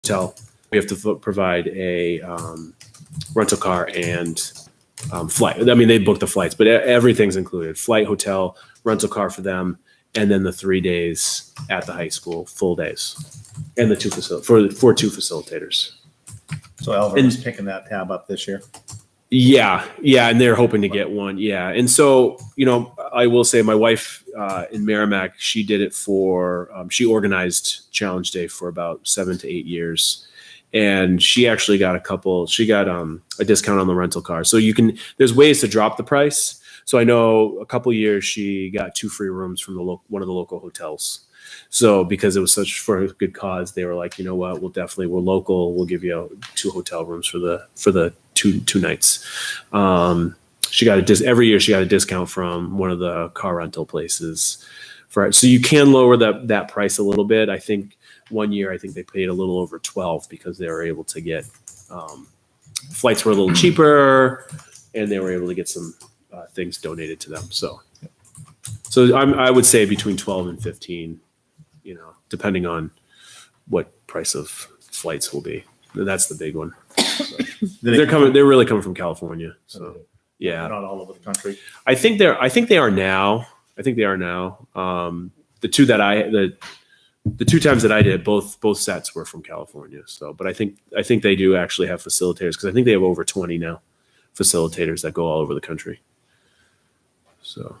hotel, we have to provide a rental car and flight. I mean, they book the flights, but everything's included: flight, hotel, rental car for them, and then the 3 days at the high school, full days, and the for two facilitators. So Alvin's picking that tab up this year. Yeah, and they're hoping to get one. Yeah, and so I will say my wife in Merrimack, she did it for. She organized Challenge Day for about 7 to 8 years, and she actually got She got a discount on the rental car. So there's ways to drop the price. So I know a couple years she got 2 free rooms from one of the local hotels. So because it was such for a good cause, they were like, you know what, we're local. We'll give you 2 hotel rooms for the two nights. She got every year she got a discount from one of the car rental places so you can lower that price a little bit. I think one year, they paid a little over 12 because they were able to get, flights were a little cheaper and they were able to get some things donated to them. So I would say between 12 and 15, depending on what price of flights will be. That's the big one. So. They're really coming from California. So yeah, not all over the country. I think they are now. The two times that I did, both sets were from California. So, but I think they do actually have facilitators, because I think they have over 20 now facilitators that go all over the country. So.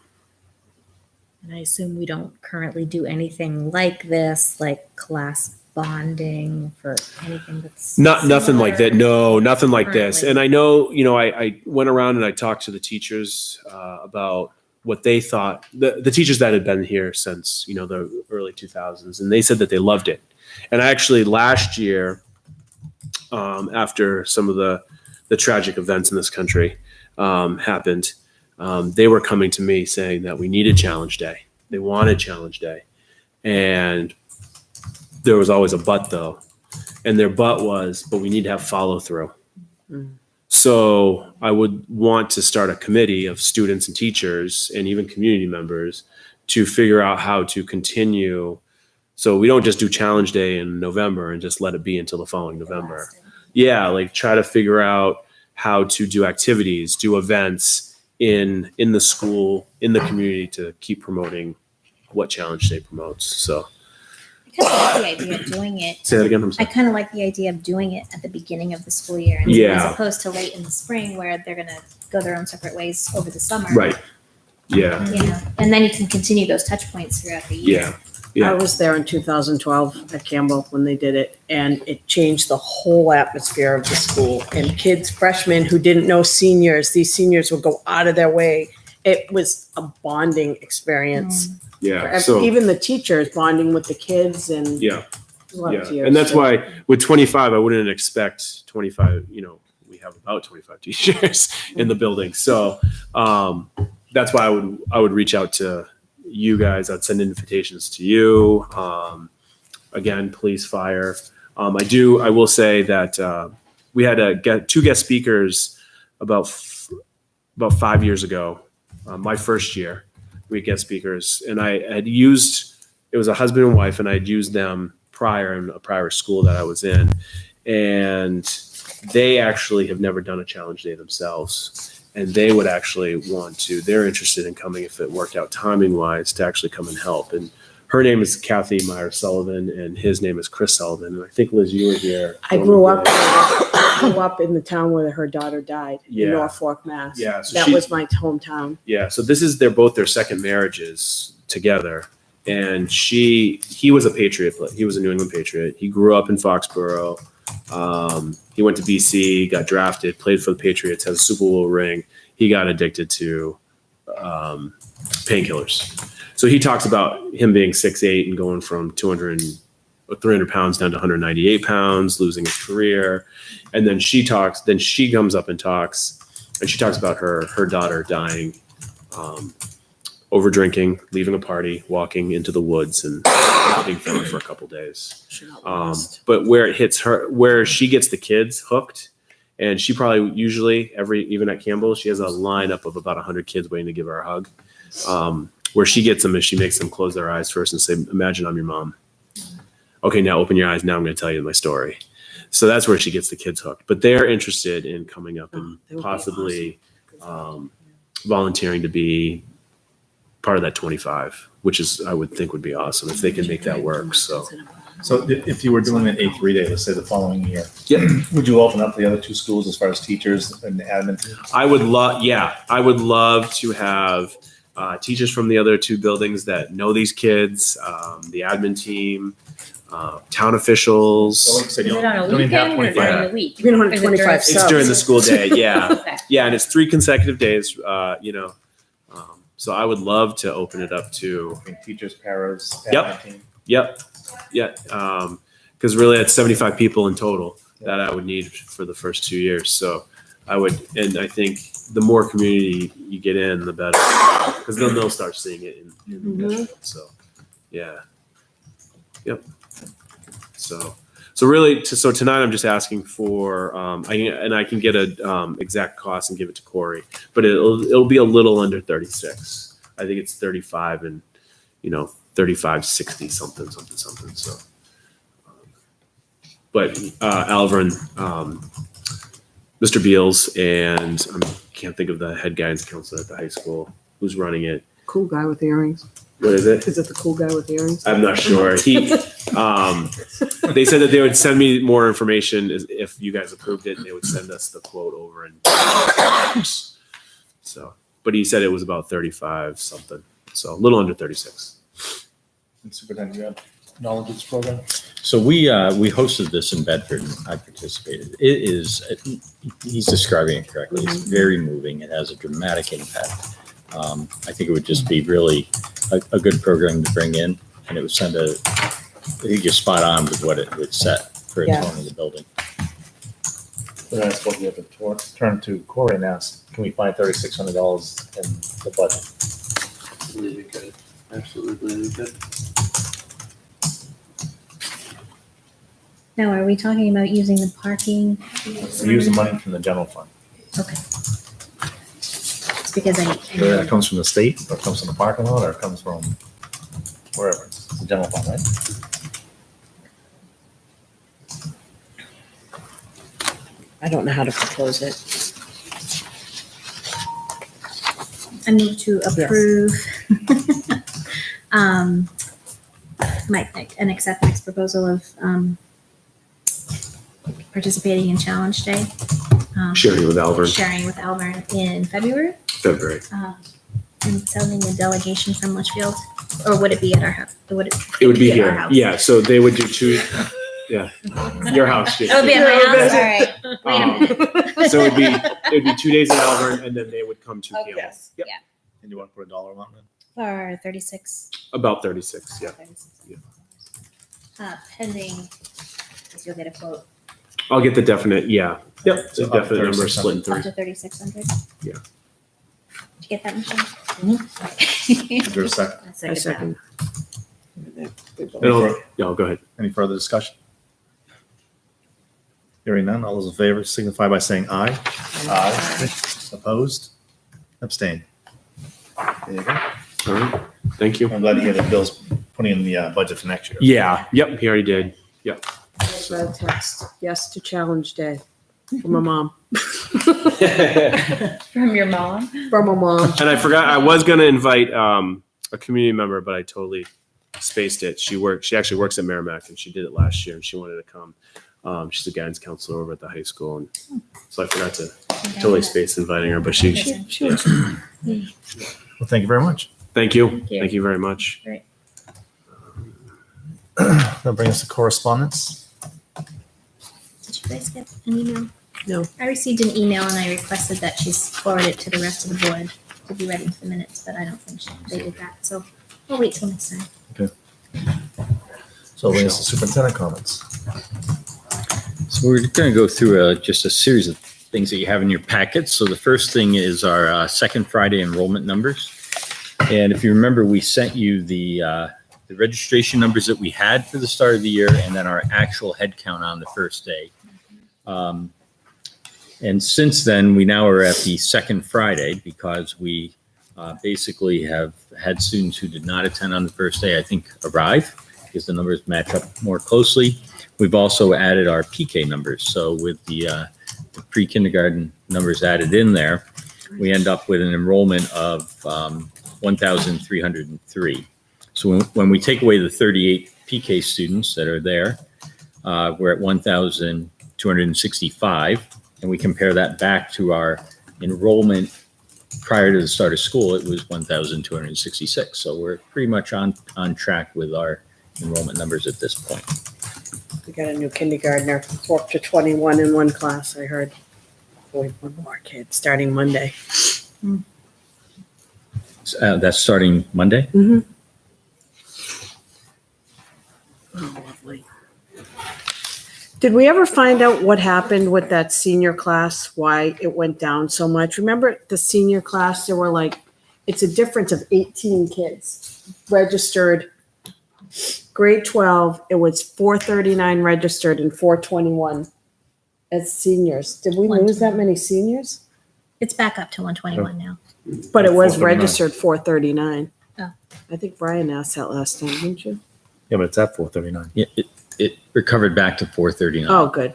And I assume we don't currently do anything like this, like class bonding for anything that's nothing like that. No, nothing like currently. this. And I know, I went around and I talked to the teachers about what they thought, the teachers that had been here since, the early 2000s, and they said that they loved it. And actually last year, after some of the tragic events in this country happened, they were coming to me saying that we needed Challenge Day. They wanted Challenge Day. And there was always a but, though. And their but was, but we need to have follow through. Mm. So I would want to start a committee of students and teachers and even community members to figure out how to continue. So we don't just do Challenge Day in November and just let it be until the following November. Yeah, like try to figure out how to do activities, do events in the school, in the community, to keep promoting what Challenge Day promotes. So I kind of like the idea of doing it. Say that again. I kind of like the idea of doing it at the beginning of the school year, as opposed to late in the spring where they're going to go their own separate ways over the summer. Right. Yeah. And then you can continue those touch points throughout the year. Yeah. I was there in 2012 at Campbell when they did it, and it changed the whole atmosphere of the school. And kids, freshmen who didn't know seniors, these seniors would go out of their way. It was a bonding experience. Yeah. So even the teachers bonding with the kids, and yeah. And that's why with 25, I wouldn't expect 25. We have about 25 teachers in the building, so that's why I would reach out to you guys. I'd send invitations to you. Again, police, fire. I will say that we had 2 guest speakers about 5 years ago. My first year, we had guest speakers, and I had used, it was a husband and wife, and I'd used them prior in a prior school that I was in, and they actually have never done a Challenge Day themselves. And they would actually they're interested in coming if it worked out timing wise to actually come and help. And her name is Kathy Meyer Sullivan and his name is Chris Sullivan. And I think, Liz, you were here. I grew up in the town where her daughter died in Norfolk, Mass. Yeah. So that was my hometown. Yeah. So they're both their second marriages together. And he was a Patriot. He was a New England Patriot. He grew up in Foxborough. He went to BC, got drafted, played for the Patriots, has a Super Bowl ring. He got addicted to painkillers. So he talks about him being 6'8" and going from 300 pounds down to 198 pounds, losing his career. And then she comes up and talks, and she talks about her daughter dying, over drinking, leaving a party, walking into the woods, and not being found for a couple days. But where it hits her, where she gets the kids hooked, and she probably usually even at Campbell, she has a lineup of about 100 kids waiting to give her a hug. Where she gets them is she makes them close their eyes first and say, "Imagine I'm your mom. Okay, now open your eyes. Now I'm going to tell you my story." So that's where she gets the kids hooked. But they're interested in coming up and that would be possibly volunteering to be part of that 25, which is, I would think would be awesome if they can make that work. So If you were doing an A3 day, let's say the following year, yeah, would you open up the other two schools as far as teachers and the admin team? I would love to have teachers from the other two buildings that know these kids, the admin team, town officials. So like I said, Is you it on a don't even have weekend or 25. during the week? We don't have Is it 25 during- It's during the school day. Yeah. Okay. Yeah. And it's 3 consecutive days, so I would love to open it up to, I mean, teachers, paras, Yep. admin team. yep. Yeah. Cause really that's 75 people in total that I would need for the first 2 years. So and I think the more community you get in, the better, cause then they'll start seeing it in the district. So, yeah. Yep. So really, so tonight I'm just asking for, I can get a exact cost and give it to Corey, but it'll be a little under 36. I think it's 35 and 35, 60 something. So, but Alvin, Mr. Beals, and I can't think of the head guidance counselor at the high school who's running it. Cool guy with earrings. What is it? Is it the cool guy with earrings? I'm not sure. They said that they would send me more information if you guys approved it, and they would send us the quote over. So, but he said it was about 35 something, so a little under 36. And Superintendent, you have knowledge of this program? So we hosted this in Bedford and I participated. It is, he's describing it correctly. It's very moving. It has a dramatic impact. I think it would just be really a good program to bring in, and it would send I think you're spot on with what it would set for a Yeah. tone of the building. Then I suppose we have to turn to Corey and ask, can we find $3,600 in the budget? Absolutely we could. Absolutely we could. Now, are we talking about using the parking? We use the money from the general fund. Okay. Because Whether that comes from the state, or it comes from the parking lot, or it comes from wherever. It's the general fund, right? I don't know how to propose it. I move to approve and accept Mike's proposal of participating in Challenge Day. Sharing with Alvin, Sharing with Alvin in February. And sending a delegation from Litchfield, or would it be at our house? it would be at our here. house? Yeah, so they would do 2. Yeah, your house. It would be at my house. All right. Wait a minute. So it'd be 2 days in Alvern, and then they would come to Okay. Campbell. Yep. Yeah. And you want to put a dollar amount in? For 36. About 36. Yeah. Pending, because you'll get a quote I'll get the definite. Yeah. Yep. So The up definite number 3600. split in up 3. to 3,600. Yeah. Did you get that, Michelle? Is there a second? I second. Go ahead. Any further discussion? Hearing none, all those in favor signify by saying aye. Aye. Opposed? Abstain. There you go. All right. Thank you. I'm glad to hear that Bill's putting in the budget for next year. Yeah. Yep. He already did. Yep. Red text. Yes to Challenge Day from my mom. From your mom? From my mom. And I forgot I was gonna invite a community member, but I totally spaced it. She actually works at Merrimack, and she did it last year, and she wanted to come. She's a guidance counselor over at the high school, and so I forgot to totally space inviting her. But she Well, thank you very much. thank you, you. thank you very much. That'll bring us to correspondence. Did you guys get an email? No. I received an email and I requested that she's forward it to the rest of the board to be ready for the minutes, but I don't think they did that. So I'll wait till next time. So it'll bring us to superintendent comments. So we're going to go through just a series of things that you have in your packets. So the first thing is our second Friday enrollment numbers. And if you remember, we sent you the registration numbers that we had for the start of the year and then our actual head count on the first day. And since then, we now are at the second Friday because we basically have had students who did not attend on the first day, I think, arrive because the numbers match up more closely. We've also added our PK numbers. So with the pre-kindergarten numbers added in there, we end up with an enrollment of 1,303. So when we take away the 38 PK students that are there, we're at 1,265, and we compare that back to our enrollment prior to the start of school, it was 1,266. So we're pretty much on track with our enrollment numbers at this point. We got a new kindergartner, we're up to 21 in one class, I heard. Boy, one more kid starting Monday. That's starting Monday? Mm-hmm. Oh, lovely. Did we ever find out what happened with that senior class, why it went down so much? Remember the senior class, there were like, it's a difference of 18 kids registered. Grade 12, it was 439 registered and 421 as seniors. Did we lose that many seniors? It's back up to 121 now. But it was 439. registered 439. Oh. I think Brian asked that last time, didn't you? Yeah, but it's at 439. Yeah, it recovered back to 439. Oh, good.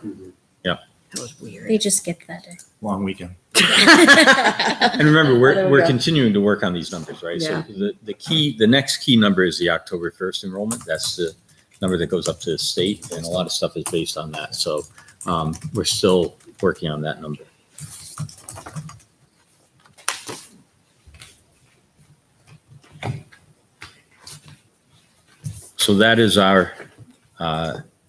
Yeah. That was weird. They just skipped that day. Long weekend. And remember, There we we're go. continuing to work on these numbers, right? Yeah. So the next key number is the October 1st enrollment. That's the number that goes up to the state, and a lot of stuff is based on that. So we're still working on that number. So that is our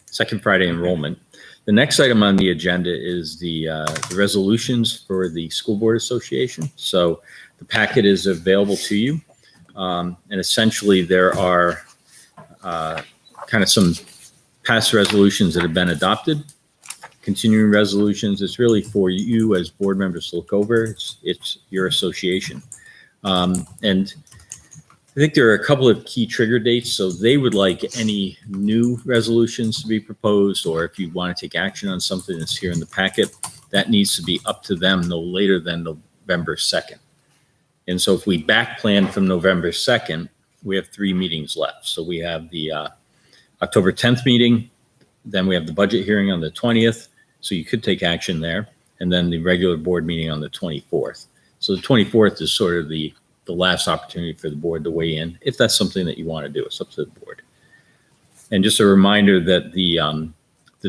second Friday enrollment. The next item on the agenda is the resolutions for the School Board Association. So the packet is available to you. And essentially there are kind of some past resolutions that have been adopted, continuing resolutions. It's really for you as board members to look over. It's your association. And I think there are a couple of key trigger dates. So they would like any new resolutions to be proposed, or if you want to take action on something that's here in the packet, that needs to be up to them no later than November 2nd. And so if we back plan from November 2nd, we have 3 meetings left. So we have the October 10th meeting, then we have the budget hearing on the 20th. So you could take action there, and then the regular board meeting on the 24th. So the 24th is sort of the last opportunity for the board to weigh in, if that's something that you want to do. It's up to the board. And just a reminder that the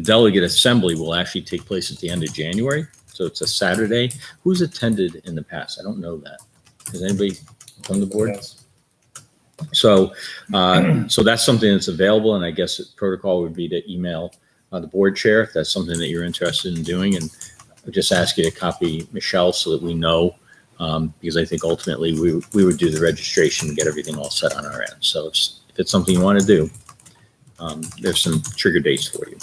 delegate assembly will actually take place at the end of January. So it's a Saturday. Who's attended in the past? I don't know that. Has anybody from the board? So that's something that's available, and I guess the protocol would be to email the board chair if that's something that you're interested in doing, and I'll just ask you to copy Michelle so that we know, because I think ultimately we would do the registration and get everything all set on our end. So if it's something you want to do, there's some trigger dates for you.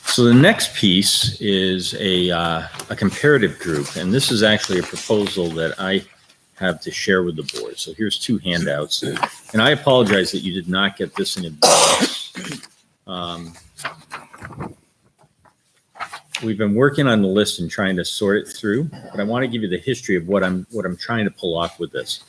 So the next piece is a comparative group, and this is actually a proposal that I have to share with the board. So here's 2 handouts, and I apologize that you did not get this in advance. We've been working on the list and trying to sort it through, but I want to give you the history of what I'm trying to pull off with this.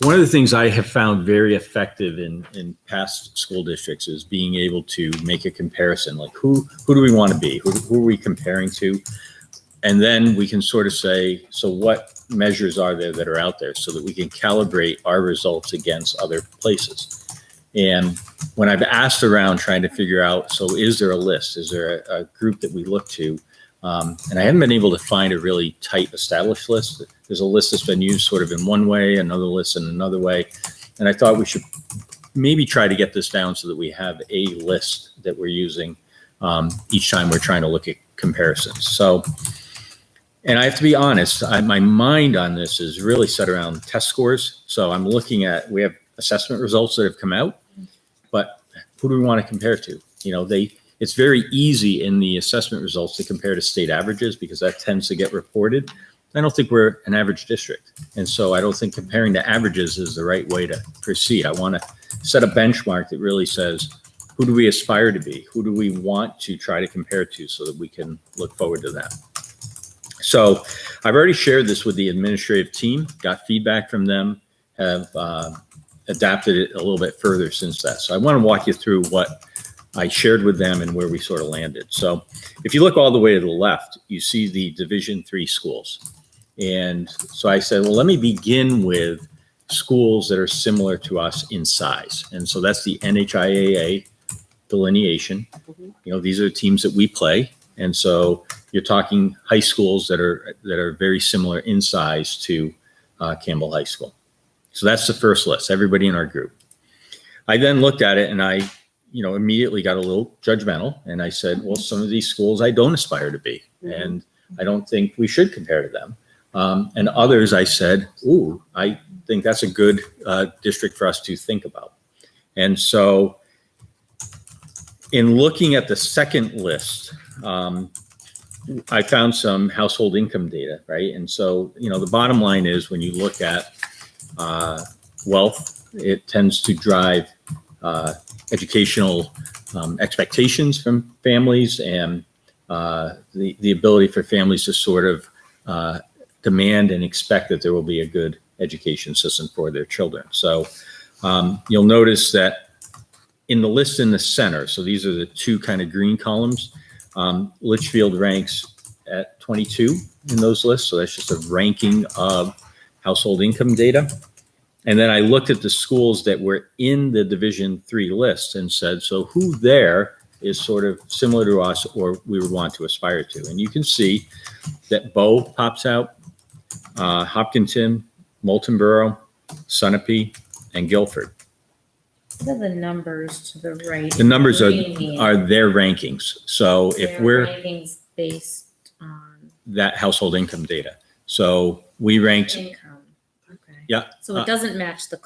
One of the things I have found very effective in past school districts is being able to make a comparison, like who do we want to be? Who are we comparing to? And then we can sort of say, so what measures are there that are out there so that we can calibrate our results against other places? And when I've asked around trying to figure out, so is there a list? Is there a group that we look to? And I haven't been able to find a really tight established list. There's a list that's been used sort of in one way, another list in another way. And I thought we should maybe try to get this down so that we have a list that we're using each time we're trying to look at comparisons. So, and I have to be honest, my mind on this is really set around test scores. So I'm looking at, we have assessment results that have come out, but who do we want to compare to? You know, it's very easy in the assessment results to compare to state averages because that tends to get reported. I don't think we're an average district. And so I don't think comparing to averages is the right way to proceed. I want to set a benchmark that really says, who do we aspire to be? Who do we want to try to compare to so that we can look forward to that? So I've already shared this with the administrative team, got feedback from them, have adapted it a little bit further since that. So I want to walk you through what I shared with them and where we sort of landed. So if you look all the way to the left, you see the Division III schools. And so I said, well, let me begin with schools that are similar to us in size. And so that's the NHIAA delineation. You know, these are the teams that we play. And so you're talking high schools that are very similar in size to Campbell High School. So that's the first list, everybody in our group. I then looked at it and I, immediately got a little judgmental. And I said, well, some of these schools I don't aspire to be. And I don't think we should compare to them. And others I said, ooh, I think that's a good district for us to think about. And so in looking at the second list, I found some household income data, right? And so, the bottom line is when you look at wealth, it tends to drive educational expectations from families and the ability for families to sort of demand and expect that there will be a good education system for their children. So you'll notice that in the list in the center, so these are the two kind of green columns, Litchfield ranks at 22 in those lists. So that's just a ranking of household income data. And then I looked at the schools that were in the Division III list and said, so who there is sort of similar to us or we would want to aspire to? And you can see that Bow pops out, Hopkinton, Moultonborough, Sunapee, and Guilford. What are the numbers to the right? The numbers are Green. their rankings. So if Their we're rankings based on that household income data. So we ranked, income. Okay. yeah. So it doesn't match the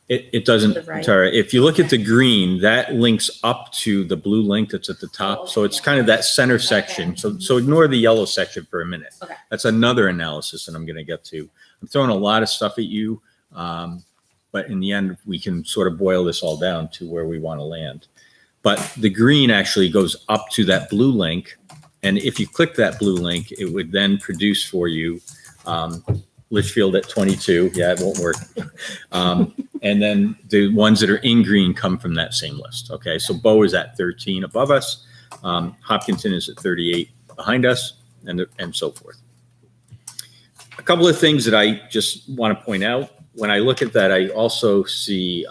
It doesn't, The right. Tara, if you look at the green, that links up to the blue link that's at the top. Oh, So it's okay. kind of that center section. So ignore the yellow section for a minute. Okay. That's another analysis that I'm going to get to. I'm throwing a lot of stuff at you. But in the end, we can sort of boil this all down to where we want to land. But the green actually goes up to that blue link. And if you click that blue link, it would then produce for you Litchfield at 22. Yeah, it won't work. And then the ones that are in green come from that same list. Okay, so Bow is at 13 above us. Hopkinton is at 38 behind us, and so forth. A couple of things that I just want to point out. When I look at that, I also see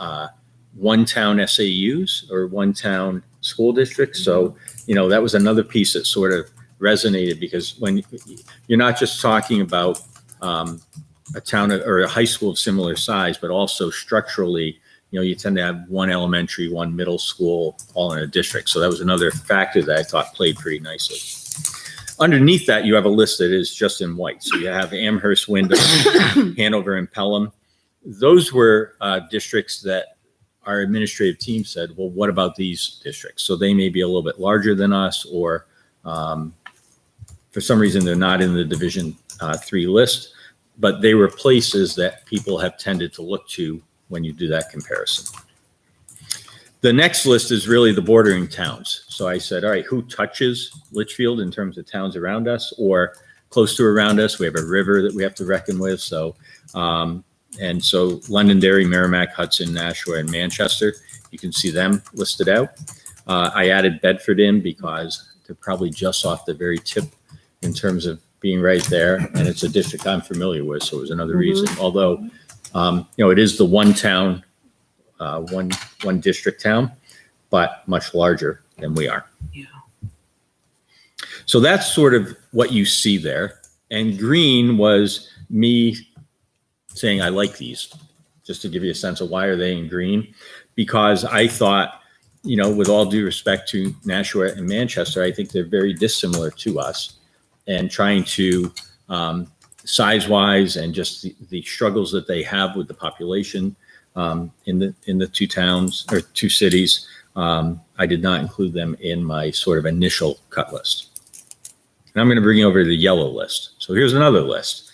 one-town SAUs or one-town school districts. So, that was another piece that sort of resonated because when you're not just talking about a town or a high school of similar size, but also structurally, you tend to have one elementary, one middle school, all in a district. So that was another factor that I thought played pretty nicely. Underneath that, you have a list that is just in white. So you have Amherst, Wyndham, Hanover, and Pelham. Those were districts that our administrative team said, well, what about these districts? So they may be a little bit larger than us, or for some reason, they're not in the Division III list, but they were places that people have tended to look to when you do that comparison. The next list is really the bordering towns. So I said, all right, who touches Litchfield in terms of towns around us or close to around us? We have a river that we have to reckon with. So, and so Londonderry, Merrimack, Hudson, Nashua, and Manchester, you can see them listed out. I added Bedford in because they're probably just off the very tip in terms of being right there. And it's a district I'm familiar with, so it was another reason. Although, it is the one town, one district town, but much larger than we are. Yeah. So that's sort of what you see there. And green was me saying, I like these, just to give you a sense of why are they in green? Because I thought, with all due respect to Nashua and Manchester, I think they're very dissimilar to us, and trying to size-wise and just the struggles that they have with the population in the two towns or two cities, I did not include them in my sort of initial cut list. And I'm going to bring you over to the yellow list. So here's another list.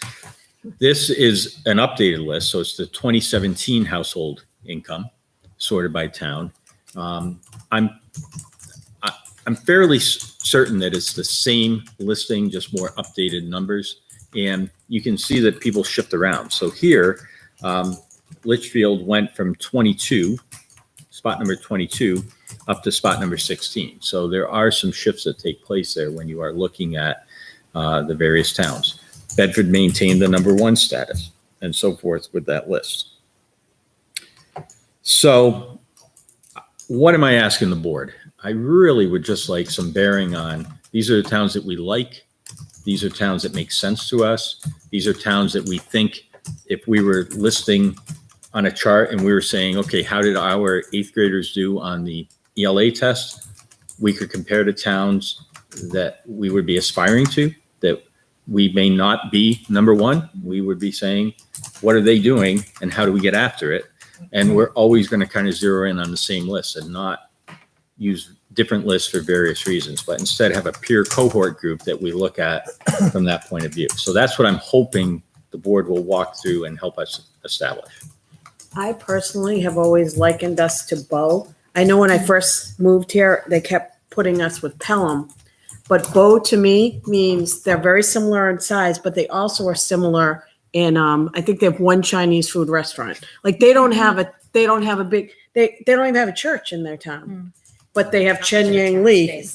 This is an updated list. So it's the 2017 household income sorted by town. I'm fairly certain that it's the same listing, just more updated numbers. And you can see that people shift around. So here, Litchfield went from 22, spot number 22, up to spot number 16. So there are some shifts that take place there when you are looking at the various towns. Bedford maintained the number 1 status and so forth with that list. So what am I asking the board? I really would just like some bearing on, these are the towns that we like. These are towns that make sense to us. These are towns that we think if we were listing on a chart and we were saying, okay, how did our 8th graders do on the ELA test? We could compare to towns that we would be aspiring to, that we may not be number 1. We would be saying, what are they doing and how do we get after it? And we're always going to kind of zero in on the same list and not use different lists for various reasons, but instead have a peer cohort group that we look at from that point of view. So that's what I'm hoping the board will walk through and help us establish. I personally have always likened us to Bow. I know when I first moved here, they kept putting us with Pelham, but Bow to me means they're very similar in size, but they also are similar in, I think they have one Chinese food restaurant. Like they don't have a big, they don't even have a church in their town, but they have Chen Yang Li.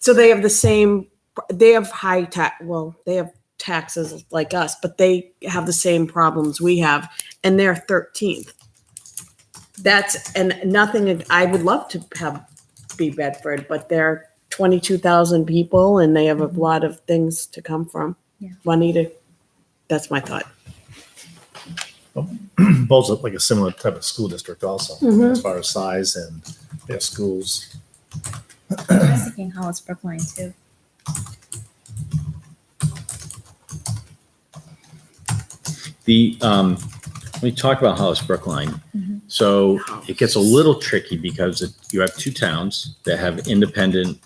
So they have the same, they have high tax, well, they have taxes like us, but they have the same problems we have, and they're 13th. That's, and nothing, I would love to have be Bedford, but they're 22,000 people and they have a lot of things to come from. Yeah. Juanita, that's my thought. Bowl's like a similar type of school district also, Mhm. as far as size and their schools. I was thinking Hollis Brookline too. When we talk about Hollis Brookline, so it gets a little tricky because you have 2 towns that have independent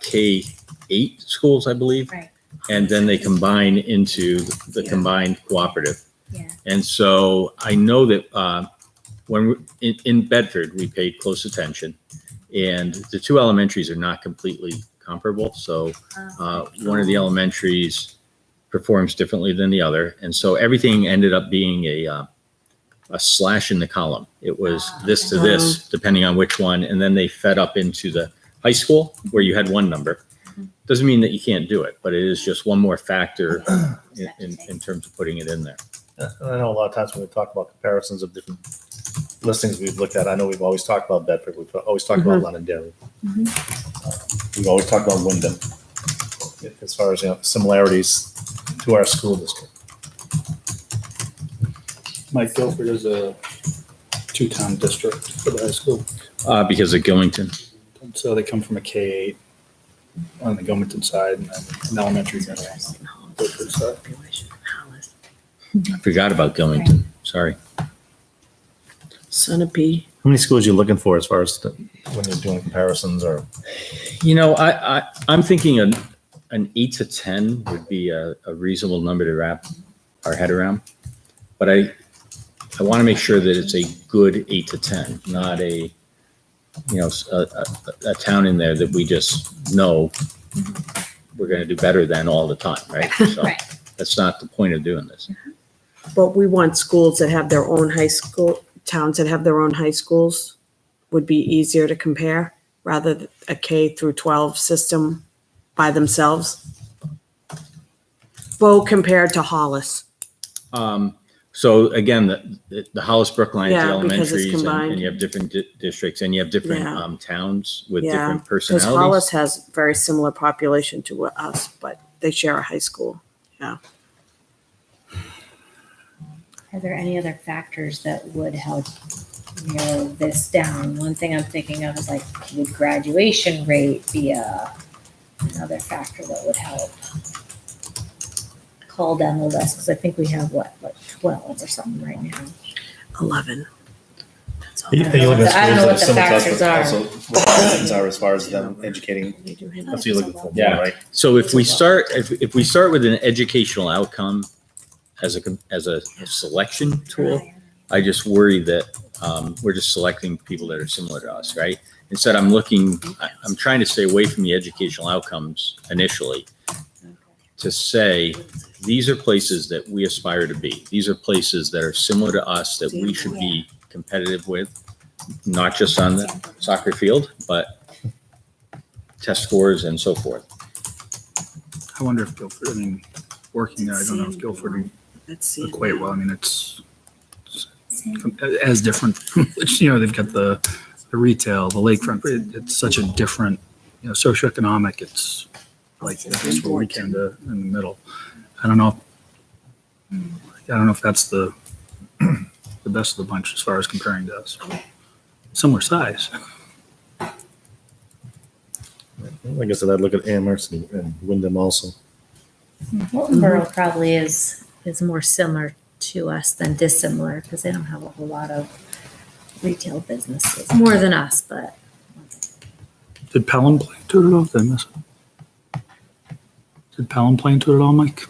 K-8 schools, I believe. Right. And then they combine into the combined cooperative. Yeah. And so I know that when in Bedford, we paid close attention, and the 2 elementaries are not completely comparable. So one of the elementaries performs differently than the other, and so everything ended up being a slash in the column. It was this to this, depending on which one, and then they fed up into the high school where you had one number. Doesn't mean that you can't do it, but it is just one more factor in terms of putting it in there. And I know a lot of times when we talk about comparisons of different listings we've looked at, I know we've always talked about Bedford, we've always talked about Londonderry. We've always talked about Wyndham, as far as, similarities to our school district. Mike Guilford is a 2-town district for the high school. Because of Gilmington. So they come from a K-8 on the Gilmington side and then an elementary on the Guilford side. I forgot about Gilmington. Sorry. Sunapee. How many schools are you looking for as far as when you're doing comparisons or? I'm thinking an 8 to 10 would be a reasonable number to wrap our head around. But I want to make sure that it's a good 8 to 10, not a town in there that we just know we're going to do better than all the time, right? So Right. that's not the point of doing this. But we want schools that have their own high school, towns that have their own high schools would be easier to compare rather than a K through 12 system by themselves. Bow compared to Hollis. So again, the Hollis Brookline is the Yeah, because it's elementaries combined. and you have different districts and you have different Yeah. towns with Yeah, different because personalities. Hollis has very similar population to us, but they share a high school. Are there any other factors that would help narrow this down? One thing I'm thinking of is like, would graduation rate be another factor that would help call down the list? Because I think we have like 12 or something right now. 11. Are you looking at I don't know what schools the that are factors similar are. to us, also what the lessons are as far as them educating? That's what you're looking for, Yeah. right? So if we start with an educational outcome as a selection tool, I just worry that we're just selecting people that are similar to us, right? Instead, I'm trying to stay away from the educational outcomes initially to say, these are places that we aspire to be. These are places that are similar to us that we should be competitive with, not just on the soccer field, but test scores and so forth. I wonder if Guilford, I mean, working there, I don't know if Guilford would Let's equate well. I mean, it's as different, you know, they've got the retail, the lakefront, it's such a different, you know, socioeconomic, it's like this weekend in the middle. I don't know if that's the best of the bunch as far as comparing to us. Similar size. Like I said, I'd look at Amherst and Wyndham also. Wilton Borough probably is more similar to us than dissimilar because they don't have a whole lot of retail businesses, more than us, but Did Pelham play into it at all? Did I miss it? Did Pelham play into it at all, Mike?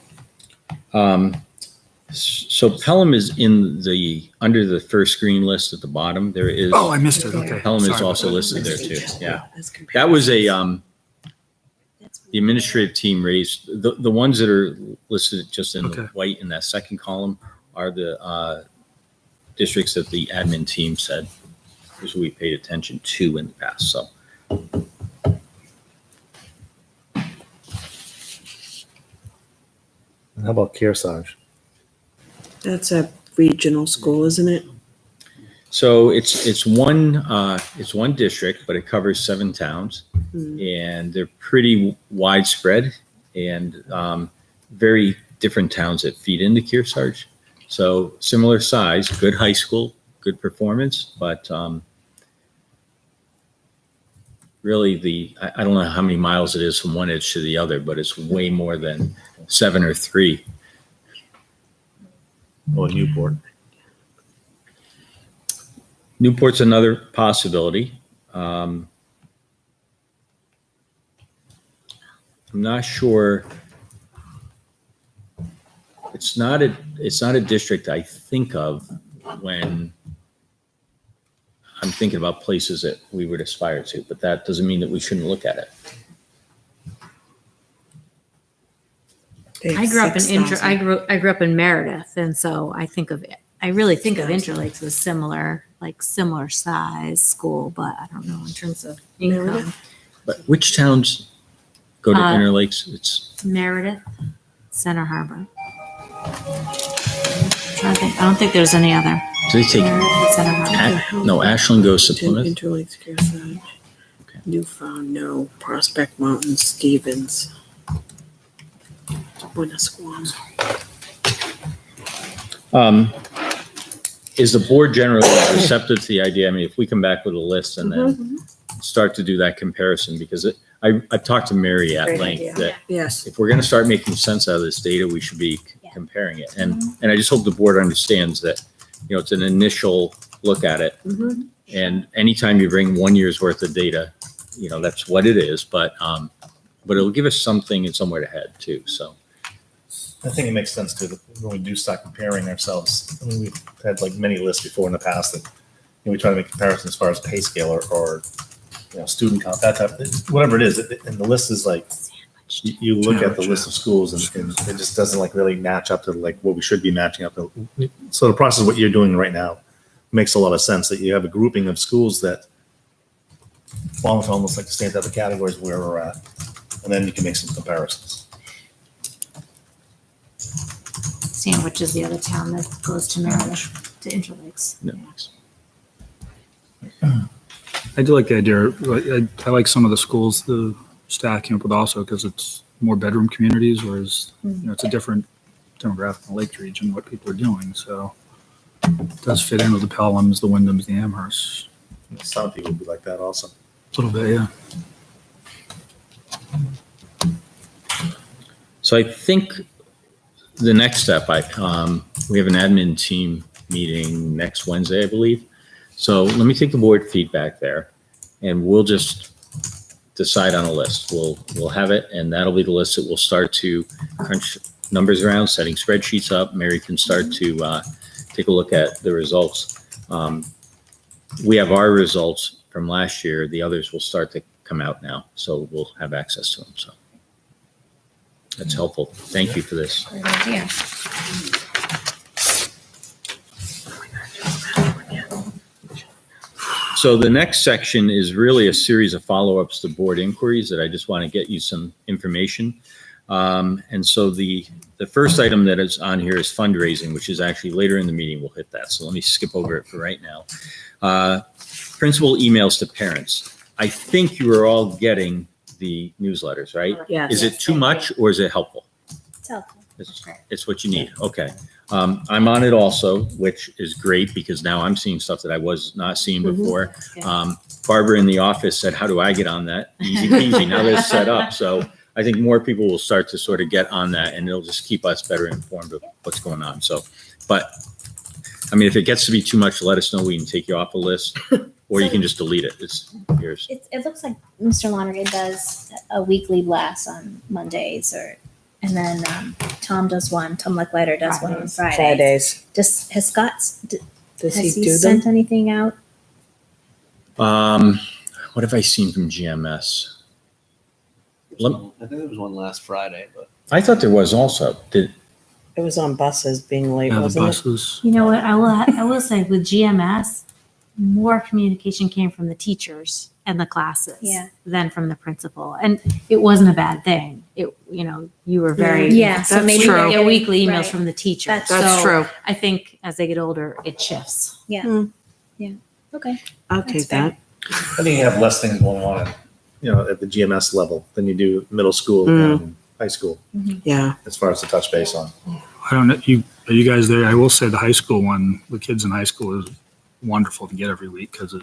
So Pelham is under the first screen list at the bottom. There is, Oh, I missed it. Okay. Pelham is Sorry. also listed there too. Yeah. That was the administrative team raised, the ones that are listed just in the Okay. white in that second column are the districts that the admin team said is we paid attention to in the past. So How about Kearsarge? That's a regional school, isn't it? So it's one district, but it covers 7 towns, and they're pretty widespread and very different towns that feed into Kearsarge. So similar size, good high school, good performance, but really I don't know how many miles it is from one edge to the other, but it's way more than 7 or 3. Or Newport? Newport's another possibility. I'm not sure. It's not a district I think of when I'm thinking about places that we would aspire to, but that doesn't mean that we shouldn't look at it. I grew up in I grew up in Meredith, and so I really think of Interlakes as similar size school, but I don't know in terms of income. But which towns go to Uh, Interlakes? It's Meredith, Center Harbor. I don't think there's any other. do they take Meredith, Center Harbor. no, Ashland goes to Plymouth. Interlakes, Kearsarge. Okay. Newfound, no. Prospect Mountain, Stevens. Winnisquam. Is the board generally receptive to the idea? I mean, if we come back with a list and then start to do that comparison, because I've talked to Mary at Great length idea. that Yes. if we're going to start making sense out of this data, we should be comparing it. And I just hope the board understands that, you know, it's an initial look at it. And anytime you bring 1 year's worth of data, you know, that's what it is. But it'll give us something and somewhere to head too. So. I think it makes sense to, when we do start comparing ourselves. I mean, we've had like many lists before in the past that, you know, we try to make comparisons as far as pay scale or you know, student count, that type of, whatever it is. And the list is like, you look at the list of schools and it just doesn't like really match up to like what we should be matching up to. So the process of what you're doing right now makes a lot of sense, that you have a grouping of schools that fall into almost like the same type of categories where we're at. And then you can make some comparisons. Sandwich is the other town that goes to Meredith, to Interlakes. No. I do like the idea. I like some of the schools the staff came up with also because it's more bedroom communities, whereas you know, it's a different demographic in the Lake region, what people are doing. So it does fit in with the Pelhams, the Wyndhams, the Amhersts. Some people would be like that also. A little bit, yeah. So I think the next step, we have an admin team meeting next Wednesday, I believe. So let me take the board feedback there, and we'll just decide on a list. We'll have it, and that'll be the list that we'll start to crunch numbers around, setting spreadsheets up. Mary can start to take a look at the results. We have our results from last year. The others will start to come out now, so we'll have access to them. So. That's helpful. Thank you for this. Great idea. So the next section is really a series of follow-ups to board inquiries that I just want to get you some information. And so the first item that is on here is fundraising, which is actually later in the meeting, we'll hit that. So let me skip over it for right now. Principal emails to parents. I think you are all getting the newsletters, right? Yes. Is it too much or is it helpful? It's helpful. It's what you need. Okay. I'm on it also, which is great because now I'm seeing stuff that I was not seeing before. Barbara in the office said, how do I get on that? Easy peasy. Now that it's set up. So I think more people will start to sort of get on that and it'll just keep us better informed of what's going on. So, but I mean, if it gets to be too much, let us know. We can take you off the list or you can just delete it. It's yours. It looks like Mr. Lonergan does a weekly blast on Mondays, and then Tom does one. Tom Lecklider does one on Fridays. Fridays. Has Scott Does has he he do sent them? anything out? What have I seen from GMS? I think there was one last Friday, but I thought there was also. It was on buses being late, Yeah, the wasn't it? buses. You know what? I will say with GMS, more communication came from the teachers and the classes Yeah. than from the principal, and it wasn't a bad thing. You were very Yeah, so That's maybe true. they're Get getting- weekly emails right. from the teachers. That's That's So true. I think as they get older, it shifts. Okay. I'll That's take fair. that. I think you have less things going on, at the GMS level than you do middle school and high school, Yeah. as far as to touch base on. I don't know, are you guys there? I will say the high school one, the kids in high school is wonderful to get every week because it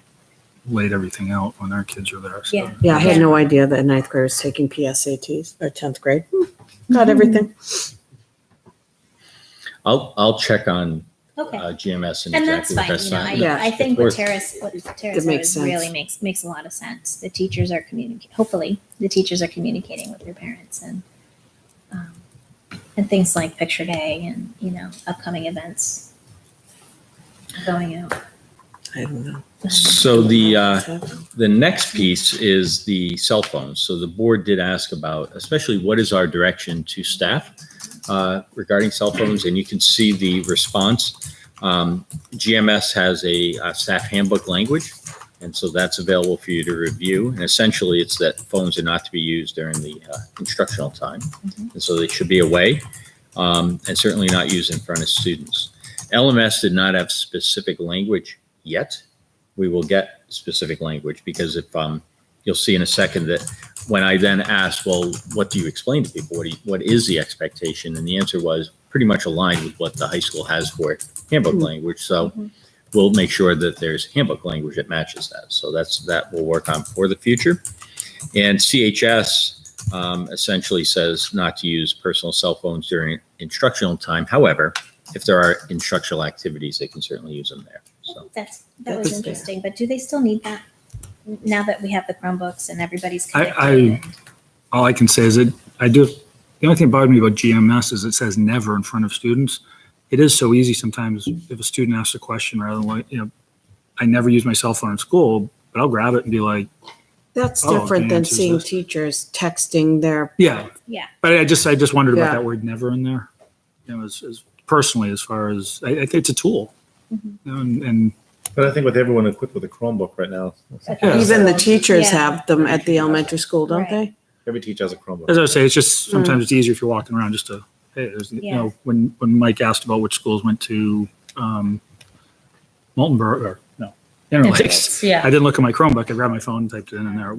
laid everything out when our kids were there. So. Yeah. Yeah, I had Yeah. no idea that ninth grade was taking PSATs or 10th grade. Got everything. I'll check on Okay. GMS and And that's exactly what fine. that's You know, not. Yeah. I think Of what course. Tara makes says really sense. makes a lot of sense. The teachers are communicating. Hopefully, the teachers are communicating with their parents and things like picture day and upcoming events going out. I don't know. So the next piece is the cell phones. So the board did ask about, especially what is our direction to staff regarding cell phones, and you can see the response. GMS has a staff handbook language, and so that's available for you to review. And essentially, it's that phones are not to be used during the instructional time, and so they should be away, and certainly not used in front of students. LMS did not have specific language yet. We will get specific language because if you'll see in a second that when I then asked, well, what do you explain to people? What is the expectation? And the answer was pretty much aligned with what the high school has for handbook language. So we'll make sure that there's handbook language that matches that. So that we'll work on for the future. And CHS essentially says not to use personal cell phones during instructional time. However, if there are instructional activities, they can certainly use them there. So. That was interesting. But do they still need that now that we have the Chromebooks and everybody's connected? I all I can say is that the only thing that bothered me about GMS is it says never in front of students. It is so easy sometimes if a student asks a question rather than I never use my cell phone in school, but I'll grab it and be like, That's Oh, different the than answer's seeing this. teachers texting their. yeah. Yeah. But I just wondered about Yeah. that word never in there. As personally, as far as I think it's a tool. And But I think with everyone equipped with a Chromebook right now, Yeah. Even the teachers Yeah. have them at the elementary school, don't Right. they? every teacher has a Chromebook. as I say, it's just sometimes it's easier if you're walking around just to, hey, there's, Yeah. when Mike asked about which schools went to Moltenberg or no, Interlakes. Yeah. I didn't look at my Chromebook. I grabbed my phone, typed it in there.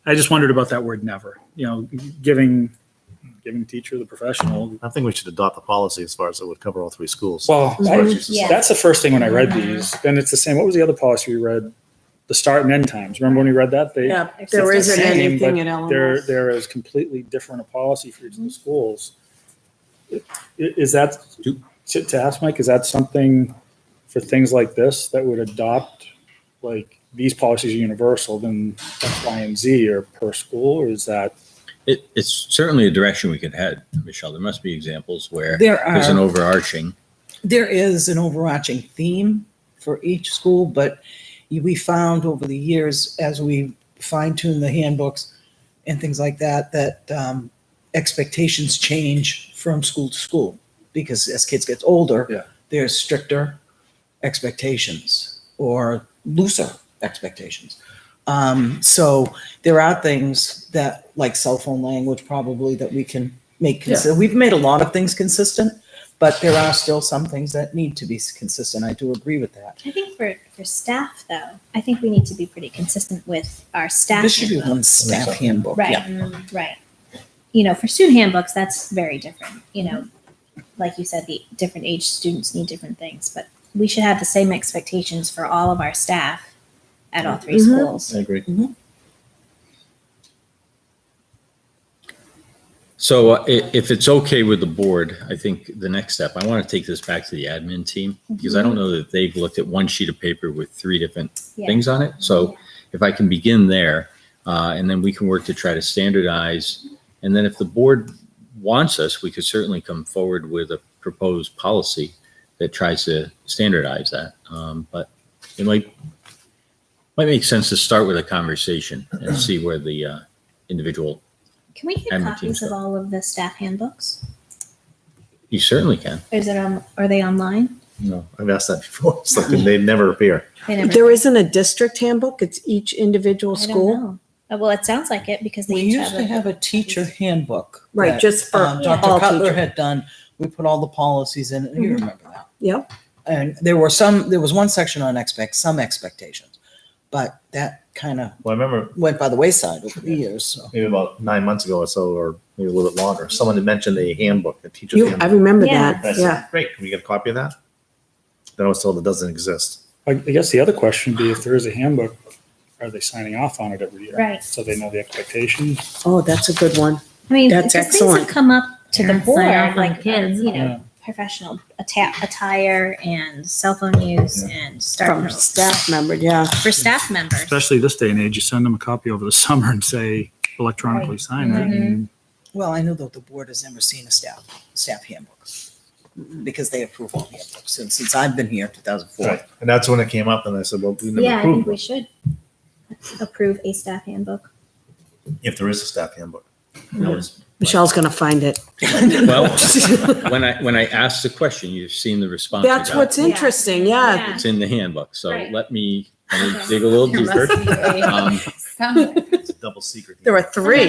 I just wondered about that word never, giving the teacher, the professional. I think we should adopt the policy as far as it would cover all three schools. Well, Yeah. that's the first thing when I read these. And it's the same. What was the other policy we read? The start and end times. Remember when we read that? Yeah, It's there the isn't same, anything but at LMS. There is completely different a policy for each of the schools. Is that, to ask Mike, is that something for things like this that would adopt, like, these policies are universal, then X, Y, and Z are per school, or is that? It's certainly a direction we could head, Michelle. There must be examples where There there's an are, overarching. there is an overarching theme for each school, but we found over the years, as we fine tune the handbooks and things like that, that expectations change from school to school because as kids get older, Yeah. there's stricter expectations or looser expectations. So there are things that, like cell phone language, probably that we can make consistent. We've made a lot of things consistent, but there are still some things that need to be consistent. I do agree with that. I think for staff though, I think we need to be pretty consistent with our staff. This should be handbook. one staff handbook. Right, Yeah. right. You know, for student handbooks, that's very different. You know, like you said, the different age students need different things, but we should have the same expectations for all of our staff at all 3 schools. I agree. So if it's okay with the board, I think the next step, I want to take this back to the admin team because I don't know that they've looked at one sheet of paper with 3 different Yeah. things on it. So if I can begin there, and then we can work to try to standardize. And then if the board wants us, we could certainly come forward with a proposed policy that tries to standardize that. But it might make sense to start with a conversation and see where the individual, Can we get And the copies team's of all of the staff handbooks? you certainly can. Is it are they online? No, I've asked that before. It's like they never appear. They never. There isn't a district handbook. It's each individual I don't school. know. Well, it sounds like it because they We each used to have a teacher handbook. Right, that, just for Dr. all Cutler teachers. had done. We put all the policies in it. You remember that. Yep. And there was one section on some expectations, but that kind of Well, I remember went by the wayside over the years. So. maybe about 9 months ago or so, or maybe a little bit longer, someone had mentioned a handbook, a teacher's I handbook. remember Yeah. that. And I said, Yeah. great, can we get a copy of that? Then I was told it doesn't exist. I guess the other question would be if there is a handbook, are they signing off on it every year? Right. So they know the expectations. Oh, that's a good one. I mean, That's because things excellent. have come up to the Parents sign off board, on like kids. you know, Yeah. professional attire and cell phone use and start From notes staff member, yeah. for staff members. Especially this day and age, you send them a copy over the summer and say electronically sign it. and Well, I know that the board has never seen a staff handbook because they approve all handbooks. And since I've been here, 2004. Right. And that's when it came up, and I said, well, we never Yeah, I think approved we one, should approve a staff handbook. if there is a staff handbook. That was- Michelle's gonna find it. Well, when I asked the question, you've seen the response. we That's got. what's interesting, yeah. It's in the handbook. So Right. let me dig a little deeper. It's a double secret. There are 3.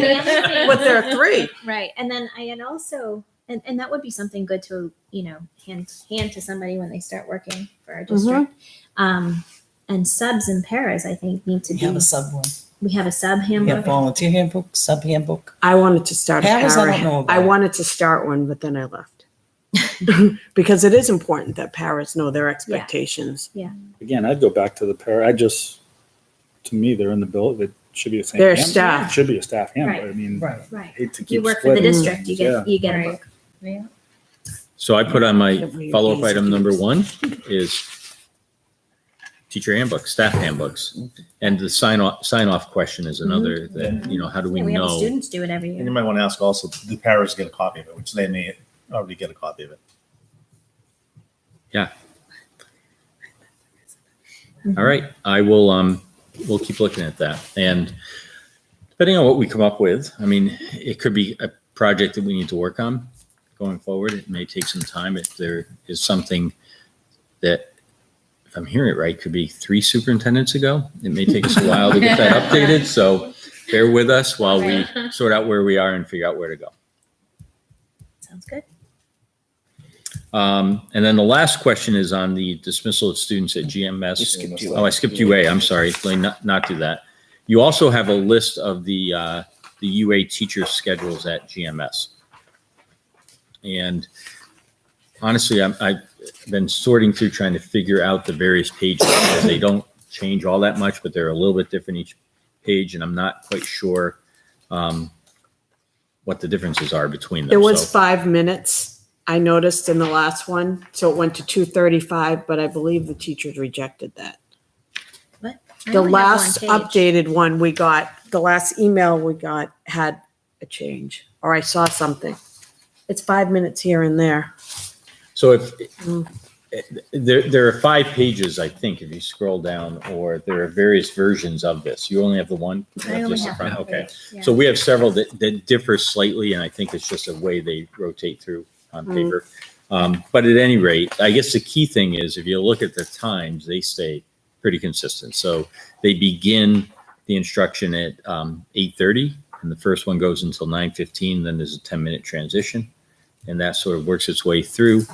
But there are 3. Right. And then I had also, and that would be something good to, you know, hand to somebody when they start working for our district. And subs and paras, I think, need to We be, have a sub one. we have a sub We have handbook. volunteer handbook, sub handbook. I wanted to start a Paras, I para. don't know about. I wanted to start one, but then I left. Because it is important that paras know their expectations. Again, I'd go back to the to me, they're in the bill. It should be the same. They're handbook. staff. It should be a staff handbook. Right. I mean, Right. Right. hate to You keep work for the splitting. district, you get a Right. book. So I put on my follow-up item number 1 is teacher handbooks, staff handbooks. And the sign off question is another that, you know, how do we Yeah, we have the know? students do it every And you year. might want to ask also, do paras get a copy of it, which they may already get a copy of it. All right, I will, we'll keep looking at that. And depending on what we come up with, I mean, it could be a project that we need to work on going forward. It may take some time if there is something that, if I'm hearing it right, could be 3 superintendents ago. It may take us a while to get that updated, so bear with us while we sort out where we are and figure out where to go. Sounds good. And then the last question is on the dismissal of students at GMS. You skipped Oh, I skipped UA. I'm sorry. Let me not do that. You also have a list of the UA teacher schedules at GMS. And honestly, I've been sorting through trying to figure out the various pages because they don't change all that much, but they're a little bit different each page, and I'm not quite sure what the differences are between them. There was So- 5 minutes, I noticed in the last one, so it went to 2:35, but I believe the teachers rejected that. I The only have last one page. updated one we got, the last email we got had a change, or I saw something. It's 5 minutes here and there. So if, There are 5 pages, I think, if you scroll down, or there are various versions of this. You only have the one? I only Just the have front? one Okay. page, yeah. So we have several that differ slightly, and I think it's just a way they rotate through on paper. But at any rate, I guess the key thing is if you look at the times, they stay pretty consistent. So they begin the instruction at 8:30, and the first one goes until 9:15. Then there's a 10-minute transition, and that sort of works its way through.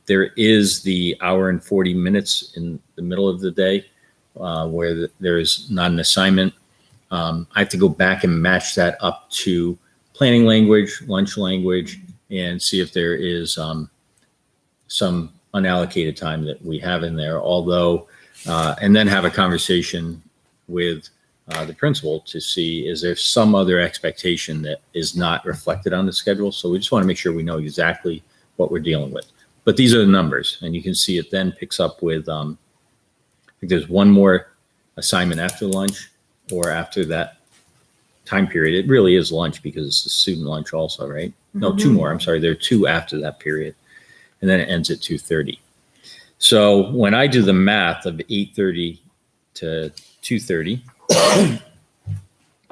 There is the hour and 40 minutes in the middle of the day where there is not an assignment. I have to go back and match that up to planning language, lunch language, and see if there is some unallocated time that we have in there. Although, and then have a conversation with the principal to see, is there some other expectation that is not reflected on the schedule? So we just want to make sure we know exactly what we're dealing with. But these are the numbers, and you can see it then picks up with, I think there's one more assignment after lunch or after that time period. It really is lunch because it's the student lunch also, right? No, 2 more. I'm sorry. There are 2 after that period. And then it ends at 2:30. So when I do the math of 8:30 to 2:30,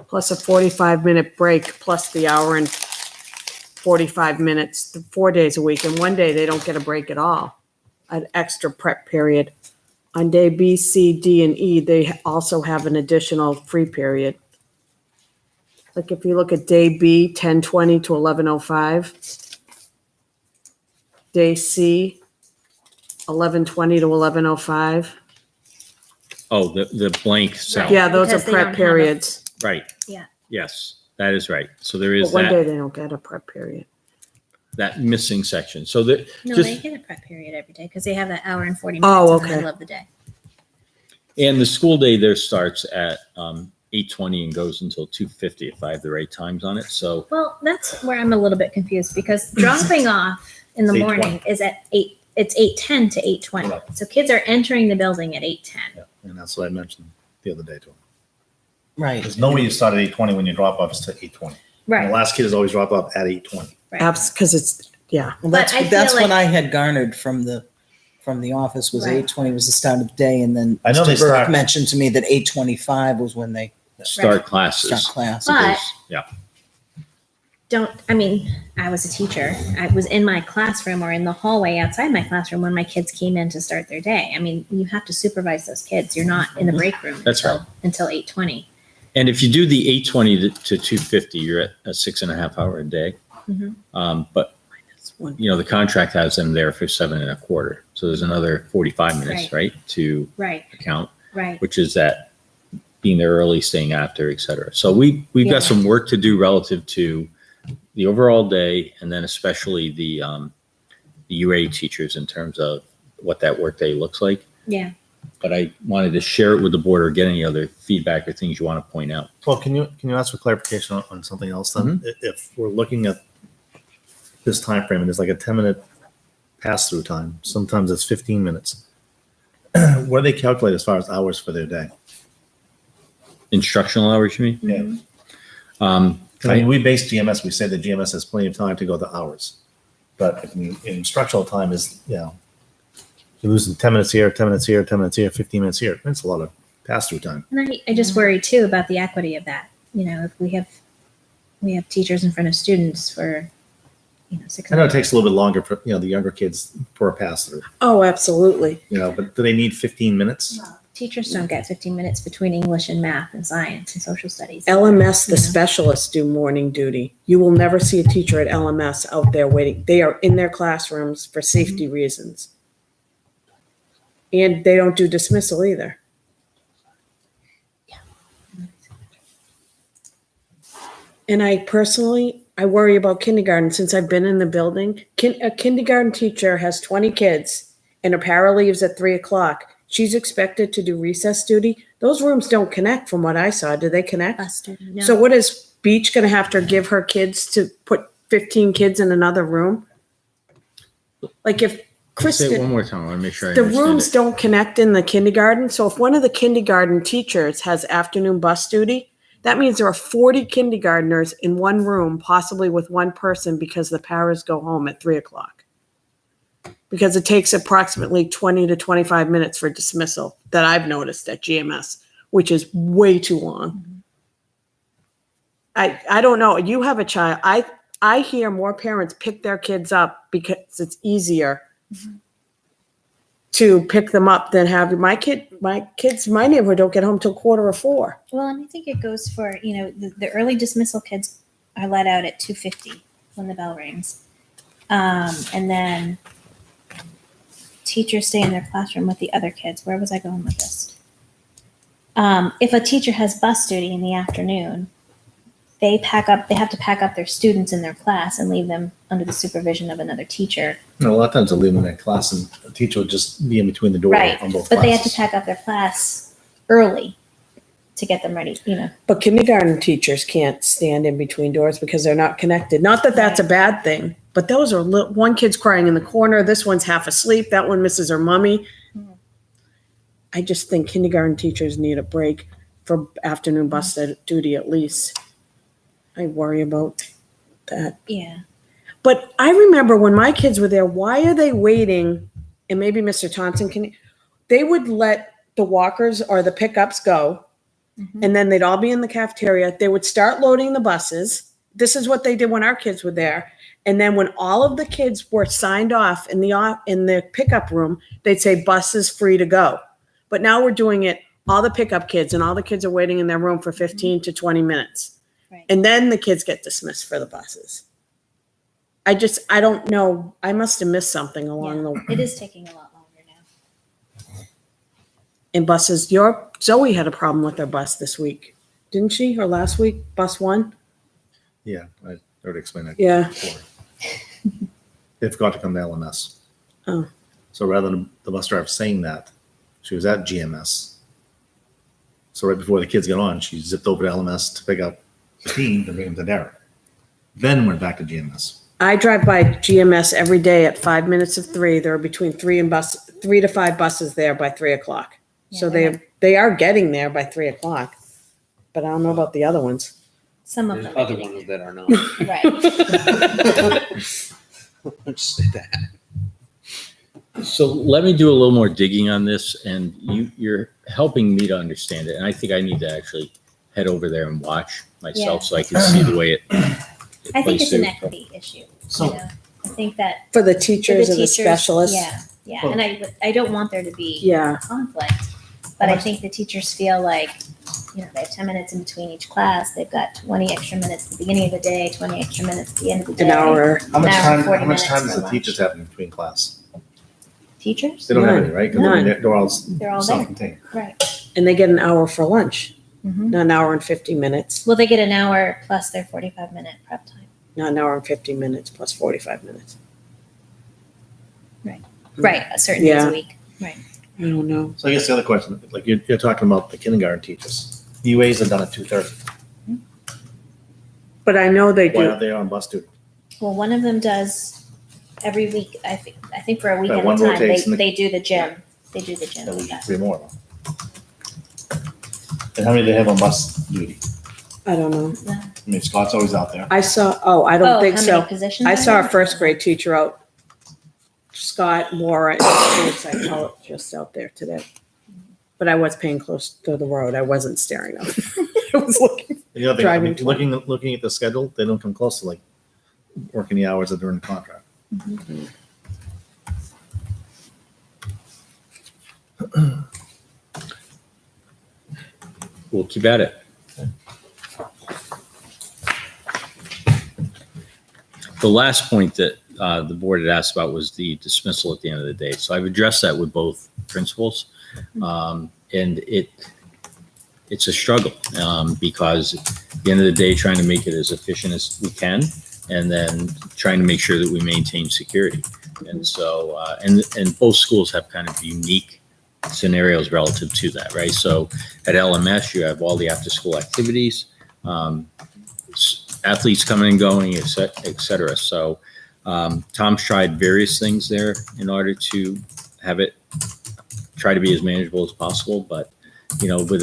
Plus a 45-minute break, plus the hour and 45 minutes, 4 days a week. And one day they don't get a break at all, an extra prep period. On day B, C, D, and E, they also have an additional free period. Like if you look at day B, 10:20 to 11:05. Day C, 11:20 to 11:05. oh, the blank cell. Yeah, those are Because they don't prep have a- periods. Right. Yeah. Yes, that is right. So there But is one day that, they don't get a prep period. that missing section. So that, No, just, they get a prep period every day because they have that hour and 40 Oh, minutes in okay. the middle of the day. and the school day there starts at 8:20 and goes until 2:50 if I have the right times on it. So Well, that's where I'm a little bit confused because dropping off in the It's morning is at 8. It's 8:10 to 8:20. Right. So kids are entering the building at 8:10. Yeah, and that's what I mentioned the other day to him. Right. There's no way you start at 8:20 when you drop off to 8:20. Right. The last kid is always drop off at 8:20. Right. Because it's, yeah. Well, But I that's feel what like- I had garnered from the office was Right. 8:20 was the start of the day, and then I know Mr. they Burke start- mentioned to me that 8:25 was when they start classes. start class. But- Yeah. I was a teacher. I was in my classroom or in the hallway outside my classroom when my kids came in to start their day. I mean, you have to supervise those kids. You're not in the break room That's right. until 8:20. And if you do the 8:20 to 2:50, you're at a 6.5 hour a day. Mhm. But one. the contract has them there for 7.25. So there's another 45 minutes, right, to Right. account, Right. which is that being there early, staying after, et cetera. So we've Yeah. got some work to do relative to the overall day, and then especially the UA teachers in terms of what that work day looks like. Yeah. But I wanted to share it with the board or get any other feedback or things you want to point out. Well, can you ask for clarification on something else then? If we're looking at this time frame and there's like a 10-minute pass-through time, sometimes it's 15 minutes. What do they calculate as far as hours for their day? Instructional hours, you mean? Yeah. Um, I mean, we base GMS, we say that GMS has plenty of time to go the hours. But if instructional time is, you're losing 10 minutes here, 10 minutes here, 10 minutes here, 15 minutes here. That's a lot of pass-through time. And I just worry too about the equity of that. If we have teachers in front of students for 6 I know it takes a little bit longer for, the younger kids for a pass-through, Oh, absolutely. but do they need 15 minutes? Teachers don't get 15 minutes between English and math and science and social studies. LMS, the Yeah. specialists do morning duty. You will never see a teacher at LMS out there waiting. They are in their classrooms for safety reasons. And they don't do dismissal either. And I worry about kindergarten since I've been in the building. A kindergarten teacher has 20 kids and her para leaves at 3:00. She's expected to do recess duty. Those rooms don't connect from what I saw. Do they connect? Bus student, no. So what is Beach going to have to give her kids to put 15 kids in another room? Like if say it Kristen, one more time. I want to make sure I the understand rooms it. don't connect in the kindergarten. So if one of the kindergarten teachers has afternoon bus duty, that means there are 40 kindergartners in one room, possibly with one person because the paras go home at 3:00. because it takes approximately 20 to 25 minutes for dismissal that I've noticed at GMS, which is way too long. I don't know. You have a child. I hear more parents pick their kids up because it's easier to pick them up than have my kids, my neighborhood don't get home till 3:45. Well, and I think it goes for, the early dismissal kids are let out at 2:50 when the bell rings. And then teachers stay in their classroom with the other kids. Where was I going with this? If a teacher has bus duty in the afternoon, they have to pack up their students in their class and leave them under the supervision of another teacher. A lot of times they'll leave them in their class and the teacher will just be in between the door Right. on both But they have to classes. pack up their class early to get them ready, But kindergarten teachers can't stand in between doors because they're not connected. Not that that's a bad thing, but those are one kid's crying in the corner. This one's half asleep. That one misses her mummy. I just think kindergarten teachers need a break for afternoon bus duty at least. I worry about that. Yeah. But I remember when my kids were there, why are they waiting? And maybe Mr. Thompson they would let the walkers or the pickups go. And then they'd all be in the cafeteria. They would start loading the buses. This is what they did when our kids were there. And then when all of the kids were signed off in the pickup room, they'd say bus is free to go. But now we're doing it, all the pickup kids and all the kids are waiting in their room for 15 to 20 minutes. Right. And then the kids get dismissed for the buses. I don't know. I must have missed something along the It is taking a lot longer now. in buses. Zoe had a problem with her bus this week, didn't she? Or last week, bus one? Yeah, I already explained that Yeah. before. They forgot to come to LMS. Oh. So rather than the bus driver saying that, she was at GMS. So right before the kids got on, she zipped over to LMS to pick up the team and bring them to Derek. Then went back to GMS. I drive by GMS every day at 5 minutes of 3. There are between 3 to 5 buses there by 3:00. So Yeah, they are getting there by 3:00. But I don't know about the other ones. Some of There's them. other ones that are not. Right. Let's say that. So let me do a little more digging on this, and you're helping me to understand it. And I think I need to actually head over there and watch myself so I can see the way it I think plays it's an through. equity issue. So- I think that For the for teachers and the teachers, specialists. Yeah. And I don't want there to be Yeah. conflict, but I think the teachers feel like, they have 10 minutes in between each class. They've got 20 extra minutes at the beginning of the day, 20 extra minutes at the end of the day. An hour. How much An hour, time? 40 How much minutes time for does the lunch. teachers have in between class? Teachers? They don't have None. any, right? 'Cause None. they're all They're all there. self-contained. Right. And they get an hour for lunch, Mhm. not an hour and 50 minutes, Well, they get an hour plus their 45-minute prep time. not an hour and 50 minutes plus 45 minutes. Right. Certain days Yeah. a week. Right. I don't know. So I guess the other question, like you're talking about the kindergarten teachers. UAs are done at 2:30. But I know they Why do. aren't they on bus duty? Well, one of them does every week. I think for a week That at a one time. rotates and They do the gym. They do the gym. That would with be that. 3 more. And how many do they have on bus duty? I don't know. I mean, Scott's always out there. I don't think how so. many positions I are saw there? a first grade teacher out, Scott, Laura, and a school psychologist out there today. But I was paying close to the road. I wasn't staring up. I was looking. And the other thing, I mean, Driving looking at the schedule, they don't come close to like working the hours that are in the contract. We'll keep at it. The last point that the board had asked about was the dismissal at the end of the day. So I've addressed that with both principals. And it's a struggle because at the end of the day, trying to make it as efficient as we can, and then trying to make sure that we maintain security. And so, and both schools have kind of unique scenarios relative to that, right? So at LMS, you have all the after-school activities, athletes coming and going, et cetera. So Tom's tried various things there in order to have it try to be as manageable as possible. But, with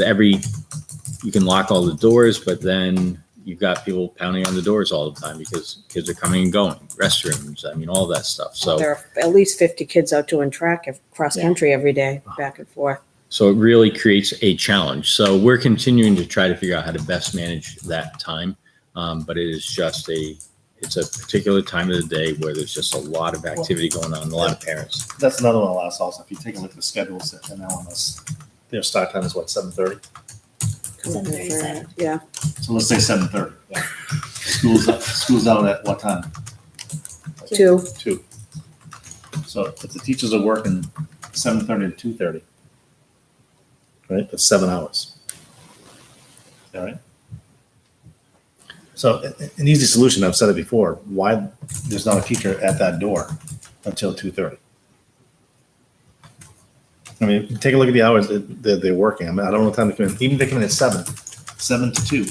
you can lock all the doors, but then you've got people pounding on the doors all the time because kids are coming and going, restrooms, I mean, all that stuff. So, There are at least 50 kids out doing track cross Yeah. country every day, back and forth. so it really creates a challenge. So we're continuing to try to figure out how to best manage that time. But it is just it's a particular time of the day where there's just a lot of activity going on, a lot of parents. That's another one I'll ask also. If you take a look at the schedules at LMS, their start time is what, 7:30? 7:37. Yeah. So let's say 7:30. School's out at what time? 2. 2. So if the teachers are working 7:30 to 2:30, right, that's 7 hours. All right. So an easy solution, I've said it before, why there's not a teacher at that door until 2:30? I mean, take a look at the hours that they're working. I mean, I don't know what time they come in. Even if they come in at 7 to 2,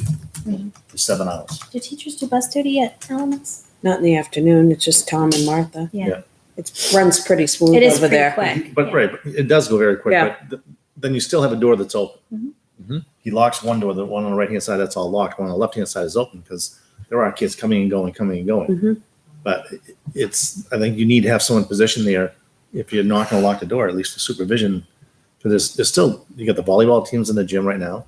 it's 7 hours. Do teachers do bus duty at Elements? Not in the afternoon. It's just Tom and Martha. Yeah. Yeah. It runs pretty smooth It is over pretty there. quick. But yeah. right, but it does go very quick. Yeah. But then you still have a door that's open. Mhm. He locks one door. The one on the right hand side that's all locked. One on the left hand side is open because there are kids coming and going, Mhm. But I think you need to have someone positioned there. If you're not going to lock the door, at least for supervision, because there's still you got the volleyball teams in the gym right now.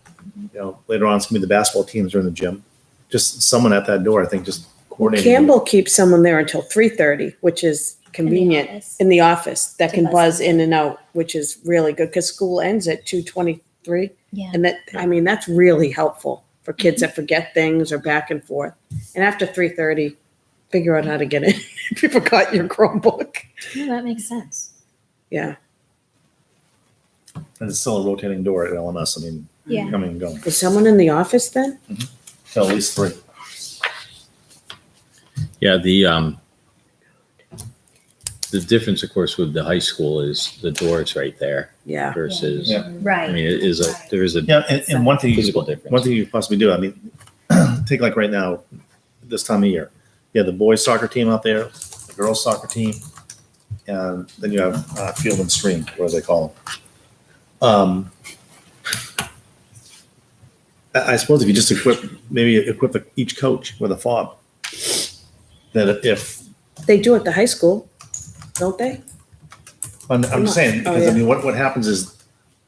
You know, later on it's going to be the basketball teams are in the gym. Just someone at that door, I think, just coordinating. Campbell keeps someone there until 3:30, which is convenient office. in the office that To can buzz buzz in and out, which is really good because school ends at 2:23. Yeah. And that's really helpful for kids that forget things or back and forth. And after 3:30, figure out how to get in if you forgot your Chromebook. No, that makes sense. Yeah. And it's still a rotating door at LMS. I mean, Yeah. coming and going Is someone in the office then? till at least 3. Yeah, the difference, of course, with the high school is the door's right there Yeah. versus, Yeah. Right. I mean, there is a Yeah, and one thing physical difference. One thing you could possibly do, I mean, take like right now, this time of year, you have the boys soccer team out there, the girls soccer team, and then you have field and stream, what do they call them? I suppose if you just equip each coach with a fob, that if, They do at the high school, don't they? I'm saying, Oh, because yeah. I mean, what happens is,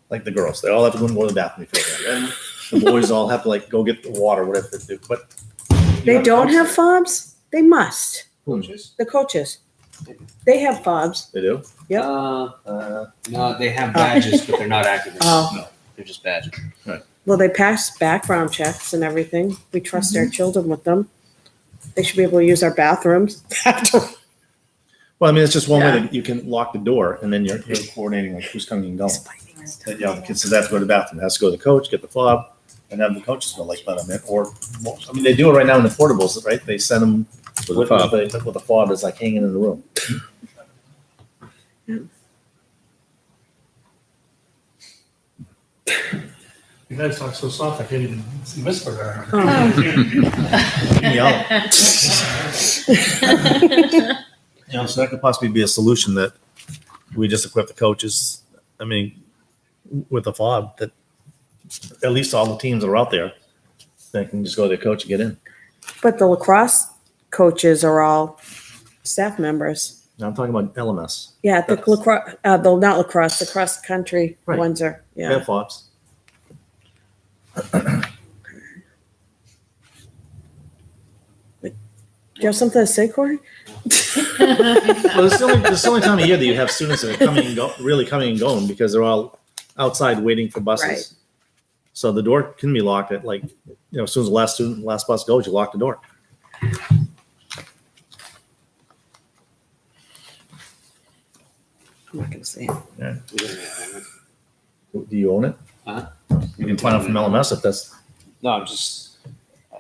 like the girls, they all have to go and go to the bathroom before that. And the boys all have to like go get the water, whatever they do, but. They don't have fobs? They must. Coaches? The coaches. They have fobs. They do? Yep. No, they have badges, but they're not active. Oh. No, they're just badges. Well, they pass background checks and everything. We trust our children with them. They should be able to use our bathrooms after. Well, I mean, it's just one way Yeah. that you can lock the door and then you're coordinating like who's coming and going. That, you know, the kid says they have to go to the bathroom, has to go to the coach, get the fob, and have the coaches go like let them in. Or, I mean, they do it right now in the portables, right? They send them with with a fob. the fob that's like hanging in the room. You guys talk so soft, I can't even see whisper there. You know, so that could possibly be a solution that we just equip the coaches, I mean, with a fob that at least all the teams that are out there, they can just go to their coach and get in. But the lacrosse coaches are all staff members. Now I'm talking about LMS. Yeah, the lacrosse, not lacrosse, the cross country Right. ones are, They yeah. have fobs. Do you have something to say, Corey? Well, it's the only time of year that you have students that are really coming and going because they're all outside waiting for buses. Right. So the door can be locked at like, you know, as soon as the last bus goes, you lock the door. I'm not gonna say it. Do you own it? Huh? You can find out from LMS if that's, No, I'm just, I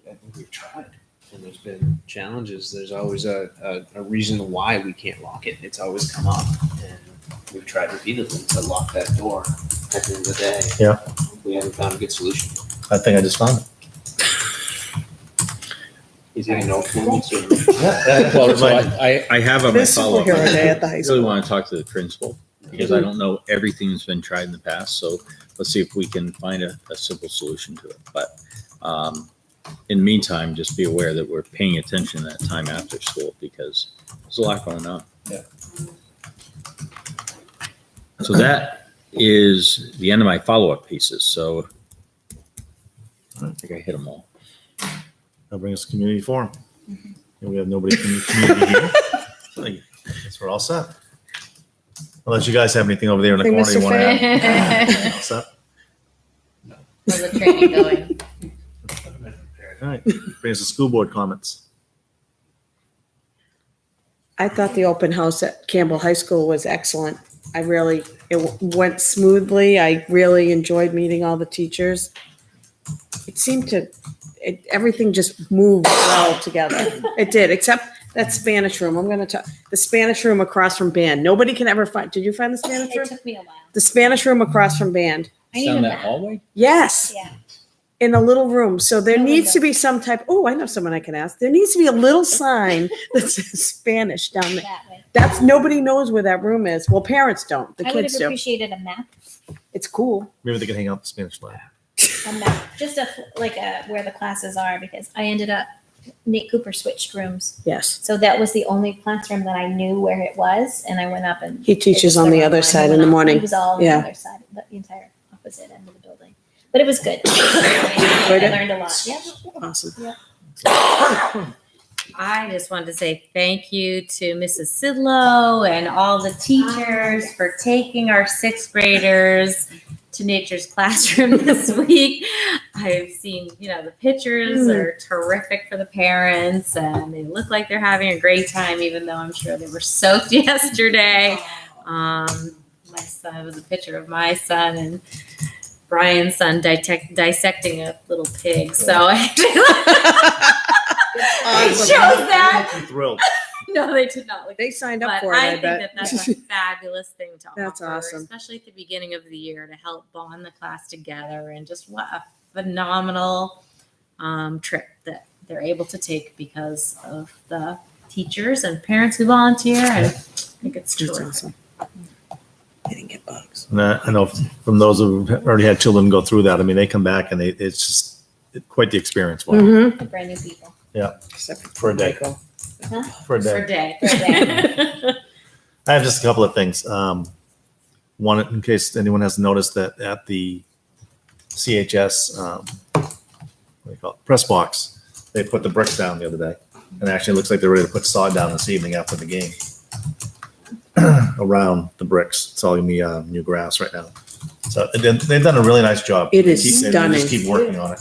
think we've tried. And there's been challenges. There's always a reason why we can't lock it. It's always come up. And we've tried repeatedly to lock that door at the end of the day. Yeah. We haven't found a good solution. I think I just found it. He's getting no clue. Well, so I have on my There's follow-up. superhero day at the high I really school. want to talk to the principal because I don't know everything that's been tried in the past. So let's see if we can find a simple solution to it. But in the meantime, just be aware that we're paying attention to that time after school because there's a lot going on. Yeah. So that is the end of my follow-up pieces. So I think I hit them all. That'll bring us to community forum. And we have nobody from the community here. So I guess we're all set. Unless you guys have anything over there in the Hey, corner you Mr. want to add. All set? How's the training going? All right, brings us to school board comments. I thought the open house at Campbell High School was excellent. It went smoothly. I really enjoyed meeting all the teachers. It seemed everything just moved well together. It did, except that Spanish room. I'm going to tell, the Spanish room across from band. Nobody can ever find, did you find the Spanish It room? took me a while. The Spanish room across from band. I need Down a that map. hallway? Yes. Yeah. In a little room. So there No needs to window. be some type, oh, I know someone I can ask. There needs to be a little sign that says Spanish down there. That way. That's, nobody knows where that room is. Well, parents don't. The I would kids have do. appreciated a map. It's cool. Maybe they can hang out the Spanish flag. A map, just where the classes are, because I ended up, Nate Cooper switched rooms. Yes. So that was the only classroom that I knew where it was, and I went up and. He teaches on the other side in the morning. He was all on the Yeah. other side, the entire opposite end of the building. But it was good. I learned a lot. Yeah. Awesome. I just wanted to say thank you to Mrs. Sidlow and all the teachers for taking our sixth graders to Nature's Classroom this week. I've seen, the pictures are terrific for the parents and they look like they're having a great time, even though I'm sure they were soaked yesterday. My son, it was a picture of my son and Brian's son dissecting a little pig. So I chose that. I'm thrilled. No, they did not look. They signed up But for it, I I think bet. that's a fabulous thing to That's offer, awesome. especially at the beginning of the year to help bond the class together and just what a phenomenal trip that they're able to take because of the teachers and parents who volunteer. And I think it's It's terrific. awesome. They didn't get bugs. And I know from those who've already had children go through that, I mean, they come back and it's just quite the experience. Wow. Mm-hmm. Brand new people. Except For a day. Michael. Huh? For a For day. a day. I have just a couple of things. One, in case anyone hasn't noticed that at the CHS, what do you call it, press box, they put the bricks down the other day. And actually it looks like they're ready to put sod down this evening after the game. Around the bricks. It's all gonna be new grass right now. So they've done a really nice job. It is They stunning. just keep working on it.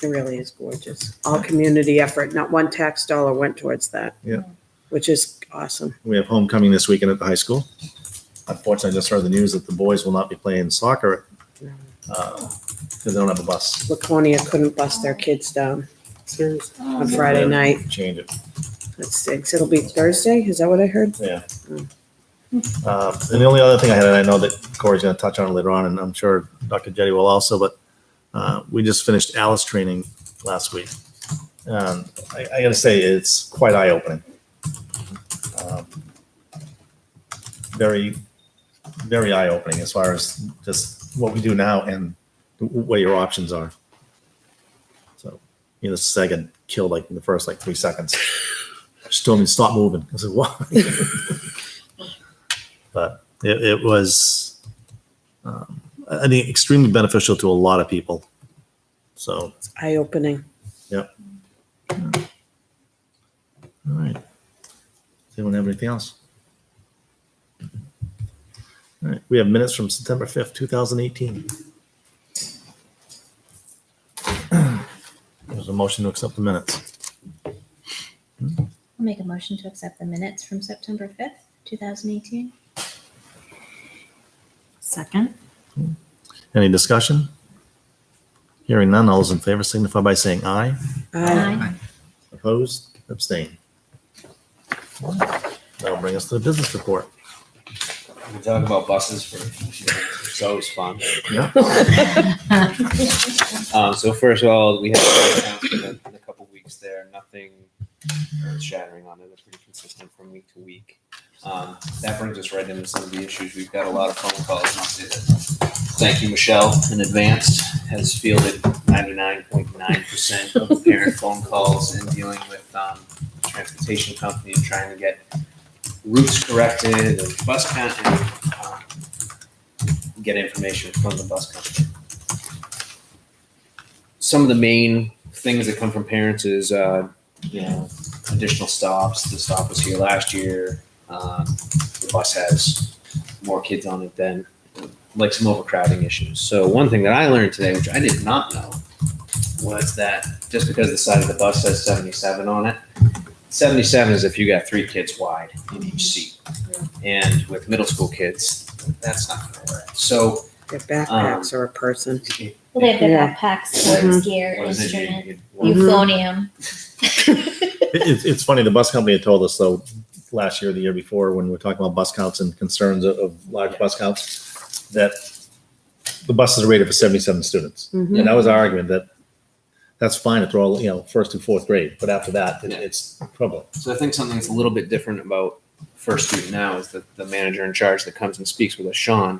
It really is gorgeous. All community effort. Not one tax dollar went towards that. Yeah. Which is awesome. We have homecoming this weekend at the high school. Unfortunately, I just heard the news that the boys will not be playing soccer because they don't have a bus. Laconia couldn't bus their kids down on Friday night. Change it. That stinks. It'll be Thursday. Is that what I heard? Yeah. And the only other thing I had, and I know that Corey's going to touch on it later on, and I'm sure Dr. Jetty will also, but we just finished Alice training last week. And I got to say, it's quite eye-opening. Very, very eye-opening as far as just what we do now and what your options are. So, the second killed like in the first 3 seconds. Just told me to stop moving. I said, "Why?" But it was, I think, extremely beneficial to a lot of people. So, It's eye-opening. all right. Does anyone have anything else? All right. We have minutes from September 5th, 2018. There's a motion to accept the minutes. I'll make a motion to accept the minutes from September 5th, 2018. Second. Any discussion? Hearing none, all those in favor signify by saying aye. Aye. Opposed? Abstain. That'll bring us to the business report. We talk about buses for it's always fun. Yeah. So first of all, we had an announcement in a couple weeks there. Nothing shattering on it. It's pretty consistent from week to week. That brings us right into some of the issues. We've got a lot of phone calls. And I'll say that. Thank you, Michelle, in advance. has fielded 99.9% of the parent phone calls and dealing with transportation company and trying to get routes corrected and bus count and get information from the bus company. Some of the main things that come from parents is, additional stops. The stop was here last year. The bus has more kids on it than like some overcrowding issues. So one thing that I learned today, which I did not know, was that just because the side of the bus says 77 on it, 77 is if you got 3 kids wide in each seat. And with middle school kids, that's not going to work. So Their backpacks are a person. Well, they have their Yeah. backpacks, sports gear, what is it? instrument, Mhm. euphonium. It's funny, the bus company had told us though, last year, or the year before, when we were talking about bus counts and concerns of large bus counts, that the buses are rated for 77 students. Mhm. And that was our argument, that that's fine if they're all, first through fourth grade, but after that, Yeah. it's trouble. So I think something that's a little bit different about First Student now is that the manager in charge that comes and speaks with us, Sean,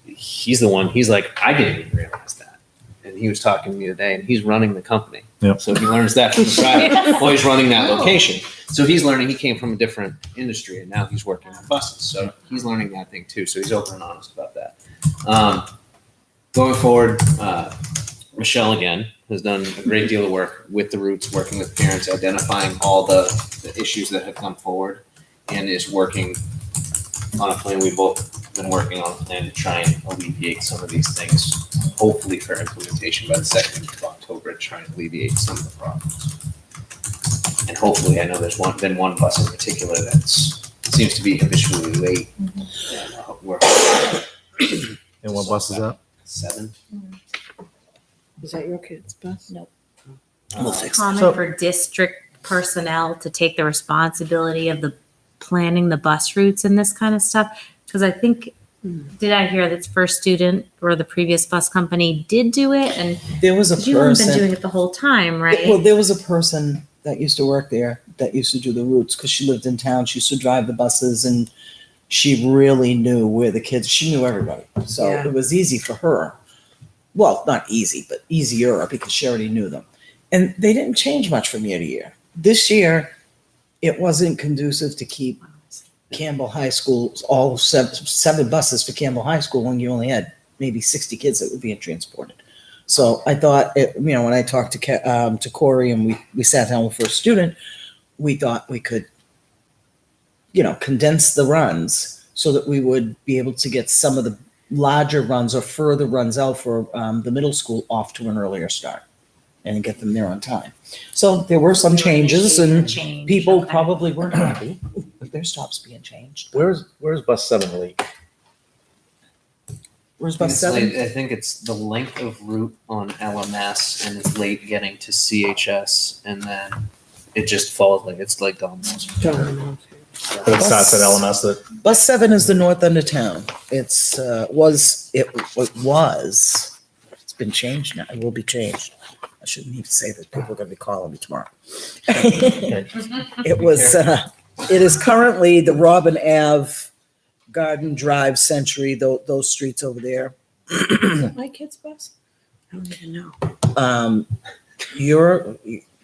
he's like, I didn't even realize that. And he was talking to me today, and he's running the company. Yep. So he learns that from the side while he's running that location. So he's learning, he came from a different industry, and now he's working on buses. So he's learning that thing too. So he's open and honest about that. Going forward, Michelle again has done a great deal of work with the routes, working with parents, identifying all the issues that have come forward, and is working on a plan. We've both been working on a plan to try and alleviate some of these things, hopefully for implementation by the 2nd week of October, to try and alleviate some of the problems. And hopefully, I know there's been one bus in particular that seems to be habitually late. And we're And what bus is that? 7. Is that your kid's bus? Common So- for district personnel to take the responsibility of the planning the bus routes and this kind of stuff. Because I think, did I hear that First Student or the previous bus company did do it? And There was a you haven't been person. doing it the whole time, right? Well, there was a person that used to work there that used to do the routes because she lived in town. She used to drive the buses and she really knew where the kids, she knew everybody. So Yeah. it was easy for her. Well, not easy, but easier because she already knew them. And they didn't change much from year to year. This year, it wasn't conducive to keep Campbell High School, all seven buses for Campbell High School when you only had maybe 60 kids that were being transported. So I thought, when I talked to Corey and we sat down with First Student, we thought we could, condense the runs so that we would be able to get some of the larger runs or further runs out for the middle school off to an earlier start and get them there on time. So there were some changes and Change, people okay. probably weren't happy with their stops being changed. Where's bus 7 late? Where's bus It's 7? late. I think it's the length of route on LMS, and it's late getting to CHS, and then it just falls it's like almost. But it starts at LMS that, Bus 7 is the north end of town. It's been changed now. It will be changed. I shouldn't even say that. People are going to be calling me tomorrow. It is currently the Robin Ave, Garden Drive, Century, those streets over there. Is that my kid's bus? I don't even know.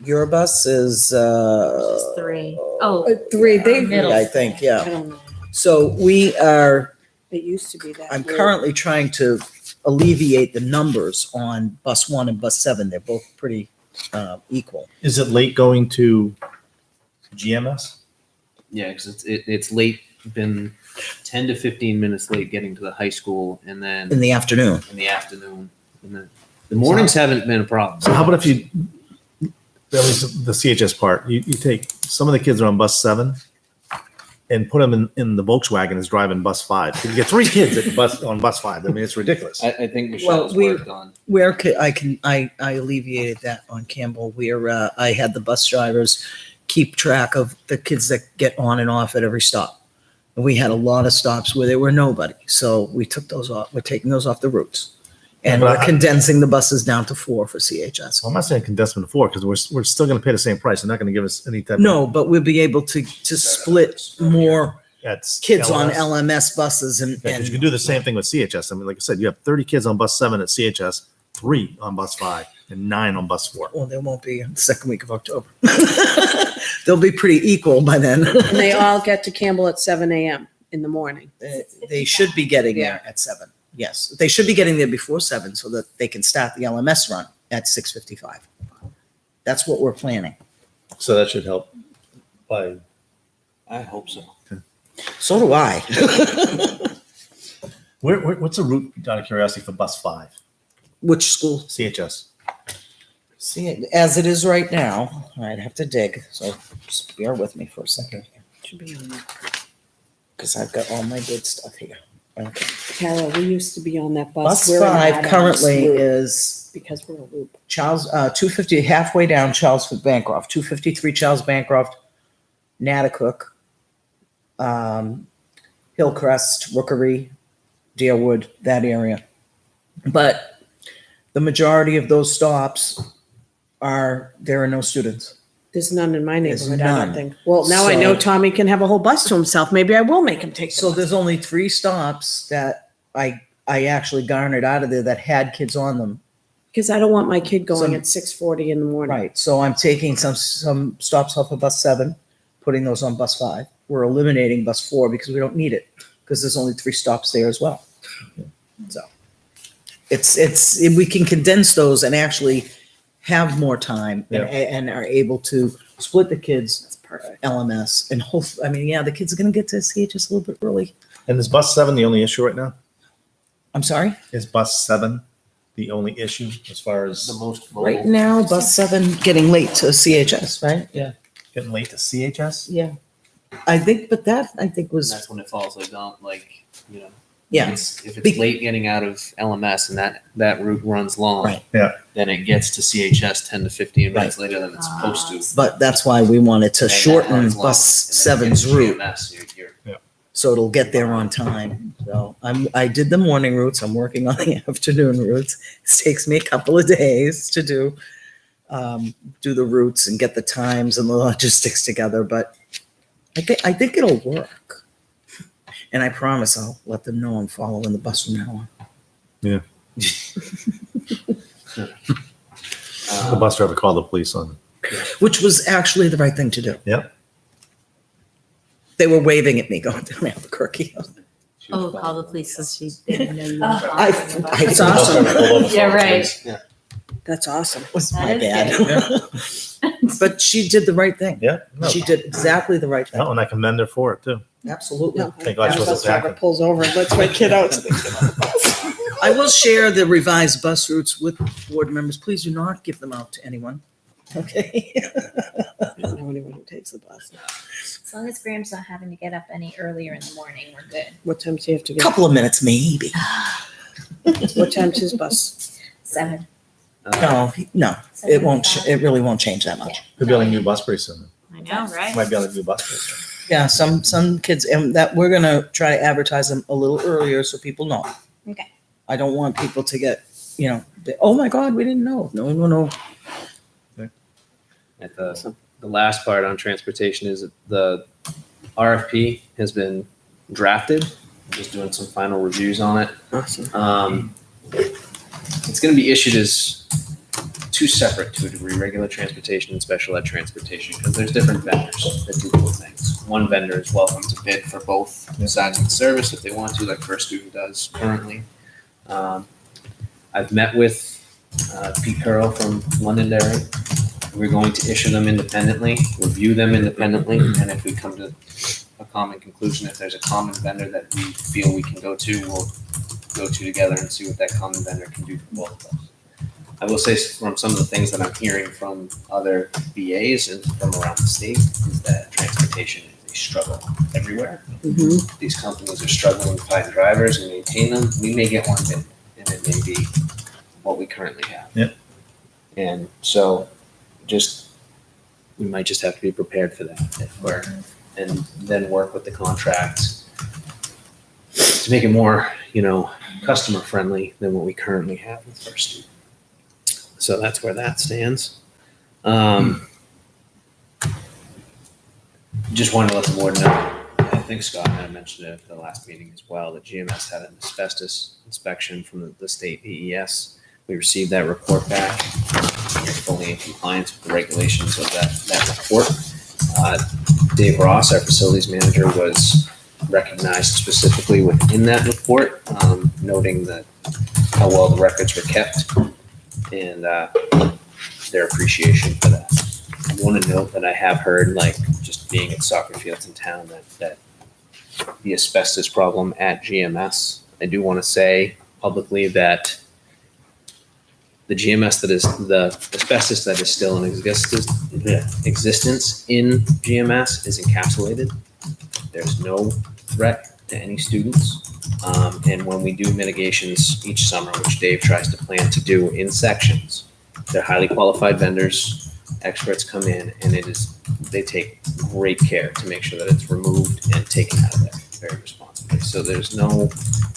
Your bus is, Just 3. Oh, 3, they, Middle I think, I yeah. don't know. So we are, It used to be that. I'm way. currently trying to alleviate the numbers on bus 1 and bus 7. They're both pretty equal. is it late going to GMS? Yeah, because it's late, been 10 to 15 minutes late getting to the high school, and then In the afternoon. in the afternoon. And the mornings haven't been a problem. So how about if you, at least the CHS part, you take some of the kids are on bus 7 and put them in the Volkswagen is driving bus 5. You get 3 kids on bus 5. I mean, it's ridiculous. I think Michelle's we- worked on. Where I alleviated that on Campbell, where I had the bus drivers keep track of the kids that get on and off at every stop. And we had a lot of stops where there were nobody. So we took those off. We're taking those off the routes. And But we're condensing the buses down to 4 for CHS. So I'm not saying condensement to 4 because we're still going to pay the same price. They're not going to give us any type. No, but we'll be able to split more at kids on LMS. LMS buses and, Yeah, 'cause you can do the same thing with CHS. I mean, like I said, you have 30 kids on bus 7 at CHS, 3 on bus 5, and 9 on bus 4. well, there won't be the second week of October. They'll be pretty equal by then. And they all get to Campbell at 7 a.m. in the morning. They should be getting there at 7. Yes, they should be getting there before 7 so that they can start the LMS run at 6:55. That's what we're planning. So that should help by. I hope so. So do I. What's the route, out of curiosity, for bus 5? Which school? CHS. See, as it is right now, I'd have to dig, so just bear with me for a second. Should be on there. Because I've got all my good stuff here. Okay. Carol, we used to be on that bus. Bus We're in 5 Adams currently loop is because we're a loop. Charles, 250, halfway down Charlesford Bancroft, 253 Charles Bancroft, Natticook, Hillcrest, Rookery, Deerwood, that area. But the majority of those stops there are no students. There's none in my There's neighborhood, I none. don't think. Well, now I know So- Tommy can have a whole bus to himself. Maybe I will make him take So the there's only 3 stops that I actually garnered out of there that had kids on them. because I don't want my kid going Some- at 6:40 in the morning. Right, so I'm taking some stops off of bus 7, putting those on bus 5. We're eliminating bus 4 because we don't need it, because there's only 3 stops there as well. So we can condense those and actually have more time and are able to split the kids That's perfect. LMS and hopefully, I mean, yeah, the kids are gonna get to CHS a little bit early. And is bus 7 the only issue right now? I'm sorry? Is bus 7 the only issue as far as The most Right mobile. now, bus 7 getting late to CHS, right? getting late to CHS? Yeah. I think And was, that's when it falls like, you know. yeah. If it's Be- late getting out of LMS and that route runs long. Right. Yeah. Then it gets to CHS 10 to 15 minutes later than it's supposed to. But that's why we wanted to And that shorten runs long. bus And then you get 7's to route, GMS, you're so it'll get there on time. So I did the morning routes, I'm working on the afternoon routes. It takes me a couple of days to do the routes and get the times and the logistics together, but I think it'll work. And I promise I'll let them know I'm following the bus from now on. The bus driver called the police on. Which was actually the right thing to do. Yep. They were waving at me going down Albuquerque. Oh, call the police so she didn't know you were. It's The bus awesome. driver pulled over for Yeah, the right. police. That's awesome. It was That my is bad. But she did the right thing. Yeah. No. She did exactly the right thing. No, and I commend her for it too. Absolutely. Thank God she The wasn't bus driver attacking. pulls over and lets my kid out. So they get on the bus. I will share the revised bus routes with board members. Please do not give them out to anyone. Okay? I don't know anyone who takes the bus. As long as Graham's not having to get up any earlier in the morning, we're good. What time do you have to get? Couple of minutes, maybe. What time's his bus? 7. No, it won't, it really won't change that much. We'll be on a new bus pretty soon. I know, right? Might be on a new bus pretty soon. Yeah, some kids, and that we're gonna try to advertise them a little earlier so people know. Okay. I don't want people to get, oh my God, we didn't know. No. At the last part on transportation is that the RFP has been drafted. I'm just doing some final reviews on it. Awesome. It's going to be issued as 2 separate to a degree, regular transportation and special ed transportation, because there's different vendors that do both things. One vendor is welcome to bid for both sides of the service if they want to, like First Student does currently. I've met with Pete Curl from Londonderry. We're going to issue them independently, review them independently, and if we come to a common conclusion, if there's a common vendor that we feel we can go to, we'll go to together and see what that common vendor can do for both of us. I will say from some of the things that I'm hearing from other BAs and from around the state is that transportation is a struggle everywhere. Mhm. These companies are struggling to find drivers and maintain them. We may get one bid, and it may be what we currently have. Yep. And so we might just have to be prepared for that and then work with the contracts to make it more, customer friendly than what we currently have with First Student. So that's where that stands. Just wanted to let the board know. I think Scott had mentioned it at the last meeting as well, that GMS had an asbestos inspection from the state DES. We received that report back. We're fully in compliance with the regulations of that report. Dave Ross, our facilities manager, was recognized specifically within that report, noting that how well the records were kept and their appreciation for that. I want to note that I have heard, like just being at soccer fields in town, that the asbestos problem at GMS. I do want to say publicly that the GMS that is the asbestos that is still in existence in GMS is encapsulated. There's no threat to any students. And when we do mitigations each summer, which Dave tries to plan to do in sections, they're highly qualified vendors. Experts come in and they take great care to make sure that it's removed and taken out of there very responsibly. So there's no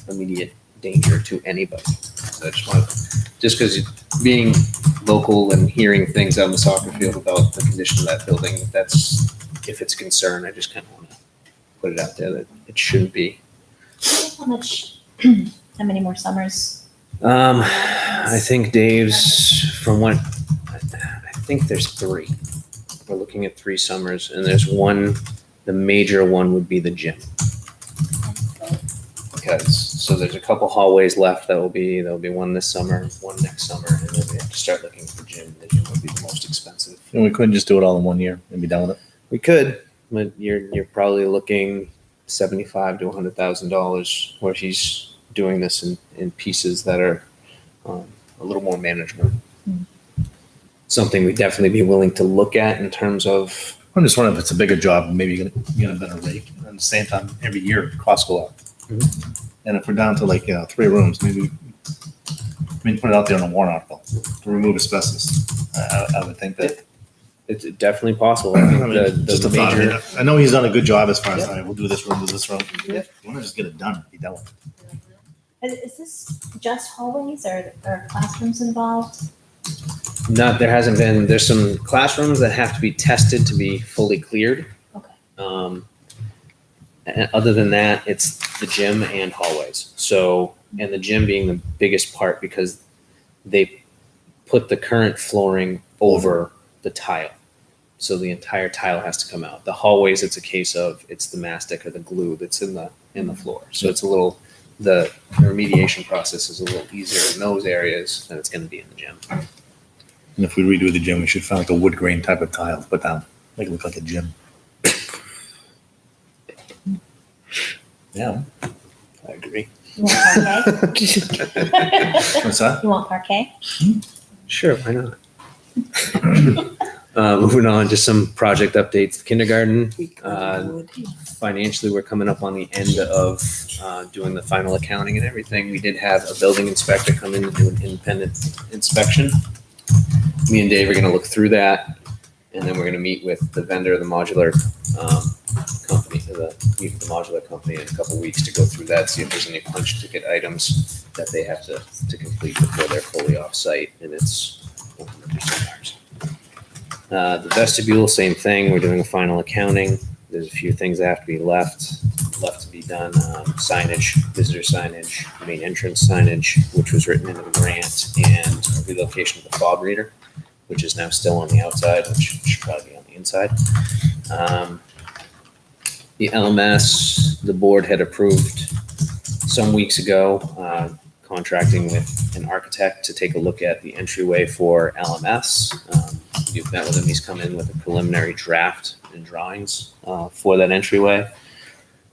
immediate danger to anybody. So I just because being local and hearing things out in the soccer field about the condition of that building, that's, if it's a concern, I just kind of want to put it out there that it shouldn't be. How many more summers? I think Dave's, from what, I think there's 3. We're looking at 3 summers, and there's one, the major one would be the gym. So there's a couple hallways left there'll be one this summer, one next summer, and then we have to start looking for gym. The gym would be the most expensive. And we couldn't just do it all in 1 year and be done with it. We could, but you're probably looking $75,000 to $100,000 where he's doing this in pieces that are a little more manageable. Something we'd definitely be willing to look at in terms of. I'm just wondering if it's a bigger job, maybe you get a better rate. And at the same time, every year costs go up. And if we're down to 3 rooms, maybe, put it out there in a warrant article to remove asbestos. I would think that. It's definitely possible. I think Just a the thought. major. I know he's done a good job as far as, Yeah. all right, we'll do this room, do this room. Yeah. You want to just get it done, be done with it. Is this just hallways or are classrooms involved? There hasn't been, there's some classrooms that have to be tested to be fully cleared. Okay. And other than that, it's the gym and hallways. So, and the gym being the biggest part because they put the current flooring over the tile. So the entire tile has to come out. The hallways, it's a case of, it's the mastic or the glue that's in the floor. So it's a little, the remediation process is a little easier in those areas than it's going to be in the gym. And if we redo the gym, we should find a wood grain type of tile to put down, make it look like a gym. Yeah. I agree. You want parquet? What's that? You want parquet? Sure, why not? Moving on to some project updates. Kindergarten, financially, we're coming up on the end of doing the final accounting and everything. We did have a building inspector come in to do an independent inspection. Me and Dave are going to look through that, and then we're going to meet with the vendor of the modular company, meet with the modular company in a couple weeks to go through that, see if there's any punch ticket items that they have to complete before they're fully off-site, and it's 100% ours. The vestibule, same thing. We're doing a final accounting. There's a few things that have to be left to be done. Signage, visitor signage, main entrance signage, which was written into the grant, and relocation of the fob reader, which is now still on the outside, which should probably be on the inside. The LMS, the board had approved some weeks ago, contracting with an architect to take a look at the entryway for LMS. You've met with him. He's come in with a preliminary draft and drawings for that entryway.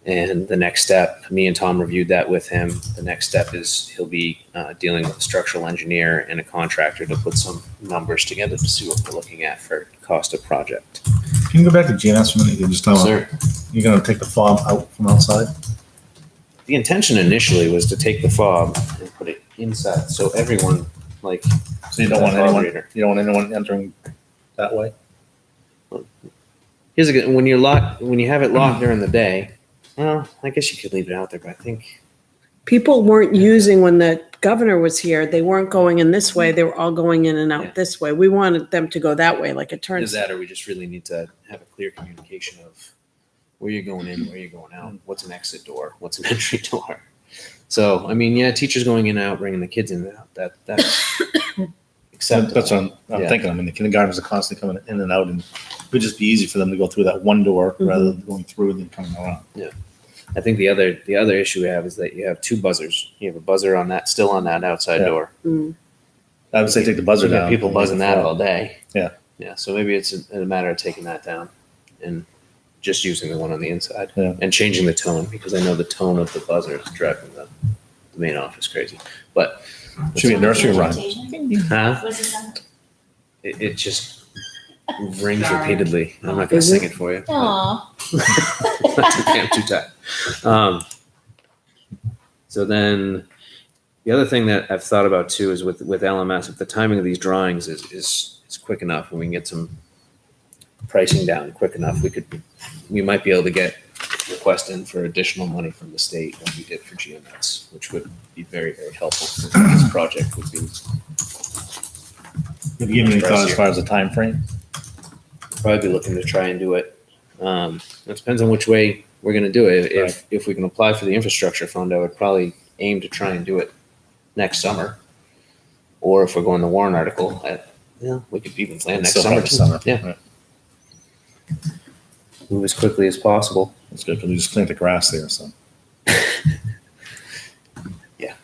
And the next step, me and Tom reviewed that with him. The next step is he'll be dealing with a structural engineer and a contractor to put some numbers together to see what we're looking at for cost of project. Can you go back to GNS for a minute? You just talk Sir. about, you're going to take the fob out from outside? The intention initially was to take the fob and put it inside, so everyone, like, So you don't want Fob anyone, reader. you don't want anyone entering that way? here's a good, when you have it locked during the day, well, I guess you could leave it out there, but I think People weren't using, when the governor was here, they weren't going in this way. They were all going in and Yeah. out this way. We wanted them to go that way, like it is turns. that, or we just really need to have a clear communication of where you're going in, where you're going out, what's an exit door, what's an entry door. So, I mean, yeah, teachers going in and out, bringing the kids in and out, that's acceptable. That's what I'm Yeah. thinking. I mean, the kindergartners are constantly coming in and out, and it would just be easy for them to go through that one door rather than going through and then coming around. I think the other issue we have is that you have two buzzers. You have a buzzer on that, still on that outside Yeah. door. I would say take the buzzer You got down. people buzzing that all day. Yeah. Yeah. So maybe it's a matter of taking that down and just using the one on the inside Yeah. and changing the tone, because I know the tone of the buzzer is driving the main office crazy. But Should be a nursery rhyme. huh? It just rings repeatedly. I'm not going to sing it for you. Aw. I'm too tired. So then the other thing that I've thought about too is with LMS, if the timing of these drawings is quick enough and we can get some pricing down quick enough, we might be able to get request in for additional money from the state like we did for GMS, which would be very, very helpful for this project. Would be Have you given any thought as far as the time frame? probably be looking to try and do it. It depends on which way we're going to do it. If we can apply for the infrastructure fund, I would probably aim to try and do it next summer. Or if we're going the warrant article, we could even plan next Still summer. have the summer. Yeah, Right. move as quickly as possible. That's good, because we just plant the grass there, so. Yeah.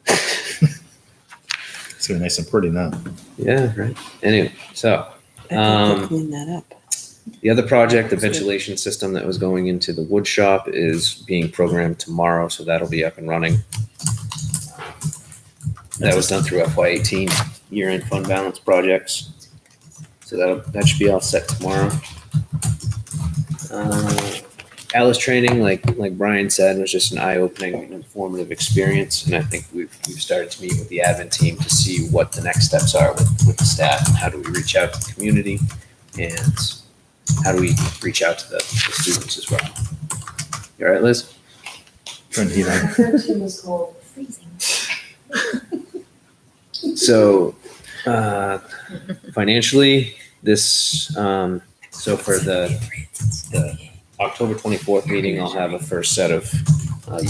It's gonna be nice and pretty now. Yeah, right. Anyway, so I think they'll clean that up. the other project, the ventilation system that was going into the wood shop, is being programmed tomorrow, so that'll be up and running. That was done through FY18 year-end fund balance projects. So that should be all set tomorrow. Alice training, like Brian said, was just an eye-opening and informative experience, and I think we've started to meet with the admin team to see what the next steps are with the staff, and how do we reach out to the community, and how do we reach out to the students as well. You all right, Liz? Turn the heat on. Freezing. So financially, this so for the October 24th meeting, I'll have a first set of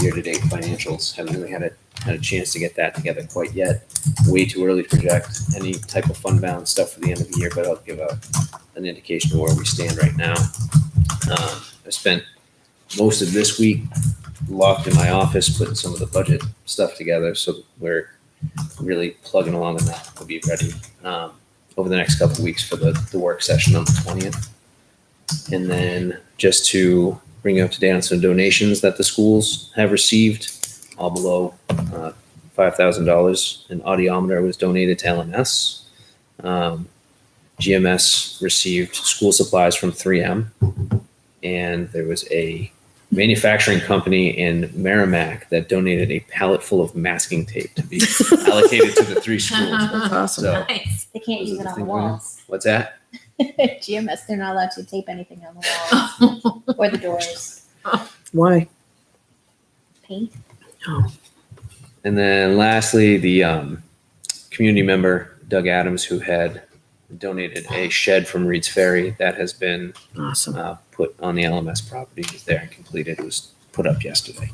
year-to-date financials. Haven't really had a chance to get that together quite yet. Way too early to project any type of fund balance stuff for the end of the year, but I'll give an indication of where we stand right now. I spent most of this week locked in my office putting some of the budget stuff together, so we're really plugging along on that. We'll be ready over the next couple of weeks for the work session on the 20th. And then just to bring you up to date on some donations that the schools have received, all below $5,000. An audiometer was donated to LMS. GMS received school supplies from 3M. And there was a manufacturing company in Merrimack that donated a pallet full of masking tape to be allocated to the 3 schools. That's awesome. So, Nice. They can't Those use are it the on the things walls. what's that? GMS, they're not allowed to tape anything on the walls or the doors. Why? Paint. And then lastly, the community member, Doug Adams, who had donated a shed from Reed's Ferry that has been Awesome. put on the LMS property, is there and completed. It was put up yesterday.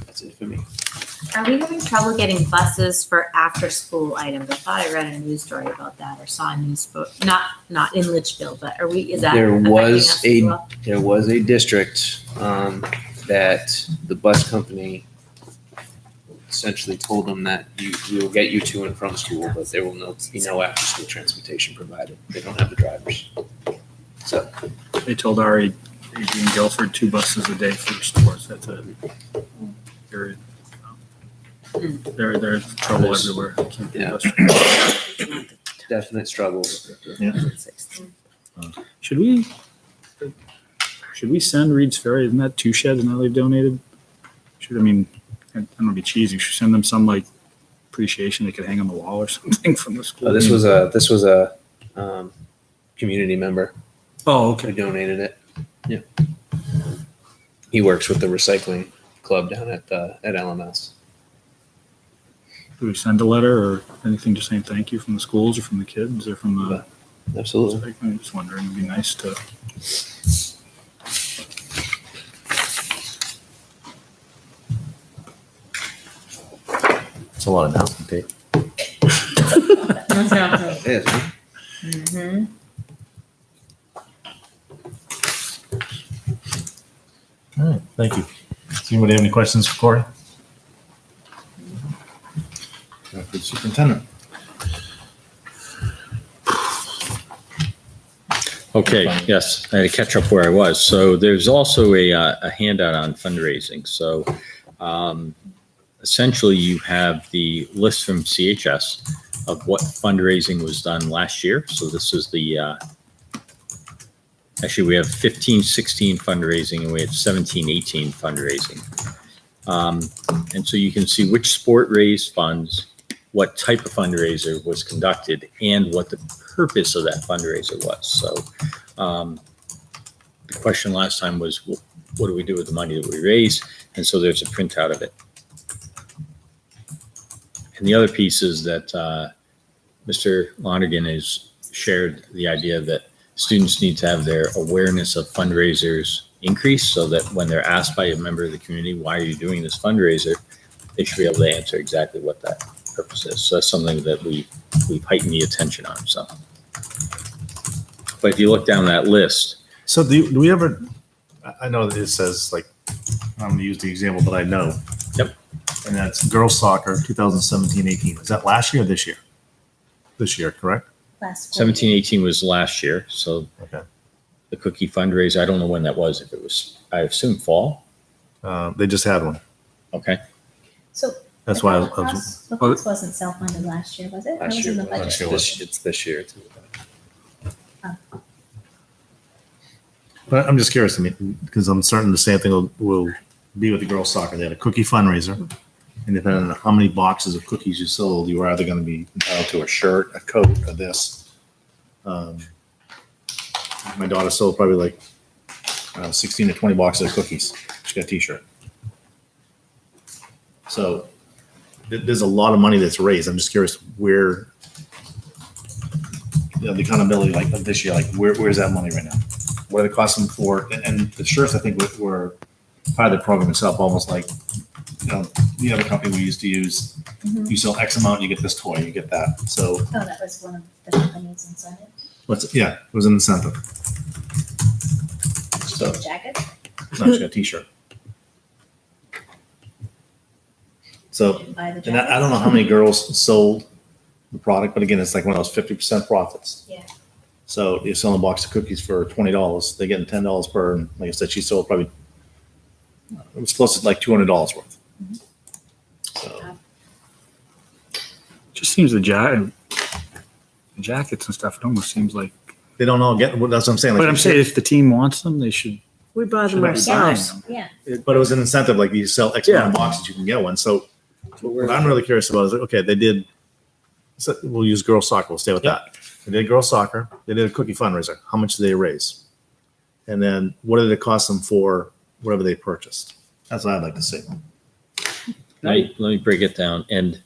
That's it for me. Are we having trouble getting buses for after-school items? I thought I read a news story about that or saw a news, not in Litchfield, but is that There affecting was us as well? There was a district that the bus company essentially told them that we will get you to and from school, but there will be no after-school transportation provided. They don't have the drivers. So They told Ari in Guilford 2 buses a day for stores. That's it. Period. There's trouble everywhere. Can't be Yeah. bus- definite struggles. Should we send Reed's Ferry? Isn't that 2 sheds now they've donated? I don't want to be cheesy. Should send them some like appreciation they could hang on the wall or something from the school. This was a community member Oh, who okay. donated it. Yeah. He works with the recycling club down at LMS. Do we send a letter or anything just saying thank you from the schools or from the kids or from the? Absolutely. I'm just wondering, it'd be nice to. It's a lot of announcement tape. It is, huh? Mhm. All right, thank you. Does anybody have any questions for Corey? Good superintendent. Okay, yes, I had to catch up where I was. So there's also a handout on fundraising. So essentially you have the list from CHS of what fundraising was done last year. So this is actually we have 15-16 fundraising and we had 17-18 fundraising. And so you can see which sport raised funds, what type of fundraiser was conducted, and what the purpose of that fundraiser was. So the question last time was, what do we do with the money that we raise? And so there's a printout of it. And the other piece is that Mr. Lonergan has shared the idea that students need to have their awareness of fundraisers increase so that when they're asked by a member of the community, why are you doing this fundraiser, they should be able to answer exactly what that purpose is. So that's something that we've heightened the attention on. So, but if you look down that list, So do we ever, I know that it says like, I'm gonna use the example that I know. Yep. And that's girls soccer 2017-18. Is that last year or this year? This year, correct? Last school 17-18 was last year. So Okay. the cookie fundraiser, I don't know when that was. If it was, I assume fall. They just had one. Okay. So That's why I was, lacrosse wasn't self-funded last year, was it? Or Last was year, in the budget? last year was. it's this year. It's in the budget. But I'm just curious, I mean, because I'm certain the same thing will be with the girls soccer. They had a cookie fundraiser. And depending on how many boxes of cookies you sold, you were either going to be entitled to a shirt, a coat, or this. My daughter sold probably like 16 to 20 boxes of cookies. She got a t-shirt. So there's a lot of money that's raised. I'm just curious where, the accountability like of this year, like where's that money right now? What are the costs them for? And the shirts, I think, were part of the program itself, almost like, the other company we used to use. You sell X amount, you get this toy, you get that. So Oh, that was one of the companies inside it. it was an incentive. So, The jacket? no, she got a t-shirt. So, Didn't buy the and jacket. I don't know how many girls sold the product, but again, it's like one of those 50% profits. Yeah. So you're selling a box of cookies for $20, they're getting $10 per, and like I said, she sold probably, it was close to like $200 worth. So, Just seems the jackets and stuff, it almost seems like, they don't all get, well, that's what I'm saying. like, but I'm saying if the team wants them, they should. We buy them should be buying ourselves. them. Yeah. But it was an incentive, like you sell X amount of boxes, you can get one. So what I'm really curious about is, okay, they did, so we'll use girls soccer, we'll stay with that. They did girls soccer, they did a cookie fundraiser. How much did they raise? And then what did it cost them for whatever they purchased? That's what I'd like to see. Let me break it down. And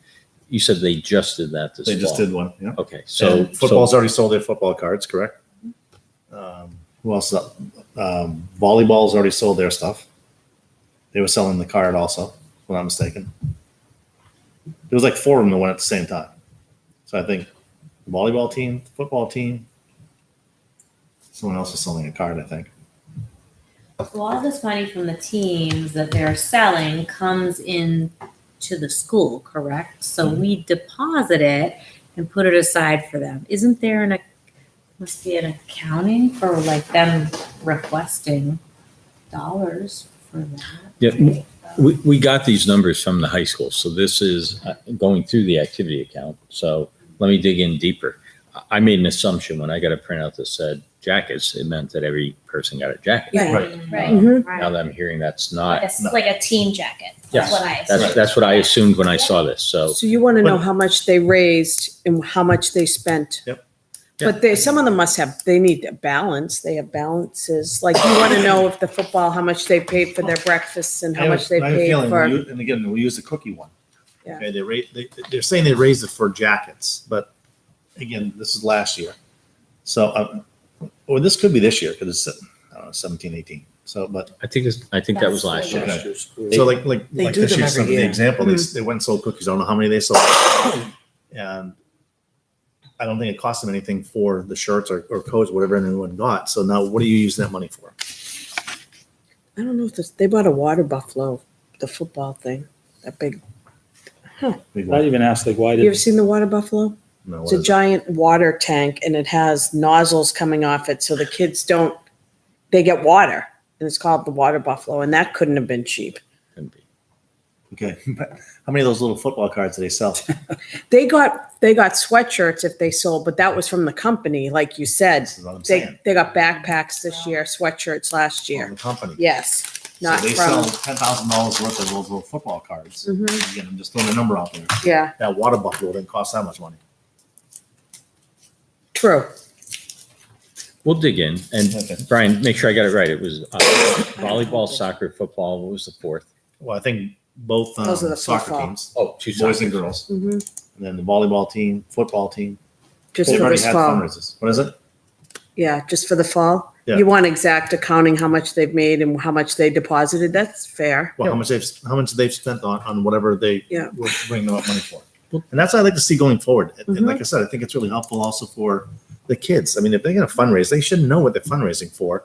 you said they just did that this They just fall. did one, yeah. Okay. So Football's already sold their football cards, correct? Who else? Volleyball's already sold their stuff. They were selling the card also, if I'm not mistaken. There was like 4 of them that went at the same time. So I think the volleyball team, football team, someone else was selling a card, I think. So all this money from the teams that they're selling comes in to the school, correct? So we deposit it and put it aside for them. Isn't there must be an accounting for like them requesting dollars for that? Yeah, we got these numbers from the high school. So this is going through the activity account. So let me dig in deeper. I made an assumption when I got a printout that said jackets, it meant that every person got a jacket. Right. Right. Mhm. Now that I'm hearing that's not, Like a team jacket. Yes. That's what I assumed. that's what I assumed when I saw this. So So you want to know But- how much they raised and how much they spent. Yep. But some of them they need a balance. They have balances. Like you want to know if the football, how much they paid for their breakfasts and how much they I have a paid feeling for. and again, we'll use the cookie one. Yeah. Okay, they're saying they raised it for jackets, but again, this is last year. So, or this could be this year because it's, I don't know, 17, 18. So, but I think that was last year. Okay. so like They do this them year, every some of the year. example, they went and sold cookies. I don't know how many they sold, and I don't think it cost them anything for the shirts or coats, whatever anyone got. So now, what are you using that money for? I don't know if they bought a water buffalo, the football thing, that big. Big I'd one. even ask like, why You ever did, seen the water buffalo? No, It's what a is it? giant water tank and it has nozzles coming off it so the kids they get water. And it's called the water buffalo. And that couldn't have been cheap. Couldn't be. Okay, but how many of those little football cards do they sell? They got sweatshirts if they sold, but that was from the company, like you said. This is what I'm saying. They got backpacks this year, sweatshirts last From year. the company. Yes, So not they sell from. $10,000 worth of those little football cards. Mhm. Again, I'm just throwing a number out there. Yeah, That water buffalo didn't cost that much money. true. We'll dig in. And Okay. Brian, make sure I got it right. It was volleyball, soccer, football. What was the fourth? Well, I think both Those are the soccer football. teams, Oh, two boys and soccer. girls, Mhm. and then the volleyball team, football team. Just They've for already this had fall. fundraisers. What is it? Yeah, just for the fall. Yeah. You want exact accounting, how much they've made and how much they deposited. That's fair. Well, how much they've spent on whatever they Yeah. were bringing them up money for. And that's what I'd like to see going forward. And Mhm. like I said, I think it's really helpful also for the kids. I mean, if they're going to fundraise, they should know what they're fundraising for.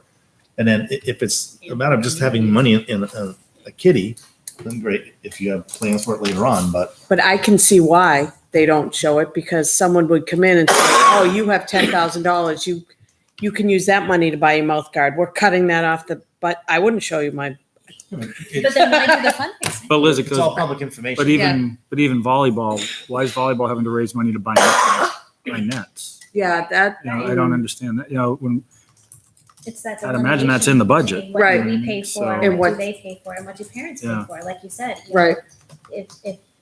And then if it's a matter of just having money in a kitty, then great. If you have plans for it later on, but But I can see why they don't show it because someone would come in and say, oh, you have $10,000. You can use that money to buy your mouth guard. We're cutting that off but I wouldn't show you my, But then why do the fundraising? but Liz, it it's goes, all public information. but even volleyball, why is volleyball having to raise money to buy nets? yeah, that. You know, I don't understand that. You know, when It's that. I'd imagine that's in the budget. What Right. do we pay for? So- And What what- do they pay for? And what do parents pay Yeah. for? Like you said. you know, Right.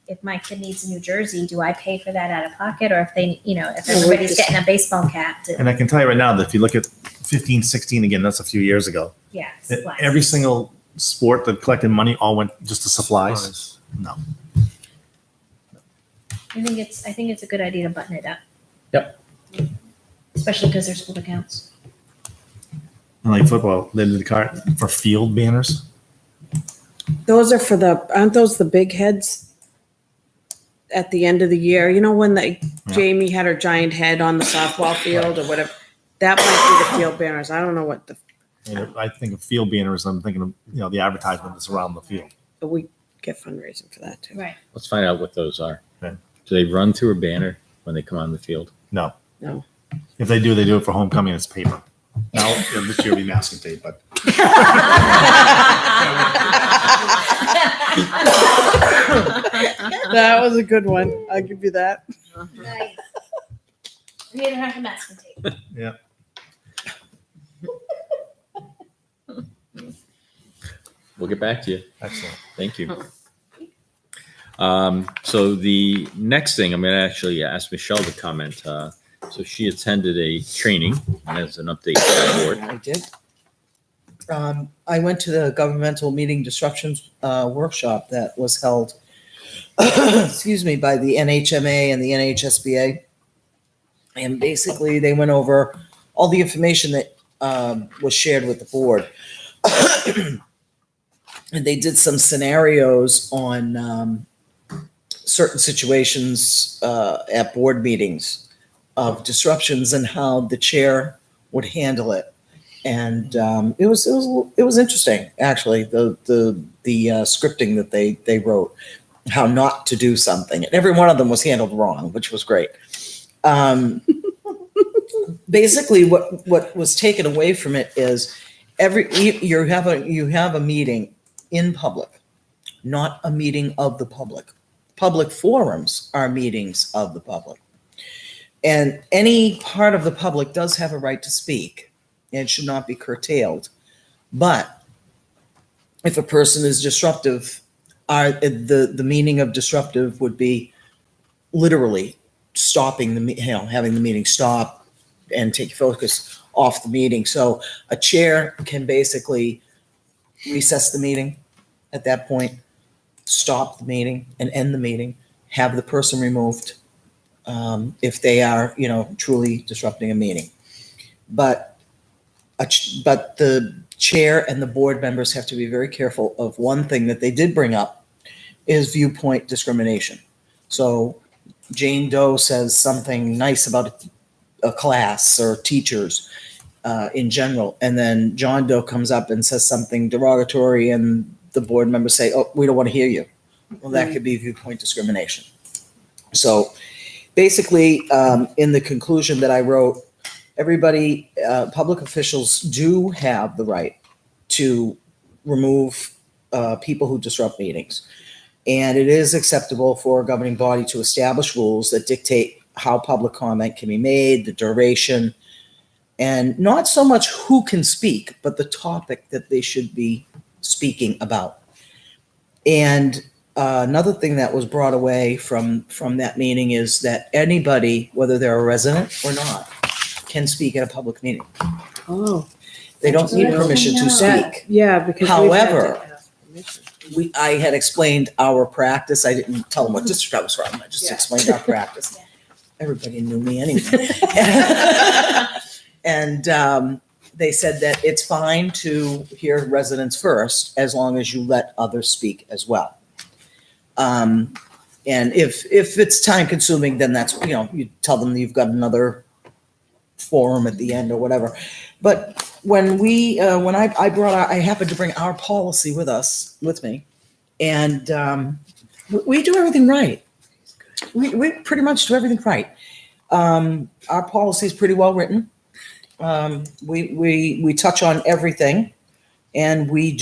If my kid needs a new jersey, do I pay for that out of pocket? Or if they, if Well, we everybody's just- getting a baseball cap, And I can tell you right now that if you look at 15, 16, again, that's a few years ago. yes. less. Every single sport that collected money all went just to supplies. No. I think it's a good idea to button it up. Yep. Especially because they're school accounts. And like football, they did the card for field banners. Those are aren't those the big heads at the end of the year? You know, when Jamie had her giant head on the softball field or whatever? That might be the field banners. I don't know what I think of field banners. I'm thinking of the advertisement that's around the field. but we get fundraising for that too. Right. Let's find out what those are. Okay. Do they run through a banner when they come on the field? No. No. If they do it for homecoming. It's paper. Now this year will be masking tape, but That was a good one. I'll give you that. Nice. We don't have to masking tape. We'll get back to you. excellent. Thank you. So the next thing, I'm going to actually ask Michelle to comment. So she attended a training as an update to the board. I did. I went to the governmental meeting disruptions workshop that was held, excuse me, by the NHMA and the NHSBA. And basically, they went over all the information that was shared with the board. And they did some scenarios on certain situations at board meetings of disruptions and how the chair would handle it. And it was interesting, actually, the scripting that they wrote, how not to do something. And every one of them was handled wrong, which was great. Basically, what was taken away from it is you have a meeting in public, not a meeting of the public. Public forums are meetings of the public. And any part of the public does have a right to speak and should not be curtailed. But if a person is disruptive, the meaning of disruptive would be literally stopping having the meeting stop and take focus off the meeting. So a chair can basically recess the meeting at that point, stop the meeting and end the meeting, have the person removed if they are, truly disrupting a meeting. but but the chair and the board members have to be very careful of one thing that they did bring up is viewpoint discrimination. So Jane Doe says something nice about a class or teachers in general, and then John Doe comes up and says something derogatory, and the board members say, "Oh, we don't want to hear you." Well, that could be viewpoint discrimination. So basically, in the conclusion that I wrote, everybody, public officials do have the right to remove people who disrupt meetings. And it is acceptable for a governing body to establish rules that dictate how public comment can be made, the duration, and not so much who can speak, but the topic that they should be speaking about. And another thing that was brought away from that meeting is that anybody, whether they're a resident or not, can speak at a public meeting. Oh, They don't need permission to speak. yeah, because we've had to However, ask permission. I had explained our practice. I didn't tell them what district I was from. I just Yeah. explained our practice. Everybody knew me anyway. And they said that it's fine to hear residents first as long as you let others speak as well. And if it's time consuming, then that's, you tell them you've got another forum at the end or whatever. But when I happened to bring our policy with me, and we do everything right. We pretty much do everything right. Our policy is pretty well written. We touch on everything, and we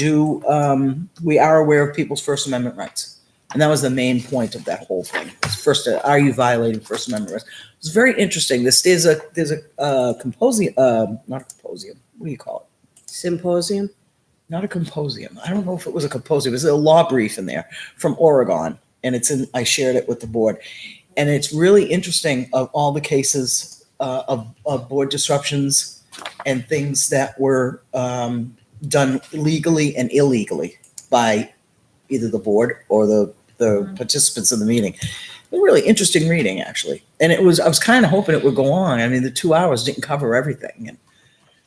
are aware of people's First Amendment rights. And that was the main point of that whole thing. First, are you violating First Amendment rights? It's very interesting. There's a symposium, not a symposium. What do you call it? Symposium? Not a symposium. I don't know if it was a symposium. It was a law brief in there from Oregon, and I shared it with the board. And it's really interesting of all the cases of board disruptions and things that were done legally and illegally by either the board or the participants in the meeting. A really interesting reading, actually. And I was kind of hoping it would go on. I mean, the 2 hours didn't cover everything. And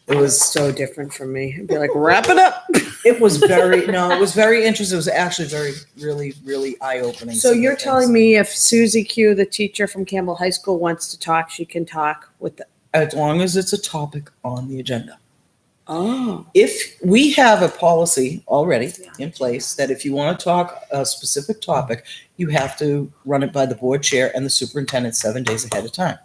it was So different from me. I'd be like, wrap it up. it was very interesting. It was actually really, really eye-opening. So you're telling me if Susie Q, the teacher from Campbell High School, wants to talk, she can talk with the, as long as it's a topic on the agenda. oh. If we have a policy already in place that if you want to talk a specific topic, you have to run it by the board chair and the superintendent 7 days ahead of time.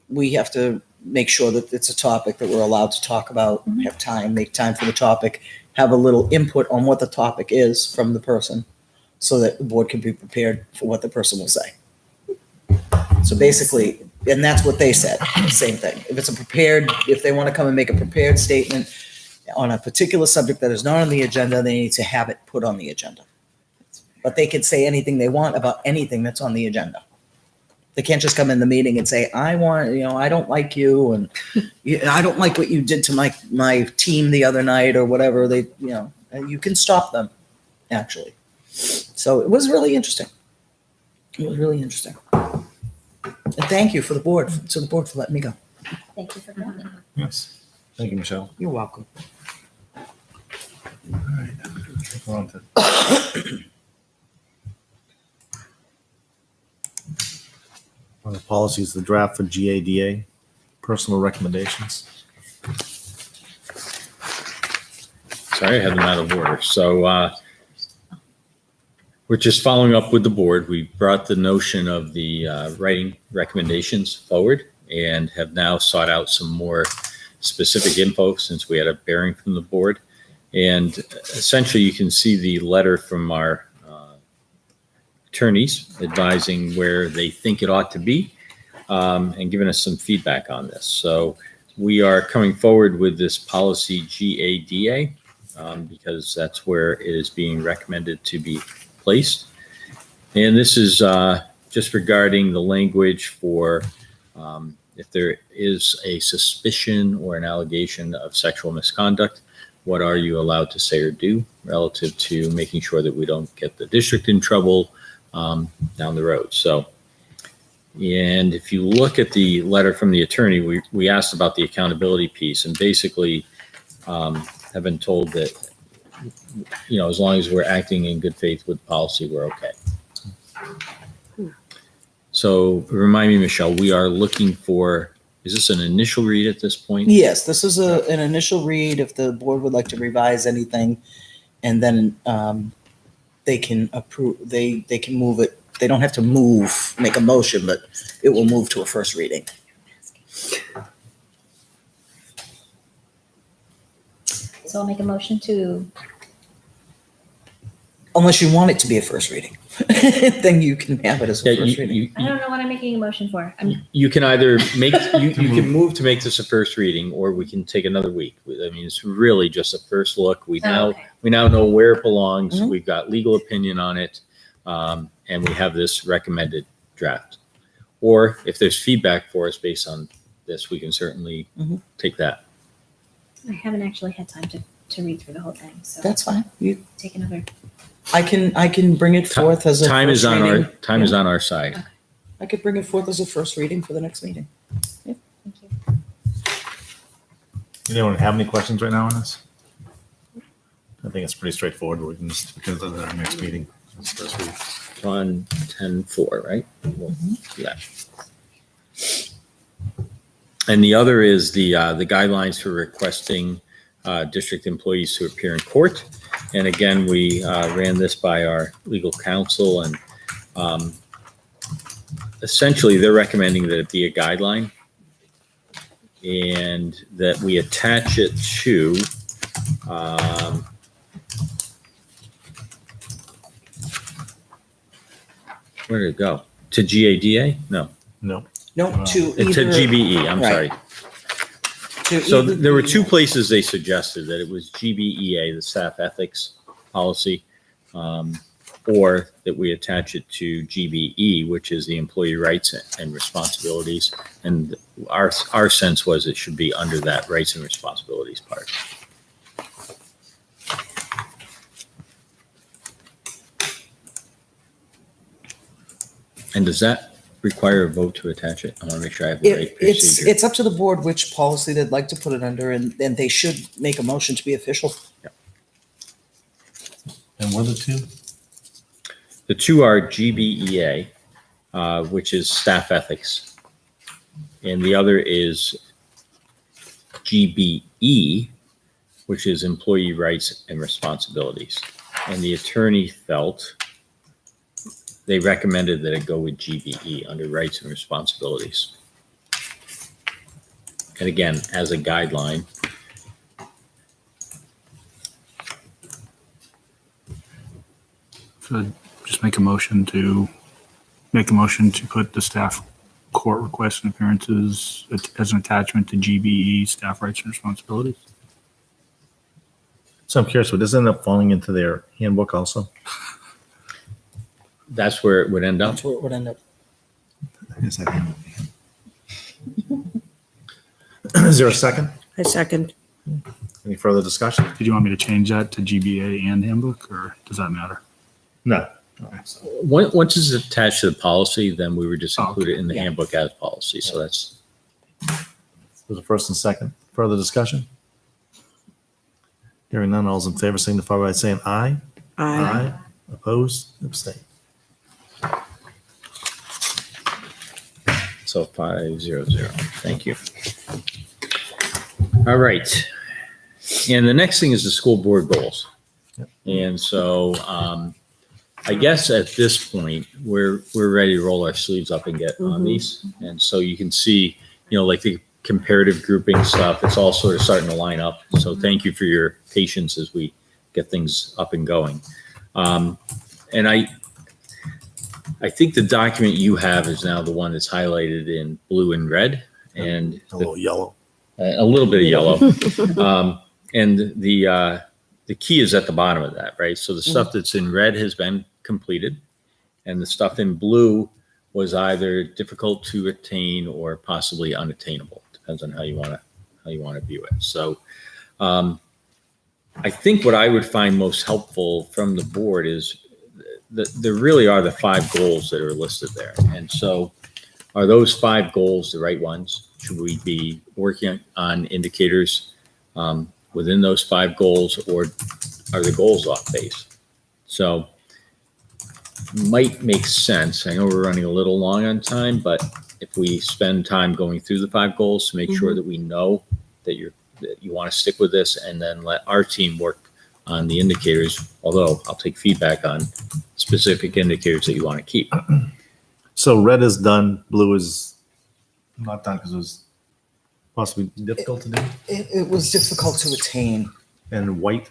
We have to make sure that it's a topic that we're allowed to talk about, have time, make time for the topic, have a little input on what the topic is from the person so that the board can be prepared for what the person will say. So basically, and that's what they said, same thing. If they want to come and make a prepared statement on a particular subject that is not on the agenda, they need to have it put on the agenda. But they can say anything they want about anything that's on the agenda. They can't just come in the meeting and say, I don't like you, and I don't like what you did to my team the other night or whatever. You can stop them, actually. So it was really interesting. It was really interesting. And thank you to the board for letting me go. Thank you for coming. Yes. Thank you, Michelle. You're welcome. All right. We're on to one of the policies, the draft for GADA, personal recommendations. Sorry, I had them out of order. So we're just following up with the board. We brought the notion of the writing recommendations forward and have now sought out some more specific info since we had a bearing from the board. And essentially, you can see the letter from our attorneys advising where they think it ought to be and giving us some feedback on this. So we are coming forward with this policy GADA because that's where it is being recommended to be placed. And this is just regarding the language for if there is a suspicion or an allegation of sexual misconduct, what are you allowed to say or do relative to making sure that we don't get the district in trouble down the road. So And if you look at the letter from the attorney, we asked about the accountability piece, and basically have been told that, as long as we're acting in good faith with policy, we're okay. So remind me, Michelle, we are looking for, is this an initial read at this point? Yes, this is an initial read. If the board would like to revise anything, and then they can approve, they can move it. They don't have to make a motion, but it will move to a first reading. So I'll make a motion to, Unless you want it to be a first reading, then you can have it as a Yeah, first reading. I don't know what I'm making a motion for. You can either you can move to make this a first reading, or we can take another week. I mean, it's really just a first look. We now know where it belongs. Mhm. We've got legal opinion on it, and we have this recommended draft. Or if there's feedback for us based on this, we can certainly take that. I haven't actually had time to read through the whole thing, so That's fine. take another. I can bring it forth as a Time is first on reading. time is on our side. I could bring it forth as a first reading for the next meeting. Thank you. Anyone have any questions right now on this? I think it's pretty straightforward. We can just, because of our next meeting. It's first read. On 10-4, right? Yeah. And the other is the guidelines for requesting district employees to appear in court. And again, we ran this by our legal counsel, and essentially they're recommending that it be a guideline and that we attach it to where did it go? To GADA? No. No. No, to To either. GBE, I'm right. sorry. to So either there were the- two places they suggested that it was GBEA, the staff ethics policy, or that we attach it to GBE, which is the employee rights and responsibilities. And our sense was it should be under that rights and responsibilities part. And does that require a vote to attach it? I want to make sure I have the right procedure. It's up to the board which policy they'd like to put it under, and then they should make a motion to be official. And what are the two? The two are GBEA, which is staff ethics, and the other is GBE, which is employee rights and responsibilities. And the attorney felt they recommended that it go with GBE under rights and responsibilities. And again, as a guideline, So just make a motion to put the staff court requests and appearances as an attachment to GBE staff rights and responsibilities. So I'm curious, would this end up falling into their handbook also? that's where it would end up. That's where it would end up. Is there a second? I second. Any further discussion? Did you want me to change that to GBA and handbook, or does that matter? No. Once it's attached to the policy, then we would just Oh, include it in the yeah. handbook as policy. So that's, There's a first and second. Further discussion? Hearing none, all's in favor signify by saying aye. I Opposed? Abstain. so 500. Thank you. All right. And the next thing is the school board goals. And so I guess at this point, we're ready to roll our sleeves up and get on these. And so you can see, like the comparative grouping stuff, it's all sort of starting to line up. So thank you for your patience as we get things up and going. And I think the document you have is now the one that's highlighted in blue and red, and A little yellow. a little bit of yellow. And the key is at the bottom of that, right? So the stuff that's in red has been completed, and the stuff in blue was either difficult to attain or possibly unattainable. Depends on how you want to view it. So I think what I would find most helpful from the board is that there really are the 5 goals that are listed there. And so Are those 5 goals the right ones? Should we be working on indicators within those 5 goals, or are the goals off base? So might make sense. I know we're running a little long on time, but if we spend time going through the 5 goals to make sure that we know that you want to stick with this, and then let our team work on the indicators, although I'll take feedback on specific indicators that you want to keep. So red is done, blue is not done because it was possibly difficult to do, It was difficult to attain. and white.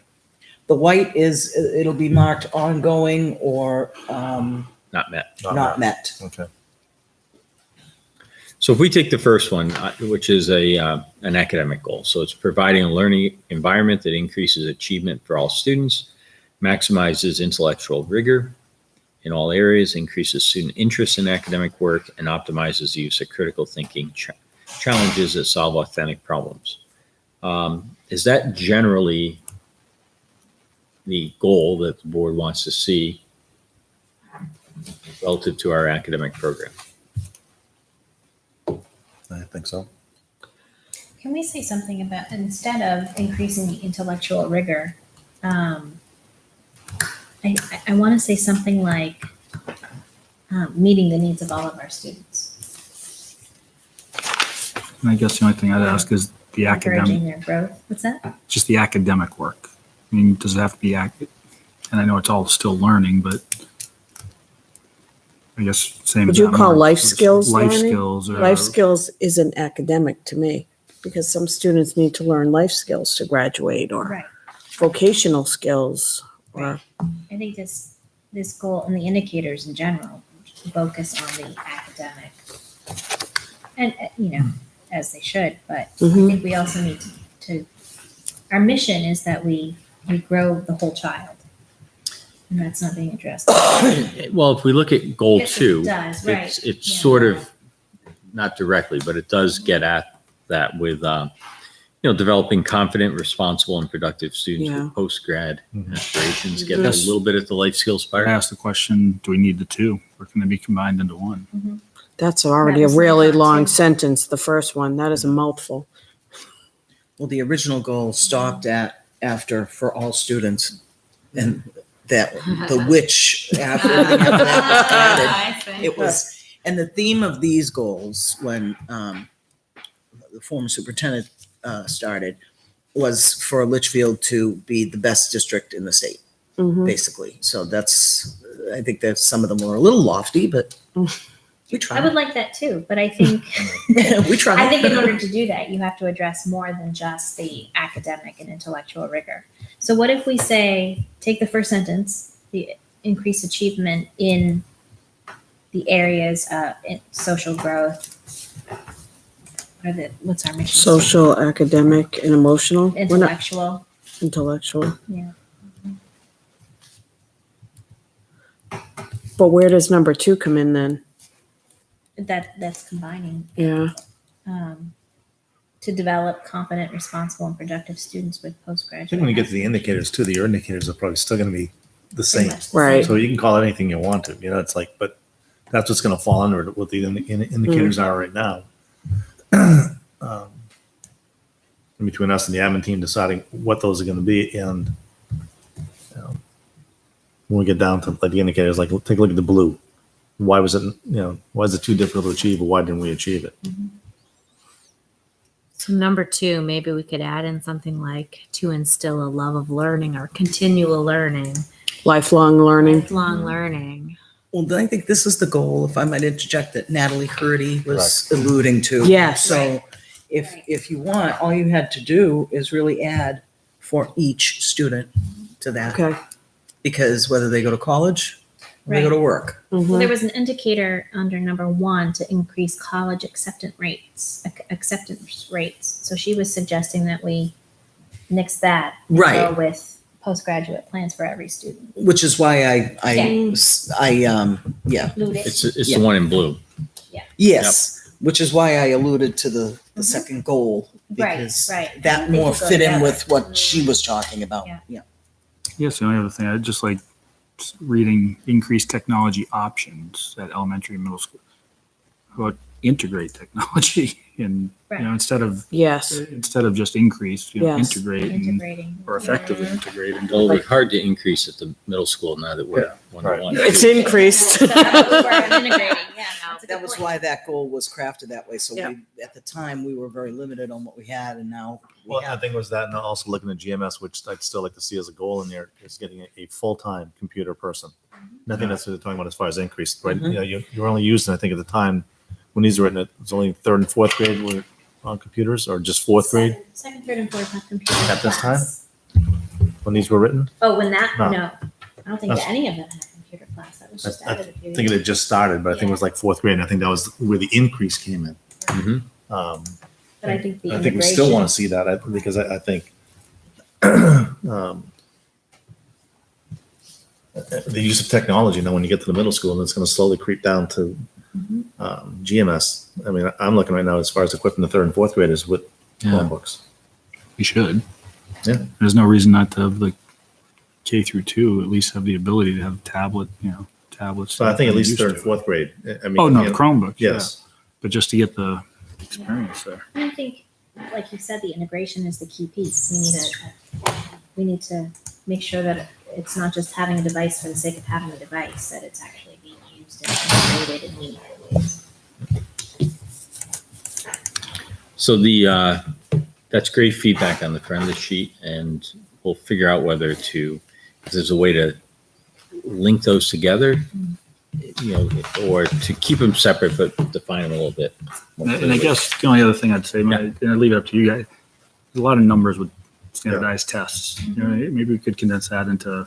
The white is, it'll be marked ongoing or Not met. not met. Okay. So if we take the first one, which is an academic goal, so it's providing a learning environment that increases achievement for all students, maximizes intellectual rigor in all areas, increases student interest in academic work, and optimizes the use of critical thinking challenges that solve authentic problems. Is that generally the goal that the board wants to see relative to our academic program? I think so. Can we say something about, instead of increasing the intellectual rigor, I want to say something like meeting the needs of all of our students, And I guess the only thing I'd ask is the academic, encouraging their growth. What's that? just the academic work. I mean, does it have to be and I know it's all still learning, but I guess same. Would as you that, call Mark, life it's skills Life learning? skills. Or, Life skills isn't academic to me, because some students need to learn life skills to graduate, or Right. vocational skills, or I think this goal and the indicators in general focus on the academic, and as they should. But I think we also need to. Our mission is that we grow the whole child, and that's not being addressed. Well, if we look at goal Yes, it 2, does, right. it's Yeah. sort of not directly, but it does get at that with developing confident, responsible, and productive students Yeah. with post-grad Mhm. aspirations. Get Yes. a little bit at the life skills I part. asked the question: do we need the 2, or can they be combined into one? that's already a was my really thought, long too. sentence. The first one, that is a mouthful. Well, the original goal stopped at after for all students, and that the which after everything after that was added. It was, and the theme of these goals when the former superintendent started was for Litchfield to be the best district in the state, Mhm. basically. So I think that some of them were a little lofty, but we I tried. would like that too, but I think We tried. I think in order to do that, you have to address more than just the academic and intellectual rigor. So what if we say, take the first sentence, the increased achievement in the areas of social growth. What's our mission? Social, academic, and emotional. We're not Intellectual. intellectual. Yeah. But where does number 2 come in then? That's combining. Yeah. To develop confident, responsible, and productive students with I postgraduate. think when you get to the indicators too, your indicators are probably still going to be the same. Right. So you can call it anything you want to, it's like, but that's what's going to fall under it, what the indicators are right now. Between us and the admin team deciding what those are going to be, and when we get down to like the indicators, like take a look at the blue. Why was it, why is it too difficult to achieve, or why didn't we achieve it? So number 2, maybe we could add in something like to instill a love of learning or continual learning, Lifelong learning. lifelong learning. Well, then I think this is the goal, if I might interject, that Natalie Hurdy was alluding to. Yes. So if you want, all you had to do is really add for each student to that. Okay. Because whether they go to college or they go to work. Well, Mhm. there was an indicator under number 1 to increase college acceptance rates. So she was suggesting that we nix that and Right. go with postgraduate plans for every student. Which is why yeah. Include it. It's Yeah. the one in blue. Yes, which is why I alluded to the second goal. Right, Because right. that They more could go fit in together. with what she was talking about. Yeah. Yeah. Yes, the only other thing I'd just like reading increased technology options at elementary and middle school. about integrate technology and, instead of Yes. just increase, Yes. integrate Integrating. or effectively integrate into It'll be hard to increase at the middle school now that we're one-to-one. It's increased. So that was where I'm integrating, yeah. that's a good That was point. why that goal was crafted that way. So Yeah. we, at the time, we were very limited on what we had, and now we Well, I have. think it was that, and also looking at GMS, which I'd still like to see as a goal in there, is getting a full-time computer person. Nothing that's what they're talking about as far as increase, right? You know, you're only using, I think at the time, when these were written, it was only third and fourth grade were on computers, or just fourth grade Second, third, and fourth have computer At this class. when these were written. Oh, when that, No. no. I don't think That's- that any of them had computer class. That was just I added a few I think it had just started, but I think it was like fourth grade, and I think that was where the increase came in. Mhm. But I think the I think we still integration- want to see that because I think the use of technology. Now, when you get to the middle school, and it's going to slowly creep down to GMS. I mean, I'm looking right now as far as equipping the third and fourth graders with Chromebooks. We should. Yeah. There's no reason not to have like K through 2 at least have the ability to have tablets. So I think at least Used third to and it. fourth grade. I mean, Oh, no, you know, Chromebooks. yes. Yeah. But just to get the experience there. And I think, like you said, the integration is the key piece. We need to make sure that it's not just having a device for the sake of having a device, that it's actually being used and integrated in meaningful ways. So that's great feedback on the front of the sheet, and we'll figure out whether if there's a way to link those together, or to keep them separate, but define them a little bit. more And I clearly. guess the only other thing I'd say, and I leave it up to you guys, there's a lot of numbers with standardized tests. Maybe we could condense that into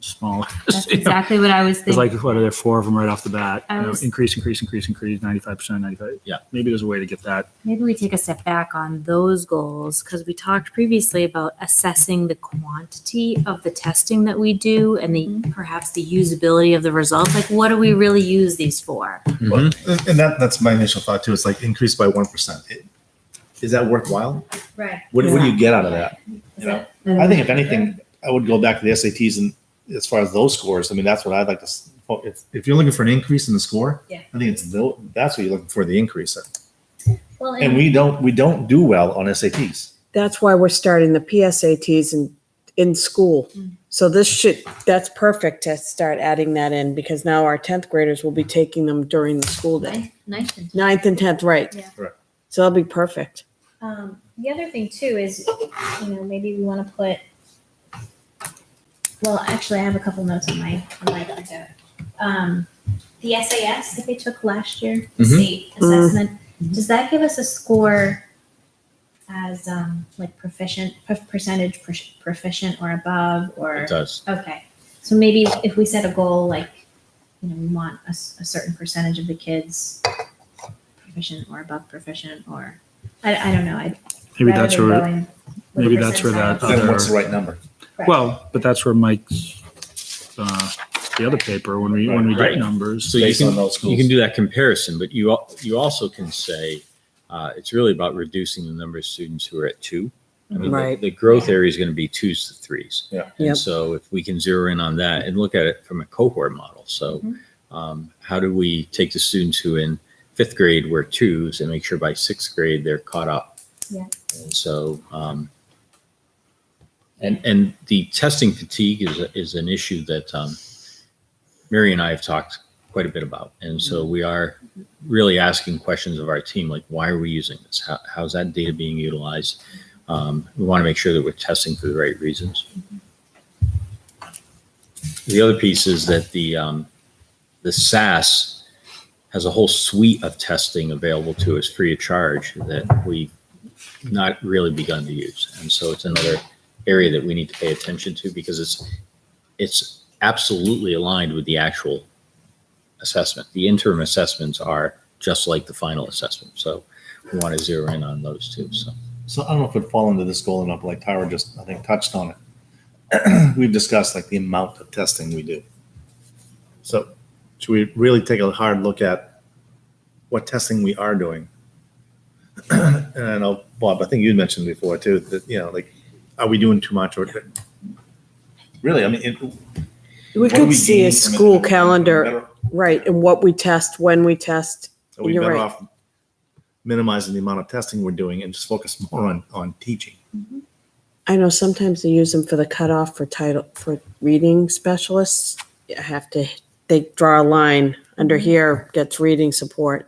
smaller. That's exactly what I was There's thinking. like, what are there, 4 of them right off the bat? I was- Increase, 95%, 95. Yeah. Maybe there's a way to get that. Maybe we take a step back on those goals because we talked previously about assessing the quantity of the testing that we do and perhaps the usability of the results. Like, what do we really use these for? Mhm. And that's my initial thought too. It's like increased by 1%. Is that worthwhile? Right. What do you get out of that? Is You know, that- I think if anything, I would go back to the SATs, and as far as those scores, I mean, that's what I'd like to. If you're looking for an increase in the score, Yeah. I think that's what you're looking for, the increase. Well, And we don't do well on SATs. That's why we're starting the PSATs in school. So that's perfect to start adding that in, because now our 10th graders will be taking them during the school day. Ninth and 9th and 10th, right. Yeah. Correct. So that'll be perfect. The other thing too is, maybe we want to put. Well, actually, I have a couple notes on my printout. The SAS that they took last year, the state assessment, does that give us a score as like proficient, percentage proficient or above, or? It does. Okay, so maybe if we set a goal, like, we want a certain percentage of the kids proficient or above proficient, or I don't know. Maybe that's where, maybe that's where that Then what's the other, right number? well, but that's where Mike's, the other paper, when we Right. get numbers. So you Based on can, those schools. you can do that comparison, but you also can say, it's really about reducing the number of students who are at 2. I mean, Right. the growth area is going to be 2s to 3s. Yeah. And Yep. so if we can zero in on that and look at it from a cohort model. So how do we take the students who in 5th grade were 2s and make sure by 6th grade they're caught up? Yeah. And so, and the testing fatigue is an issue that Mary and I have talked quite a bit about. And so we are really asking questions of our team, like, why are we using this? How's that data being utilized? We want to make sure that we're testing for the right reasons. The other piece is that the SAS has a whole suite of testing available to us free of charge that we've not really begun to use. And so it's another area that we need to pay attention to, because it's absolutely aligned with the actual assessment. The interim assessments are just like the final assessment. So we want to zero in on those too. So I don't know if it would fall into this goal or not, but like Tyra just, I think, touched on it. We've discussed like the amount of testing we do. So should we really take a hard look at what testing we are doing? And I know, Bob, I think you mentioned before too, that, like, are we doing too much, or really, I mean, We What do could we see a gain from it? school calendar, right, and what we test, when we test. Are we You're better right. off minimizing the amount of testing we're doing and just focus more on teaching? I know sometimes they use them for the cutoff for reading specialists. They draw a line under here, gets reading support.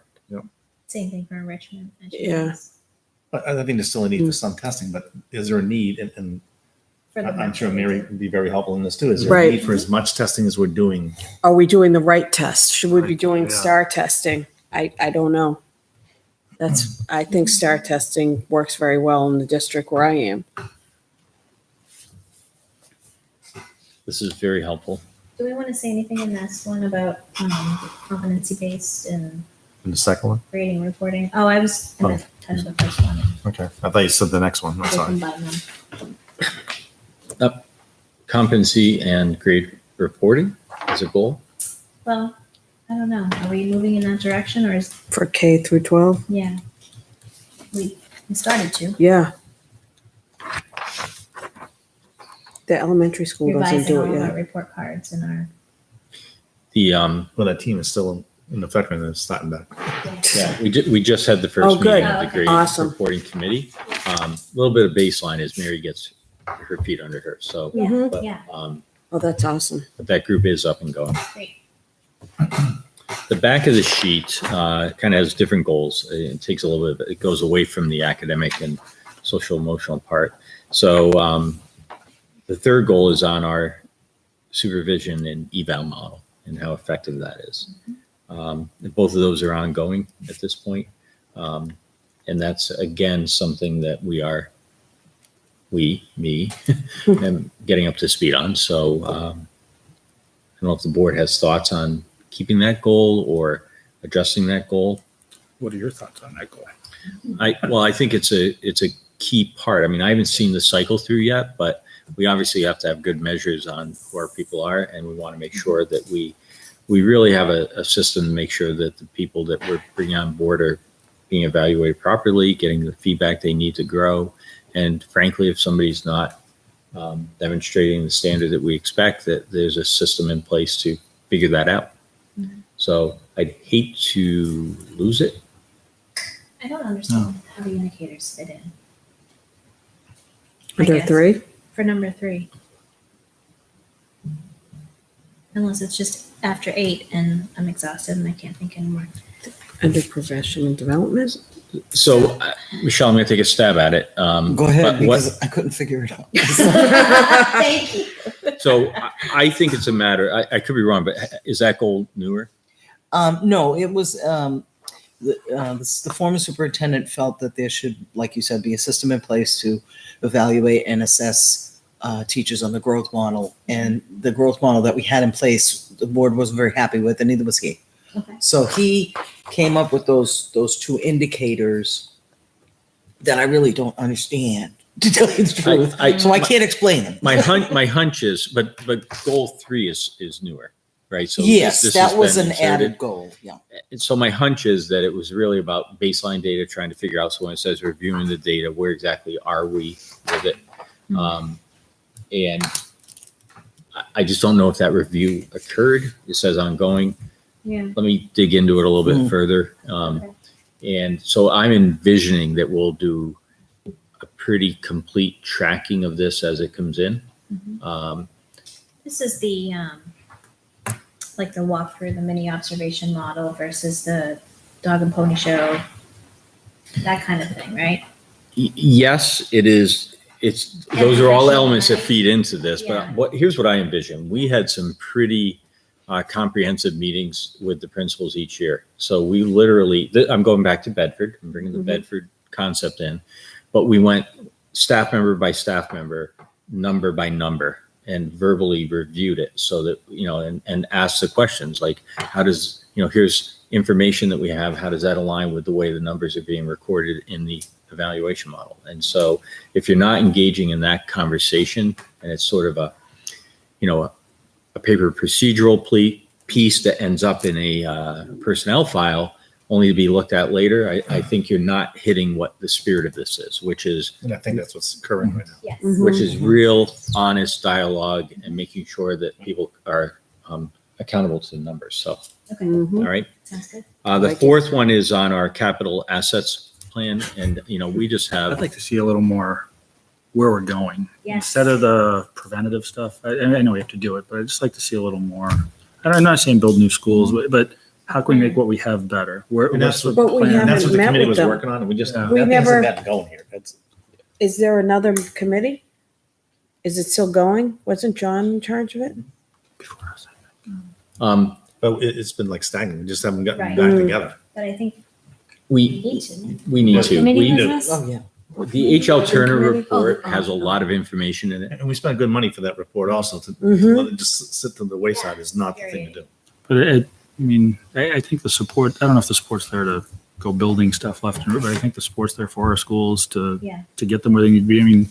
Same thing for enrichment. Yeah. I think there's still a need for some testing, but is there a need, and For the I'm sure math. Mary would be very helpful in this too, is there a Right. need for as much testing as we're doing? Are we doing the right test? Should we be doing Yeah. STAR testing? I don't know. I think STAR testing works very well in the district where I am. This is very helpful. Do we want to say anything in this one about competency based and In the second one? grading and reporting? Oh, I was in the kind of the first one. Okay. I thought you said the next one. I'm We'll sorry. combine them. Competency and grade reporting is a goal. Well, I don't know. Are we moving in that direction or is, For K through 12? yeah. We started to. Yeah. The elementary school doesn't Revising do all it of our yet. report cards and our. The Well, that team is still in effect and it's starting back. yeah, we just had the Oh, first good. meeting of the Okay. grade Awesome. reporting committee. A little bit of baseline as Mary gets her feet under her. So, Yeah, Mhm. but, yeah. Oh, that's awesome. but that group is up and going. Great. The back of the sheet kind of has different goals. It takes a little bit, it goes away from the academic and social emotional part. So the third goal is on our supervision and eval model and how effective that is. Both of those are ongoing at this point. And that's, again, something that me, am getting up to speed on. So I don't know if the board has thoughts on keeping that goal or addressing that goal. What are your thoughts on that goal? I think it's a key part. I mean, I haven't seen the cycle through yet, but we obviously have to have good measures on who our people are, and we want to make sure that we really have a system to make sure that the people that we're bringing on board are being evaluated properly, getting the feedback they need to grow. And frankly, if somebody's not demonstrating the standard that we expect, that there's a system in place to figure that out. So I'd hate to lose it. I don't understand how the indicators fit in. I Under guess. 3? For number 3. Unless it's just after 8 and I'm exhausted and I can't think anymore. Under professional development? So Michelle, I'm going to take a stab at it. Go ahead, but what- because I couldn't figure it out. Thank you. So I think it's a matter, I could be wrong, but is that goal newer? No, it was, the former superintendent felt that there should, like you said, be a system in place to evaluate and assess teachers on the growth model. And the growth model that we had in place, the board wasn't very happy with, and neither was he. Okay. So he came up with those 2 indicators that I really don't understand, to tell you the truth. So I can't explain them. My hunch is, but goal 3 is newer, right? So Yes, this that has was been an inserted. added goal, yeah. And so my hunch is that it was really about baseline data, trying to figure out, so when it says reviewing the data, where exactly are we with it? And I just don't know if that review occurred. It says ongoing. Yeah. Let me dig into it a little bit further. And so I'm envisioning that we'll do a pretty complete tracking of this as it comes in. This is the like the walkthrough, the mini observation model versus the dog and pony show, that kind of thing, right? Yes, it is. Those are all elements that feed into this. Yeah. But here's what I envision. We had some pretty comprehensive meetings with the principals each year. So we literally, I'm going back to Bedford. I'm bringing the Bedford concept in, but we went staff member by staff member, number by number, and verbally reviewed it so that, and asked the questions like, how does, here's information that we have. How does that align with the way the numbers are being recorded in the evaluation model? And so if you're not engaging in that conversation, and it's sort of a paper procedural piece that ends up in a personnel file, only to be looked at later, I think you're not hitting what the spirit of this is, which is And I think that's what's occurring right now. Yes. which is real honest dialogue and making sure that people are accountable to the numbers. So, Okay. Mhm. all right. Sounds good. The Like it. fourth one is on our capital assets plan. And, we just I'd have, like to see a little more where we're going. Yes. Instead of the preventative stuff, I know we have to do it, but I'd just like to see a little more. And I'm not saying build new schools, but how can we make what we have better? And that's what, But we and haven't that's what the met committee with was them. working on, and we just, Yeah. that We hasn't never- gotten going here. That's, Is there another committee? Is it still going? Wasn't John in charge of it? but it's been like stagnant. We just haven't gotten Right. back Mm. together. But I think we we, need to. we need to. Committee We, business? Oh, yeah. the H.L. Turner Committee? report Oh, has a lot of information in it. And we spent good money for that report also. To Mhm. let it just sit to the wayside is not the thing to do. But I think the support, I don't know if the support's there to go building stuff left and right, but I think the support's there for our schools Yeah. to get them where they need to be. I mean,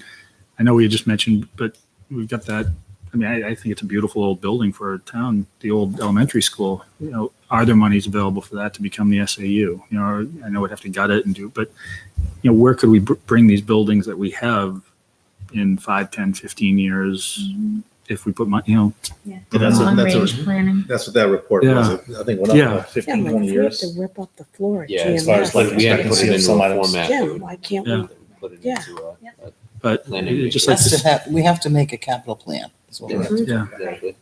I know we just mentioned, but we've got that. I mean, I think it's a beautiful old building for a town, the old elementary school. Are there monies available for that to become the SAU? I know we'd have to gut it and do, but where could we bring these buildings that we have in 5, 10, 15 years if we put money, Yeah, that's what, Long-range planning. that's what that report Yeah. was. I think what, Yeah. up, 15, Yeah, like 20 if we have years. to rip up the floor at Yeah, as as far as GMS. like We have to put it Expectancy of into some a items. format. that Jim, would why can't Yeah. we? Put it Yeah. into a but Landing it'd just like Has to, to have, we have to make a capital plan. Is what we have to do. yeah. exactly.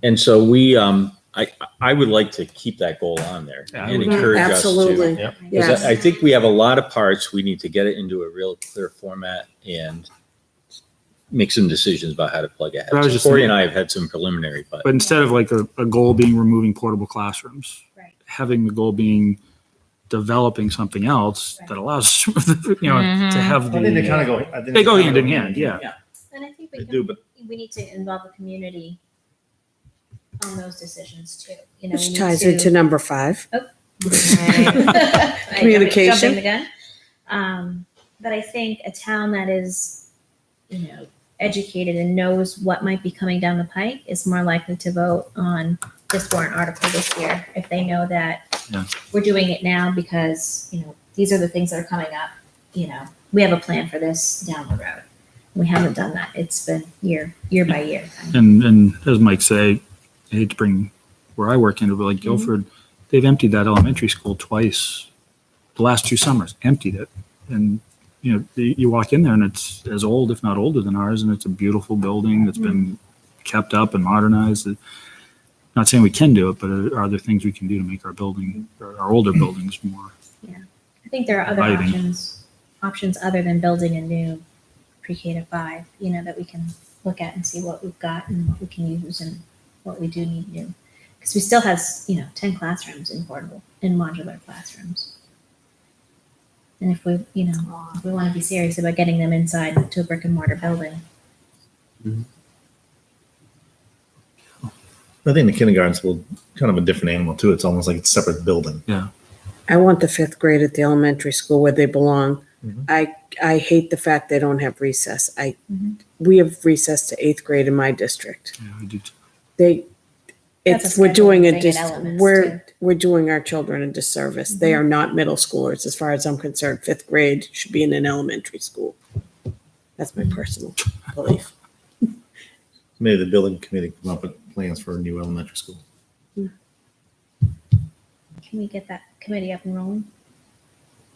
And so we, I would like to keep that goal on there Yeah, I and would. encourage us to. Absolutely. Yeah. 'Cause Yes. I think we have a lot of parts. We need to get it into a real clear format and make some decisions about how to plug ahead. But I was So just Corey thinking- and I have had some preliminary, but But instead of like a goal being removing portable classrooms, Right. having the goal being developing something else that allows us, to have I think they kind the. of go. I think They go kinda hand in hand, yeah. And I think They we do, can, but we need to involve the community on those decisions too. We Which need ties to- into number 5. Right. Communication. Jumping the gun. But I think a town that is, educated and knows what might be coming down the pike is more likely to vote on this warrant article this year if they know that Yeah. we're doing it now because, these are the things that are coming up. We have a plan for this down the road. We haven't done that. It's been year by year. And as Mike say, I hate to bring where I work into, but like Guilford, they've emptied that elementary school twice. The last 2 summers, emptied it. And, you walk in there and it's as old, if not older than ours. And it's a beautiful building that's been kept up and modernized. Not saying we can do it, but are there things we can do to make our building, our older buildings more? I think there are other Lighting. options other than building a new pre-K to 5, that we can look at and see what we've got and what we can use and what we do need new. Because we still have, 10 classrooms in modular classrooms. And if we, if we want to be serious about getting them inside to a brick and mortar building. I think the kindergarten's kind of a different animal too. It's almost like it's a separate building. I want the 5th grade at the elementary school where they belong. Mhm. I hate the fact they don't have recess. Mhm. We have recess to 8th grade in my district. Yeah, we do. Too. That's a We're doing scheduling a thing dis- in elements, we're doing our children a disservice. They are not middle schoolers as far as I'm concerned. 5th grade should be in an elementary school. That's my personal belief. Maybe the building committee come up with plans for a new elementary school. Can we get that committee up and rolling?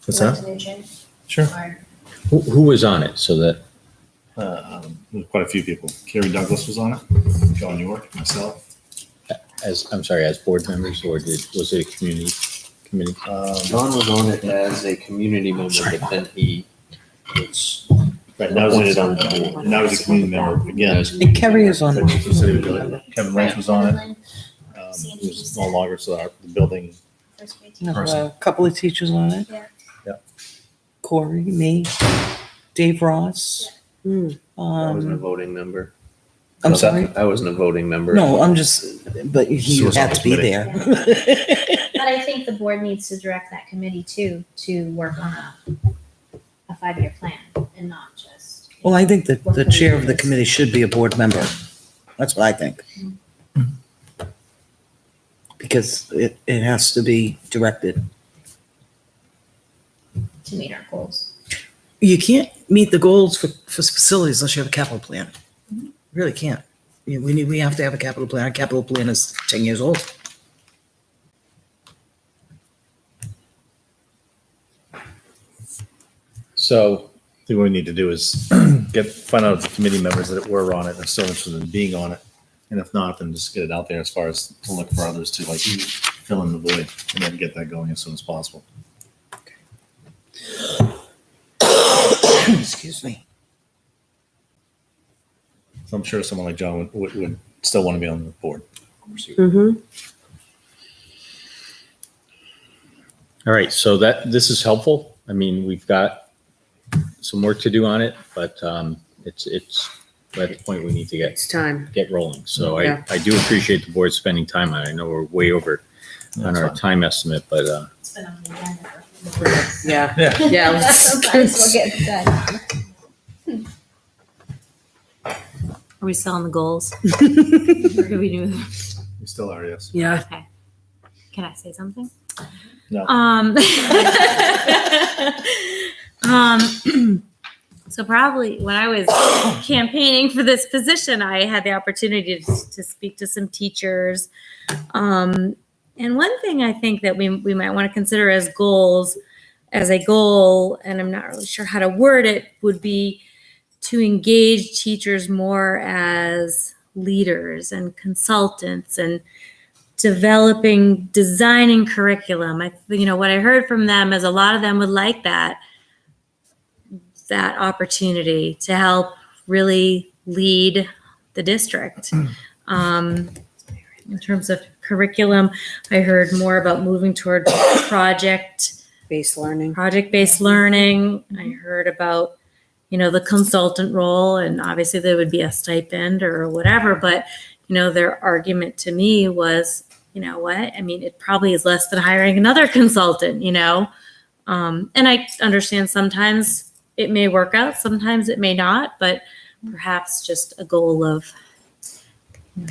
What's that? Sure. Or- who was on it so that, There's quite a few people. Kerry Douglas was on it. John York, myself. as board members or was it a community committee? John was on it as a community member, but then he was Right, now he's appointed on the board. Now he's a community member again. And Kerry is on it. He said he would do it. Kevin Lynch was on it. He was no longer, so the building. First grade There's Person. a couple of teachers on it. Yeah. Yeah. Corey, me, Dave Ross. Hmm. I wasn't a Um, voting member. I'm sorry. I wasn't a voting member. No, I'm just, but She you was on had the to be committee. there. But I think the board needs to direct that committee too, to work on a 5-year plan and not just. Well, I think that the chair of the committee should be a board member. That's what I think. Because it has to be directed. to meet our goals. You can't meet the goals for facilities unless you have a capital plan. You really can't. We have to have a capital plan. Our capital plan is 10 years old. So, I think what we need to do is find out if the committee members that were on it are still interested in being on it. And if not, then just get it out there as far as to look for others to like fill in the void and then get that going as soon as possible. Excuse me. So I'm sure someone like John would still want to be on the board. Mm-hmm. all right, so this is helpful. I mean, we've got some work to do on it, but it's at the point we need to It's time. get rolling. So Yeah. I do appreciate the board spending time on it. I know we're way over on That's our fine. time estimate, but It's been on the agenda for Yeah. Yeah. Yeah. Sometimes we'll get it done. Are we still on the goals? Or do we do? We still are, yes. Yeah. Can I say something? No. So probably when I was campaigning for this position, I had the opportunity to speak to some teachers. And one thing I think that we might want to consider as a goal, and I'm not really sure how to word it, would be to engage teachers more as leaders and consultants and designing curriculum. What I heard from them is a lot of them would like that opportunity to help really lead the district. In terms of curriculum, I heard more about moving toward project-based learning. I heard about, the consultant role, and obviously there would be a stipend or whatever, but, their argument to me was, it probably is less than hiring another consultant, and I understand sometimes it may work out, sometimes it may not, but perhaps just a goal of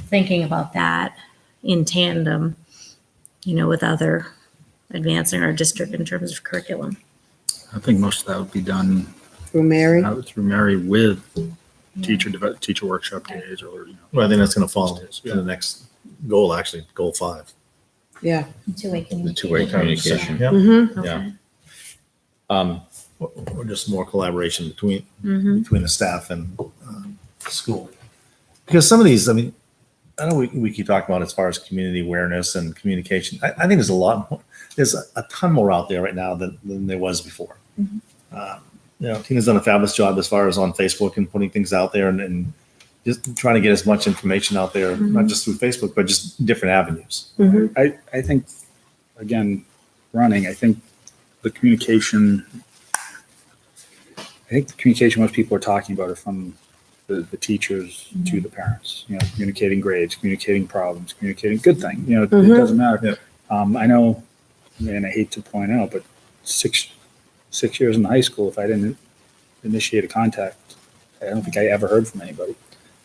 thinking about that in tandem, with other advancing our district in terms of curriculum. I think most of that would be done Through Mary. through Mary with teacher workshop days or, Well, I think that's going to fall Yeah. in the next goal, actually, goal 5. Yeah. Two-way the two-way communication. Yeah. Mm-hmm. Yeah. Or just more collaboration between the staff and school. Because some of these, I know we keep talking about as far as community awareness and communication. I think there's there's a ton more out there right now than there was before. Tina's done a fabulous job as far as on Facebook and putting things out there and just trying to get as much information out there, not just through Facebook, but just different avenues. I think, again, I think the communication most people are talking about are from the teachers to the parents, communicating grades, communicating problems, communicating good thing, it doesn't matter. I know, and I hate to point out, but 6 years in high school, if I didn't initiate a contact, I don't think I ever heard from anybody.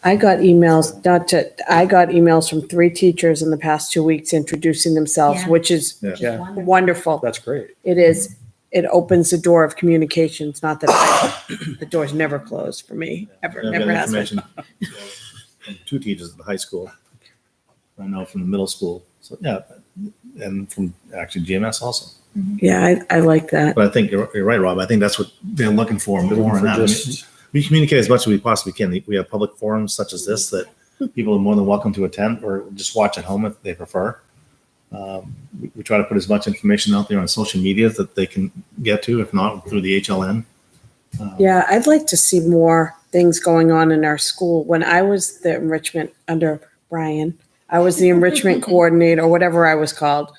I got emails from 3 teachers in the past 2 weeks introducing themselves, Yeah. which is Yeah. wonderful. That's great. It is. It opens the door of communications. Not that the door's never closed for me, ever, I've got never has been. information from 2 teachers at the high school. I know from the middle school. So yeah, and from actually GMS also. Yeah, I like that. But I think you're right, Rob. I think that's what they're looking for. More than that. Just- We communicate as much as we possibly can. We have public forums such as this that people are more than welcome to attend or just watch at home if they prefer. We try to put as much information out there on social media that they can get to, if not through the HLN. Yeah, I'd like to see more things going on in our school. When I was the enrichment under Brian, I was the enrichment coordinator, or whatever I was called,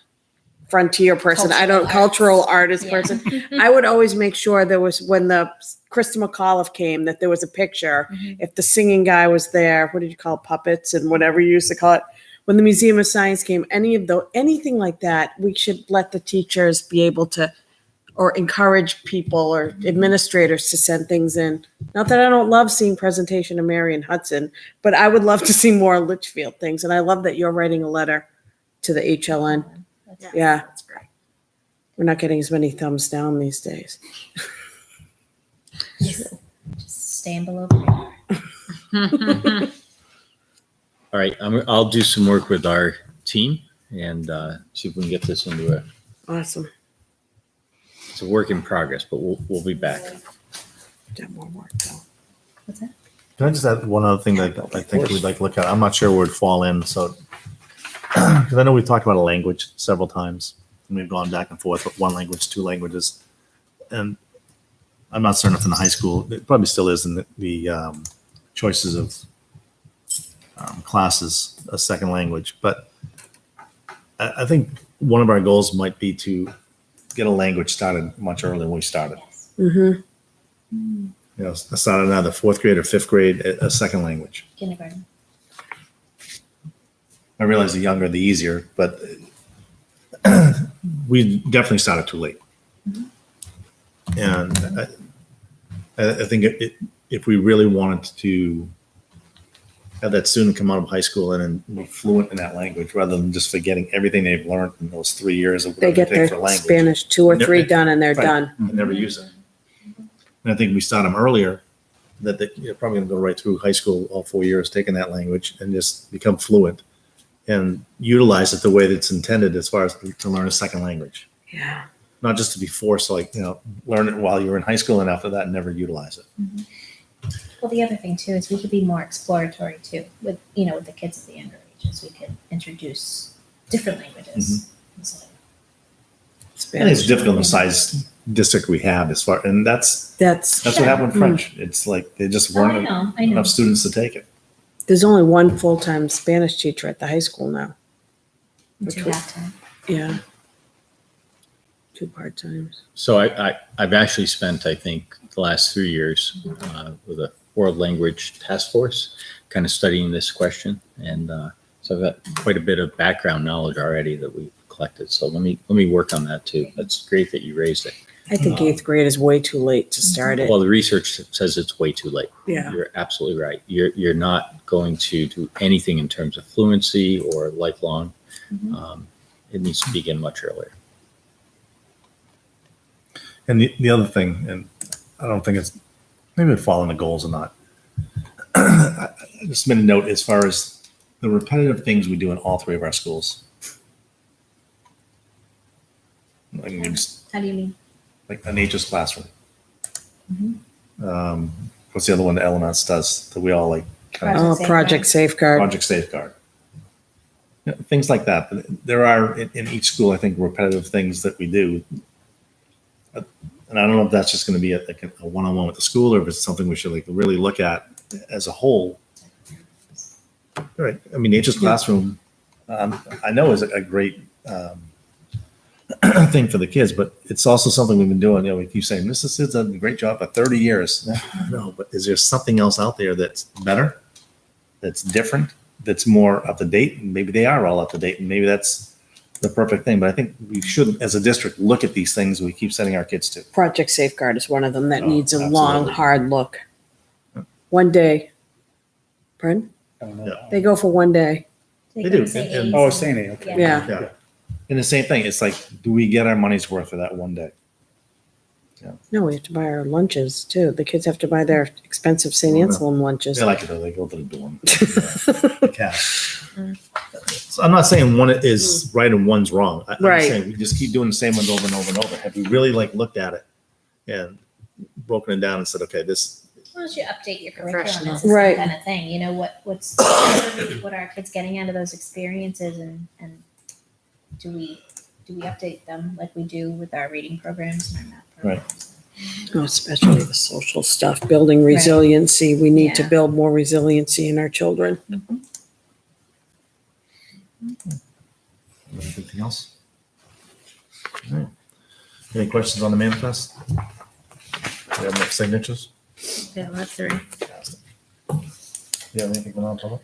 frontier person. Cultural artist Yeah. person. I would always make sure there was, when the Krista McAuliffe came, that there was a picture. If the singing guy was there, what did you call it, puppets and whatever you used to call it? When the Museum of Science came, anything like that, we should let the teachers be able to, or encourage people or administrators to send things in. Not that I don't love seeing presentation of Mary and Hudson, but I would love to see more Litchfield things. And I love that you're writing a letter to the HLN. Yeah. That's great. We're not getting as many thumbs down these days. Just staying below radar. All right, I'll do some work with our team and see if we can get this into Awesome. it's a work in progress, but we'll be back. Got more work though. What's that? Can I just add one other thing that I think we'd like to look at? I'm not sure where it'd fall in, so, because I know we've talked about a language several times, and we've gone back and forth with one language, two languages. And I'm not certain if in the high school, it probably still is in the choices of classes, a second language. But I think one of our goals might be to get a language started much earlier than we started. Mm-hmm. You know, start in either fourth grade or fifth grade, a second language. Kindergarten. I realize the younger, the easier, but we definitely started too late. And I think if we really wanted to have that student come out of high school and then be fluent in that language, rather than just forgetting everything they've learned in those 3 years of They whatever get it their takes for language, Spanish 2 or 3 Never- done and they're Right. done. and never use it. And I think we start them earlier, that you're probably going to go right through high school, all 4 years, taking that language and just become fluent and utilize it the way that it's intended as far as to learn a second language. Yeah. Not just to be forced, like, learn it while you're in high school and after that never utilize it. Well, the other thing too is we could be more exploratory too with with the kids at the younger ages. We could introduce different languages. instead of- And it's difficult in the size district we have as far, and that's what happened with French. It's like they just Oh, I weren't know. I know. enough students to take it. There's only one full-time Spanish teacher at the high school now. Which To was- halftime. Yeah. 2 part-times. So I've actually spent, I think, the last 3 years with a world language task force, kind of studying this question. And so I've got quite a bit of background knowledge already that we've collected. So let me work on that too. That's great that you raised it. I think 8th grade is way too late to start it. Well, the research says it's way too late. Yeah. You're absolutely right. You're not going to do anything in terms of fluency or lifelong. It needs to begin much earlier. And the other thing, and I don't think it's, maybe it'd fall in the goals or not. I just made a note as far as the repetitive things we do in all 3 of our schools. Like, How do you mean? like a nature's classroom. What's the other one that LMS does that we all like? Kind of Oh, Project Safeguard. Project Safeguard. Yeah, things like that. But there are in each school, I think, repetitive things that we do. And I don't know if that's just going to be a one-on-one with the school, or if it's something we should like really look at as a whole. Right. I mean, Nature's Classroom, I know is a great thing for the kids, but it's also something we've been doing. We keep saying, Mrs. Sid's done a great job for 30 years. No, but is there something else out there that's better, that's different, that's more up to date? And maybe they are all up to date, and maybe that's the perfect thing. But I think we should, as a district, look at these things we keep sending our kids to. Project Safeguard is one of them that Oh, needs a long, absolutely. hard look. One day. Pardon? Yeah. They go for one day. They do. Say And- A's Oh, and- saying it, okay. Yeah. Yeah. And the same thing, it's like, do we get our money's worth for that one day? No, we have to buy our lunches too. The kids have to buy their expensive St. Anselm lunches. They like it though, they go to the dorm. So I'm not saying one is right and one's wrong. I'm Right. saying we just keep doing the same ones over and over and over. Have we really like looked at it and broken it down and said, okay, this, Why don't you update your curriculum? Professional. It's the same Right. kind of thing. What's what are our kids getting out of those experiences, and do we update them like we do with our reading programs and our math programs? Oh, especially the social stuff, building resiliency. We need to Yeah. build more resiliency in our children. anything else? All right. Any questions on the manifest? We have enough signatures? Yeah, that's 3. Do you have anything going on, public?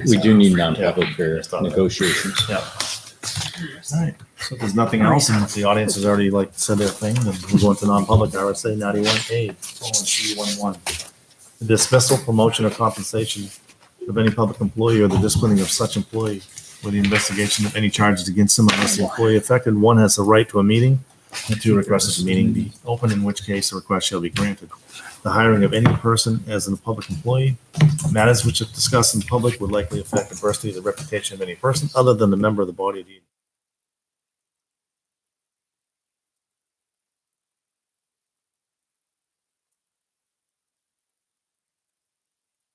We do need non-public for negotiations. Yeah. All right. So if there's nothing else, and if the audience has already like said their thing, then we'll go into non-public, RSA 91A:11. The dismissal, promotion, or compensation of any public employee or the disciplining of such employee with the investigation of any charges against him unless the employee affected, one, has the right to a meeting, and two, requests that the meeting be open, in which case a request shall be granted. The hiring of any person as a public employee, matters which if discussed in public would likely affect adversely the reputation of any person other than the member of the body of the